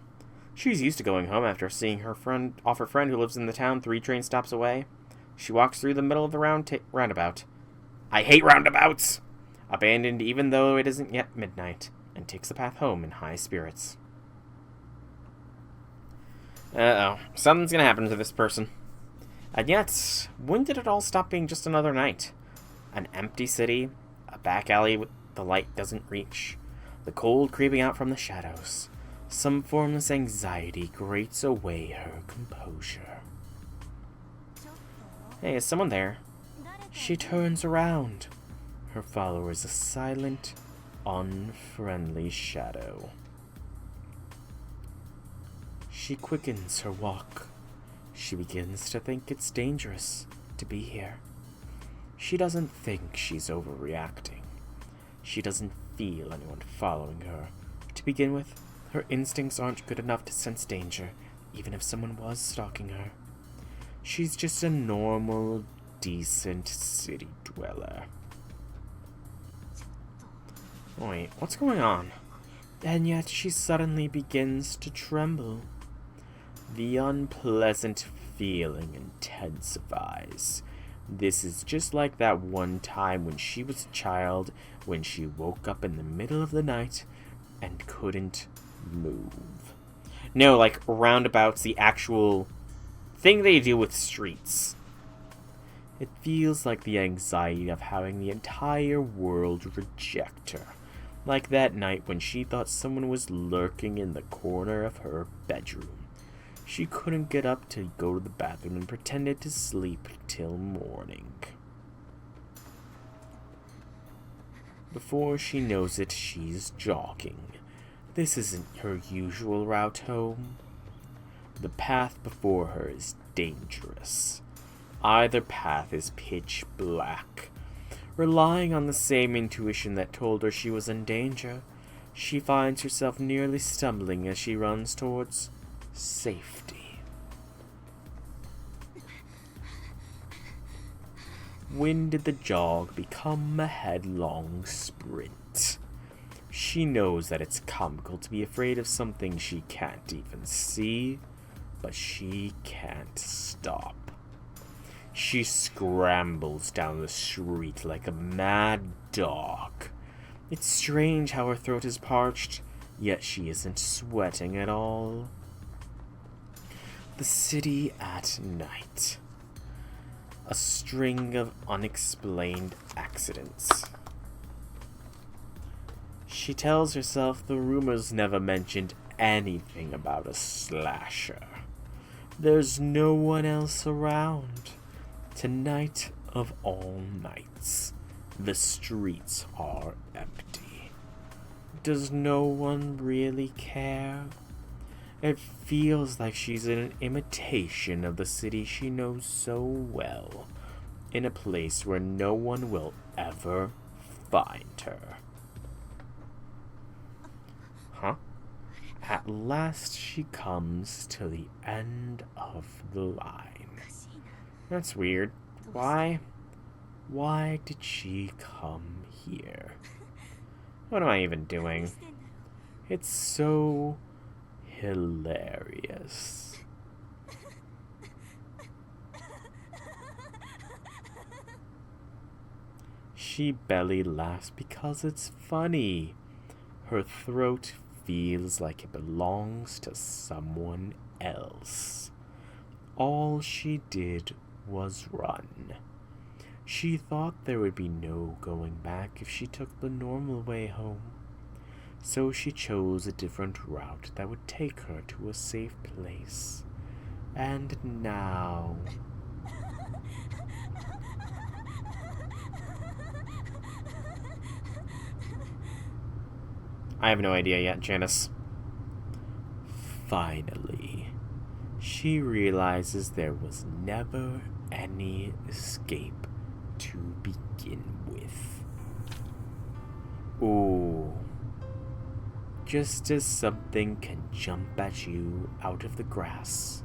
She's used to going home after seeing her friend who lives in the town 3 train stops away. She walks through the middle of the roundabout. I hate roundabouts! Abandoned even though it isn't yet midnight, and takes the path home in high spirits. Uh-oh. Something's gonna happen to this person. And yet, when did it all stop being just another night? An empty city, a back alley the light doesn't reach, the cold creeping out from the shadows. Some formless anxiety grates away her composure. Hey, is someone there? She turns around. Her follower is a silent, unfriendly shadow. She quickens her walk. She begins to think it's dangerous to be here. She doesn't think she's overreacting. She doesn't feel anyone following her. To begin with, her instincts aren't good enough to sense danger, even if someone was stalking her. She's just a normal, decent city dweller. Wait, what's going on? And yet she suddenly begins to tremble. The unpleasant feeling intensifies. This is just like that one time when she was a child, when she woke up in the middle of the night and couldn't move. No, like roundabouts, the actual thing they do with streets. It feels like the anxiety of having the entire world reject her. Like that night when she thought someone was lurking in the corner of her bedroom. She couldn't get up to go to the bathroom and pretended to sleep till morning. Before she knows it, she's jogging. This isn't her usual route home. The path before her is dangerous. Either path is pitch black. Relying on the same intuition that told her she was in danger, she finds herself nearly stumbling as she runs towards safety. When did the jog become a headlong sprint? She knows that it's comical to be afraid of something she can't even see, but she can't stop. She scrambles down the street like a mad dog. It's strange how her throat is parched, yet she isn't sweating at all. The city at night. A string of unexplained accidents. She tells herself the rumors never mentioned anything about a slasher. There's no one else around. Tonight of all nights, the streets are empty. Does no one really care? It feels like she's in an imitation of the city she knows so well, in a place where no one will ever find her. Huh? At last she comes to the end of the line. That's weird. Why? Why did she come here? What am I even doing? It's so hilarious. She belly laughs because it's funny. Her throat feels like it belongs to someone else. All she did was run. She thought there would be no going back if she took the normal way home. So she chose a different route that would take her to a safe place. And now... I have no idea yet, Janice. Finally, she realizes there was never any escape to begin with. Ooh. Just as something can jump at you out of the grass,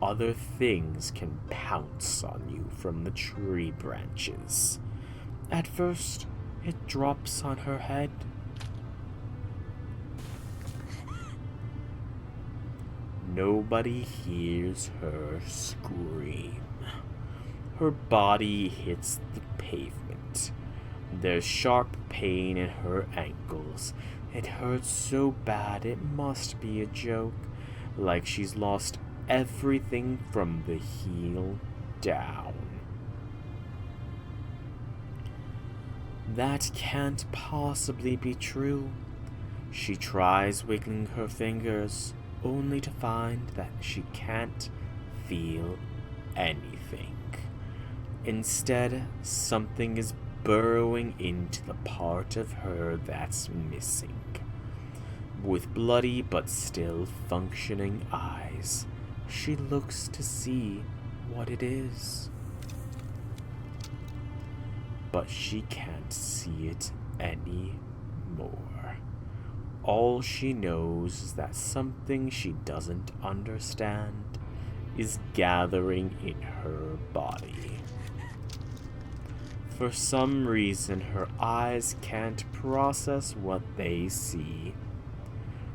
other things can pounce on you from the tree branches. At first, it drops on her head. Nobody hears her scream. Her body hits the pavement. There's sharp pain in her ankles. It hurts so bad it must be a joke, like she's lost everything from the heel down. That can't possibly be true. She tries wiggling her fingers, only to find that she can't feel anything. Instead, something is burrowing into the part of her that's missing. With bloody but still functioning eyes, she looks to see what it is. But she can't see it anymore. All she knows is that something she doesn't understand is gathering in her body. For some reason, her eyes can't process what they see.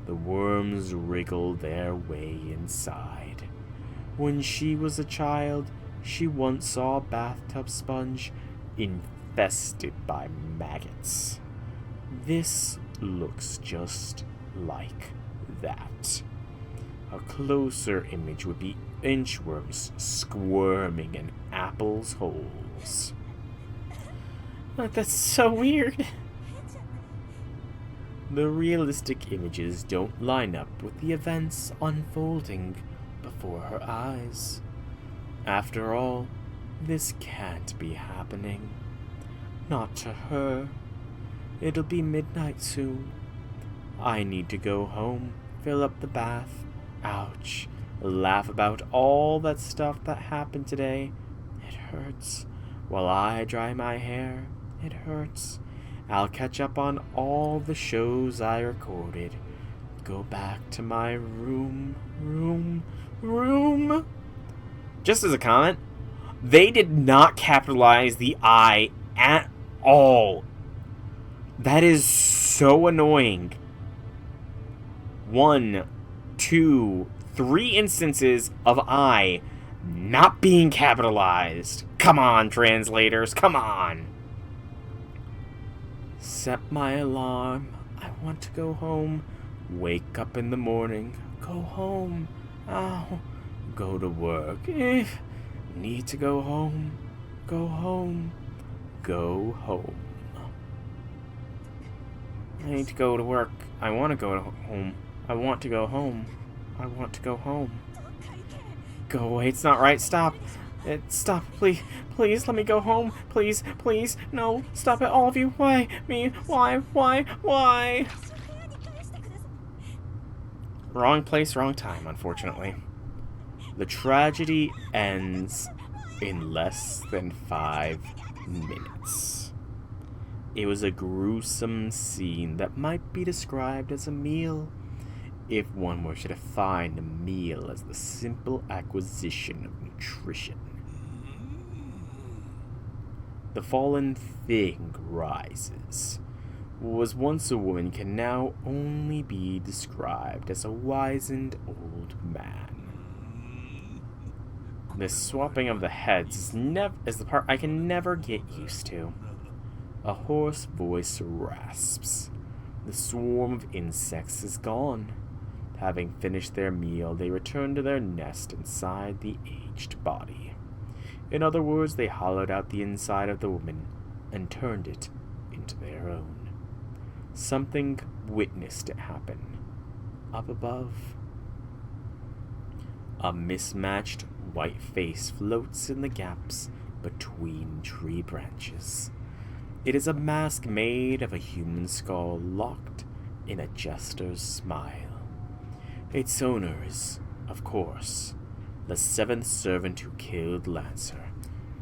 The worms wriggle their way inside. When she was a child, she once saw a bathtub sponge infested by maggots. This looks just like that. A closer image would be inchworms squirming in apples' holes. That's so weird. The realistic images don't line up with the events unfolding before her eyes. After all, this can't be happening. Not to her. It'll be midnight soon. I need to go home, fill up the bath, ouch, laugh about all that stuff that happened today. It hurts. While I dry my hair, it hurts. I'll catch up on all the shows I recorded. Go back to my room. Just as a comment, they did not capitalize the I at all. That is so annoying. 1, 2, 3 instances of I not being capitalized. Come on, translators, come on. Set my alarm. I want to go home. Wake up in the morning. Go home. Ow. Go to work. Need to go home. Go home. Go home. I need to go to work. I want to go home. I want to go home. I want to go home. Go away. It's not right. Stop. Stop, please. Please, let me go home. Please, please. No, stop it, all of you. Why? Me? Why? Wrong place, wrong time, unfortunately. The tragedy ends in less than 5 minutes. It was a gruesome scene that might be described as a meal, if one were to define a meal as the simple acquisition of nutrition. The fallen thing rises. What was once a woman can now only be described as a wizened old man. This swapping of the heads is the part I can never get used to. A hoarse voice rasps. The swarm of insects is gone. Having finished their meal, they return to their nest inside the aged body. In other words, they hollowed out the inside of the woman and turned it into their own. Something witnessed it happen. Up above, a mismatched white face floats in the gaps between tree branches. It is a mask made of a human skull locked in a jester's smile. Its owner is of course. The seventh servant who killed Lancer.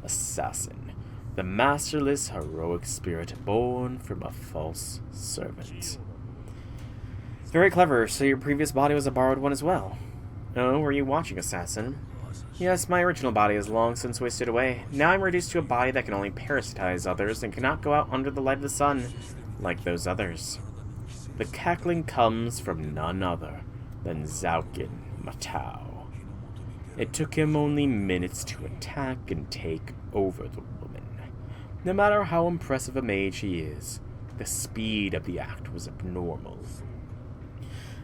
Assassin. The masterless, heroic spirit born from a false servant. Very clever, so your previous body was a borrowed one as well. Oh, were you watching, Assassin? Yes, my original body is long since wasted away. Now I'm reduced to a body that can only parasitize others and cannot go out under the light of the sun, like those others. The cackling comes from none other than Zaukin Matau. It took him only minutes to attack and take over the woman. No matter how impressive a mage he is, the speed of the act was abnormal.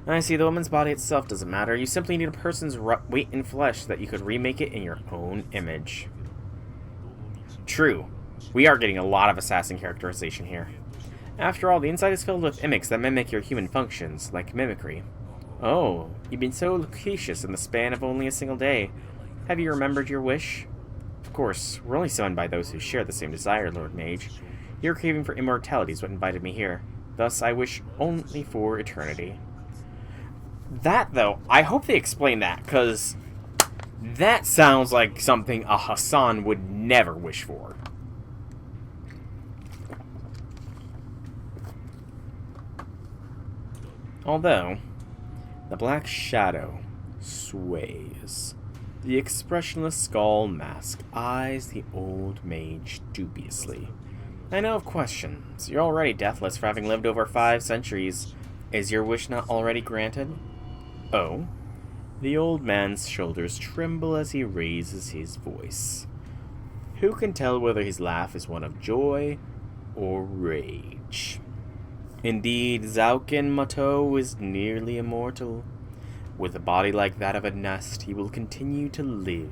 I see, the woman's body itself doesn't matter. You simply need a person's weight in flesh that you could remake it in your own image. True. We are getting a lot of assassin characterization here. After all, the inside is filled with mimics that mimic your human functions, like mimicry. Oh, you've been so loquacious in the span of only a single day. Have you remembered your wish? Of course, we're only summoned by those who share the same desire, Lord Mage. Your craving for immortality is what invited me here. Thus, I wish only for eternity. That, though, I hope they explain that, because that sounds like something a Hassan would never wish for. Although, the black shadow sways. The expressionless skull mask eyes the old mage dubiously. I know of questions. You're already deathless for having lived over 5 centuries. Is your wish not already granted? Oh. The old man's shoulders tremble as he raises his voice. Who can tell whether his laugh is one of joy or rage? Indeed, Zaukin Matau is nearly immortal. With a body like that of a nest, he will continue to live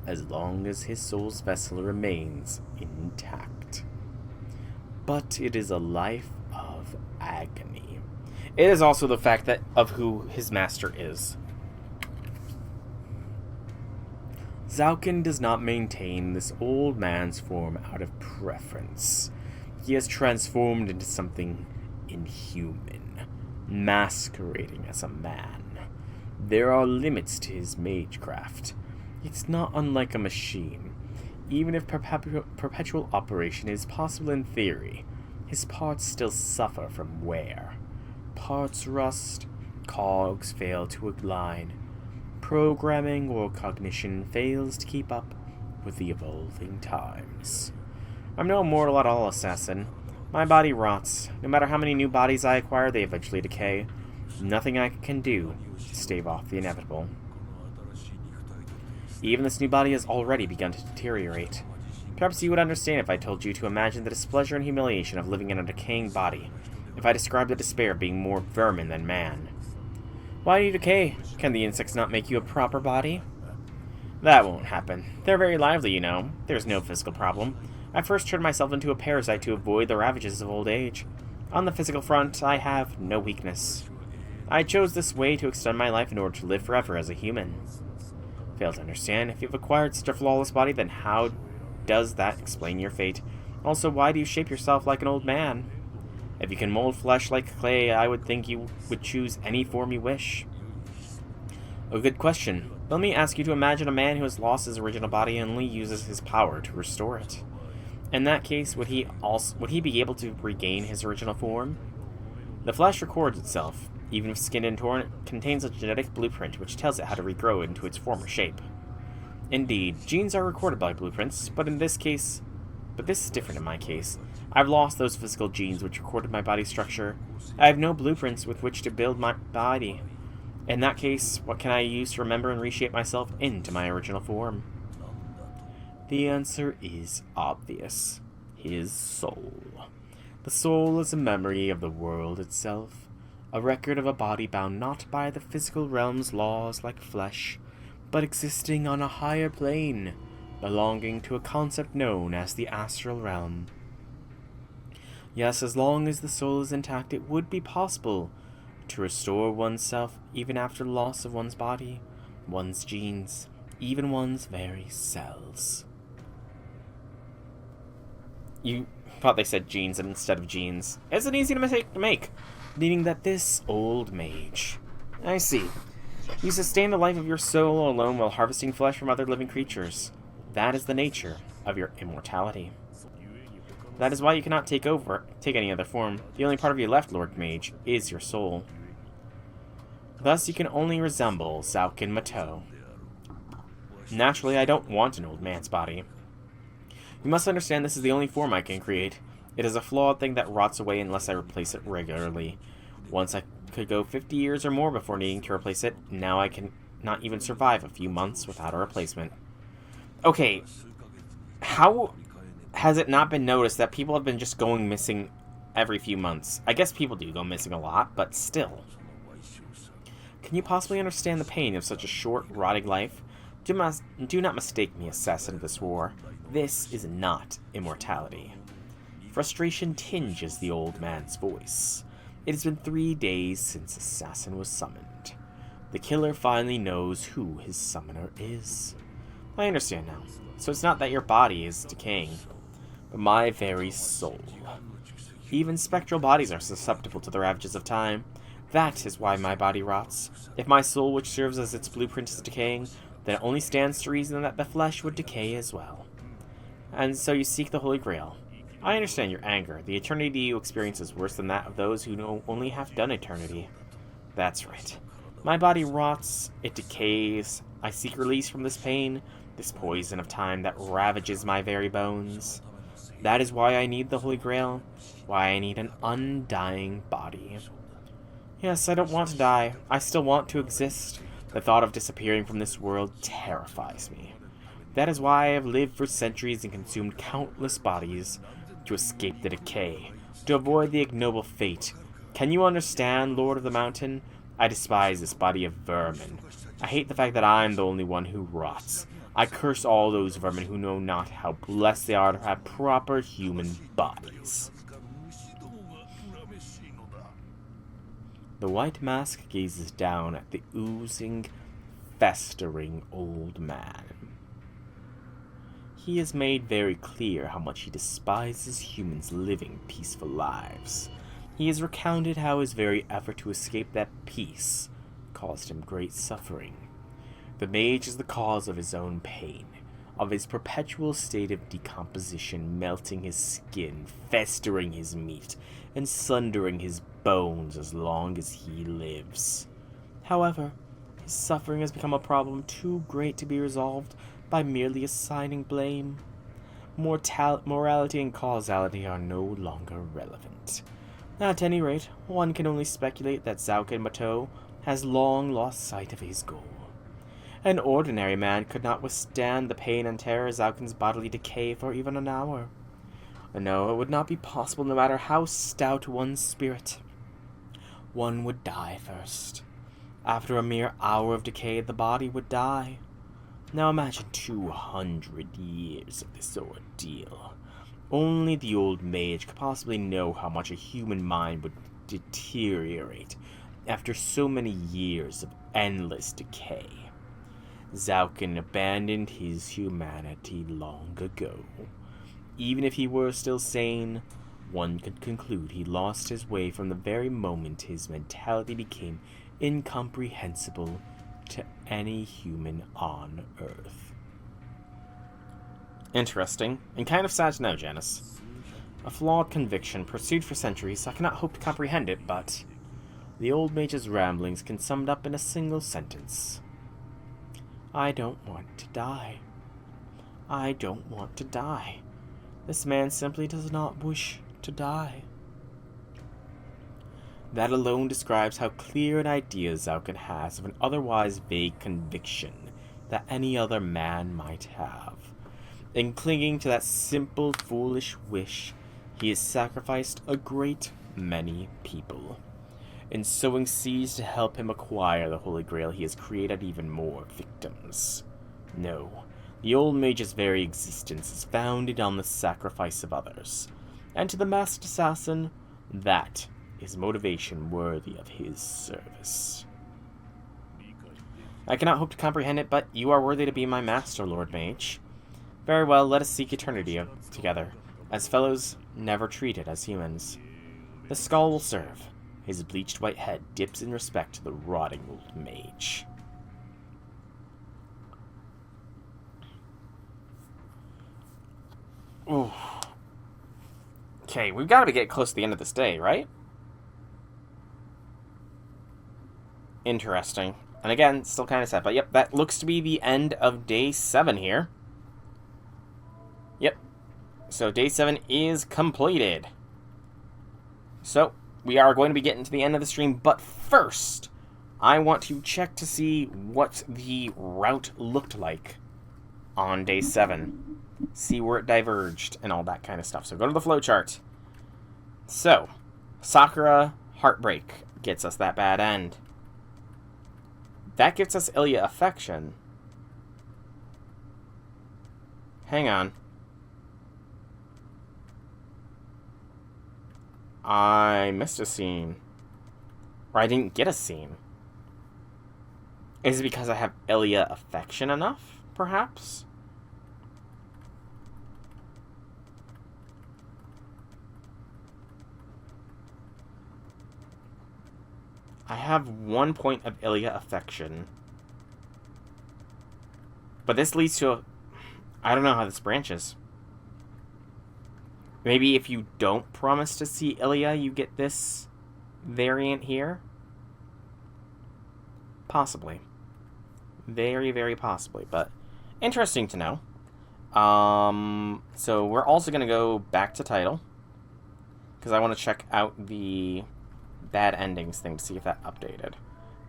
as long as his soul's vessel remains intact. But it is a life of agony. It is also the fact that of who his master is. Zaukin does not maintain this old man's form out of preference. He has transformed into something inhuman, masquerading as a man. There are limits to his magecraft. It's not unlike a machine. Even if perpetual operation is possible in theory, his parts still suffer from wear. Parts rust, cogs fail to align, programming or cognition fails to keep up with the evolving times. I'm no immortal at all, Assassin. My body rots. No matter how many new bodies I acquire, they eventually decay. Nothing I can do to stave off the inevitable. Even this new body has already begun to deteriorate. Perhaps you would understand if I told you to imagine the displeasure and humiliation of living in a decaying body, if I described the despair of being more vermin than man. Why do you decay? Can the insects not make you a proper body? That won't happen. They're very lively, you know. There's no physical problem. I first turned myself into a parasite to avoid the ravages of old age. On the physical front, I have no weakness. I chose this way to extend my life in order to live forever as a human. Fail to understand. If you've acquired such a flawless body, then how does that explain your fate? Also, why do you shape yourself like an old man? If you can mold flesh like clay, I would think you would choose any form you wish. A good question. Let me ask you to imagine a man who has lost his original body and only uses his power to restore it. In that case, would he be able to regain his original form? The flesh records itself. Even if skinned and torn, it contains a genetic blueprint which tells it how to regrow into its former shape. Indeed, genes are recorded by blueprints, but this is different in my case. I've lost those physical genes which recorded my body structure. I have no blueprints with which to build my body. In that case, what can I use to remember and reshape myself into my original form? The answer is obvious. His soul. The soul is a memory of the world itself, a record of a body bound not by the physical realm's laws like flesh, but existing on a higher plane, belonging to a concept known as the astral realm. Yes, as long as the soul is intact, it would be possible to restore oneself even after loss of one's body, one's genes, even one's very cells. You thought they said genes instead of genes. It's an easy mistake to make, meaning that this old mage... I see. You sustain the life of your soul alone while harvesting flesh from other living creatures. That is the nature of your immortality. That is why you cannot take any other form. The only part of you left, Lord Mage, is your soul. Thus, you can only resemble Zaukin Mato. Naturally, I don't want an old man's body. You must understand this is the only form I can create. It is a flawed thing that rots away unless I replace it regularly. Once I could go 50 years or more before needing to replace it. Now I can not even survive a few months without a replacement. Okay, how has it not been noticed that people have been just going missing every few months? I guess people do go missing a lot, but still. Can you possibly understand the pain of such a short, rotting life? Do not mistake me, assassin of this war. This is not immortality. Frustration tinges the old man's voice. It has been 3 days since Assassin was summoned. The killer finally knows who his summoner is. I understand now. So it's not that your body is decaying, but my very soul. Even spectral bodies are susceptible to the ravages of time. That is why my body rots. If my soul, which serves as its blueprint, is decaying, then it only stands to reason that the flesh would decay as well. And so you seek the Holy Grail. I understand your anger. The eternity you experience is worse than that of those who know only half done eternity. That's right. My body rots, it decays. I seek release from this pain, this poison of time that ravages my very bones. That is why I need the Holy Grail, why I need an undying body. Yes, I don't want to die. I still want to exist. The thought of disappearing from this world terrifies me. That is why I have lived for centuries and consumed countless bodies, to escape the decay, to avoid the ignoble fate. Can you understand, Lord of the Mountain? I despise this body of vermin. I hate the fact that I'm the only one who rots. I curse all those vermin who know not how blessed they are to have proper human bodies. The white mask gazes down at the oozing, festering old man. He has made very clear how much he despises humans living peaceful lives. He has recounted how his very effort to escape that peace caused him great suffering. The mage is the cause of his own pain, of his perpetual state of decomposition, melting his skin, festering his meat, and sundering his bones as long as he lives. However, his suffering has become a problem too great to be resolved by merely assigning blame. Morality and causality are no longer relevant. At any rate, one can only speculate that Zaukin Mato has long lost sight of his goal. An ordinary man could not withstand the pain and terror of Zaukin's bodily decay for even an hour. No, it would not be possible no matter how stout one's spirit. One would die first. After a mere hour of decay, the body would die. Now imagine 200 years of this ordeal. Only the old mage could possibly know how much a human mind would deteriorate after so many years of endless decay. Zaukin abandoned his humanity long ago. Even if he were still sane, one could conclude he lost his way from the very moment his mentality became incomprehensible to any human on Earth. Interesting, and kind of sad to know, Janice. A flawed conviction pursued for centuries, I cannot hope to comprehend it, but the old mage's ramblings can sum it up in a single sentence. I don't want to die. I don't want to die. This man simply does not wish to die. That alone describes how clear an idea Zaukin has of an otherwise vague conviction that any other man might have. In clinging to that simple, foolish wish, he has sacrificed a great many people. In sowing seeds to help him acquire the Holy Grail, he has created even more victims. No, the old mage's very existence is founded on the sacrifice of others, and to the masked assassin, that is motivation worthy of his service. I cannot hope to comprehend it, but you are worthy to be my master, Lord Mage. Very well, let us seek eternity together, as fellows never treated as humans. The skull will serve. His bleached white head dips in respect to the rotting old mage. Ooh. Okay, we've got to get close to the end of this day, right? Interesting. And again, still kind of sad. But yep, that looks to be the end of day 7 here. Yep. So day 7 is completed. So, we are going to be getting to the end of the stream. But first, I want to check to see what the route looked like on day 7. See where it diverged and all that kind of stuff. So go to the flowchart. So, Sakura Heartbreak gets us that bad end. That gets us Ilya Affection. Hang on. I missed a scene. Or I didn't get a scene. Is it because I have Ilya Affection enough, perhaps? I have 1 point of Ilya Affection. But this leads to a... I don't know how this branches. Maybe if you don't promise to see Ilya, you get this variant here? Possibly. Very, very possibly. But interesting to know. So we're also going to go back to title. Because I want to check out the bad endings thing to see if that updated.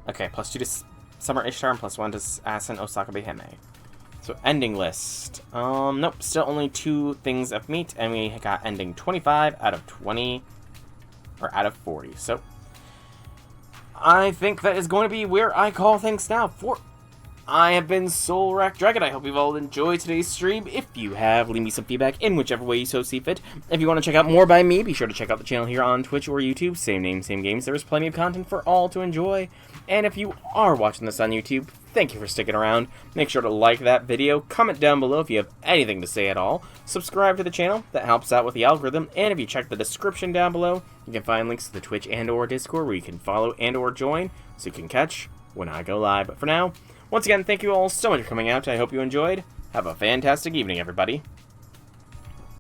Okay, +2 to Summer Ishtar and +1 to Asen Osaka Behime. So ending list. Nope, still only 2 things of meat, and we got ending 25 out of 20, or out of 40. So I think that is going to be where I call things now. I have been Soulrack Dragon. I hope you've all enjoyed today's stream. If you have, leave me some feedback in whichever way you so see fit. If you want to check out more by me, be sure to check out the channel here on Twitch or YouTube. Same name, same games. There is plenty of content for all to enjoy. And if you are watching this on YouTube, thank you for sticking around. Make sure to like that video, comment down below if you have anything to say at all. Subscribe to the channel, that helps out with the algorithm. And if you check the description down below, you can find links to the Twitch and or Discord where you can follow and or join so you can catch when I go live. But for now, once again, thank you all so much for coming out. I hope you enjoyed. Have a fantastic evening, everybody.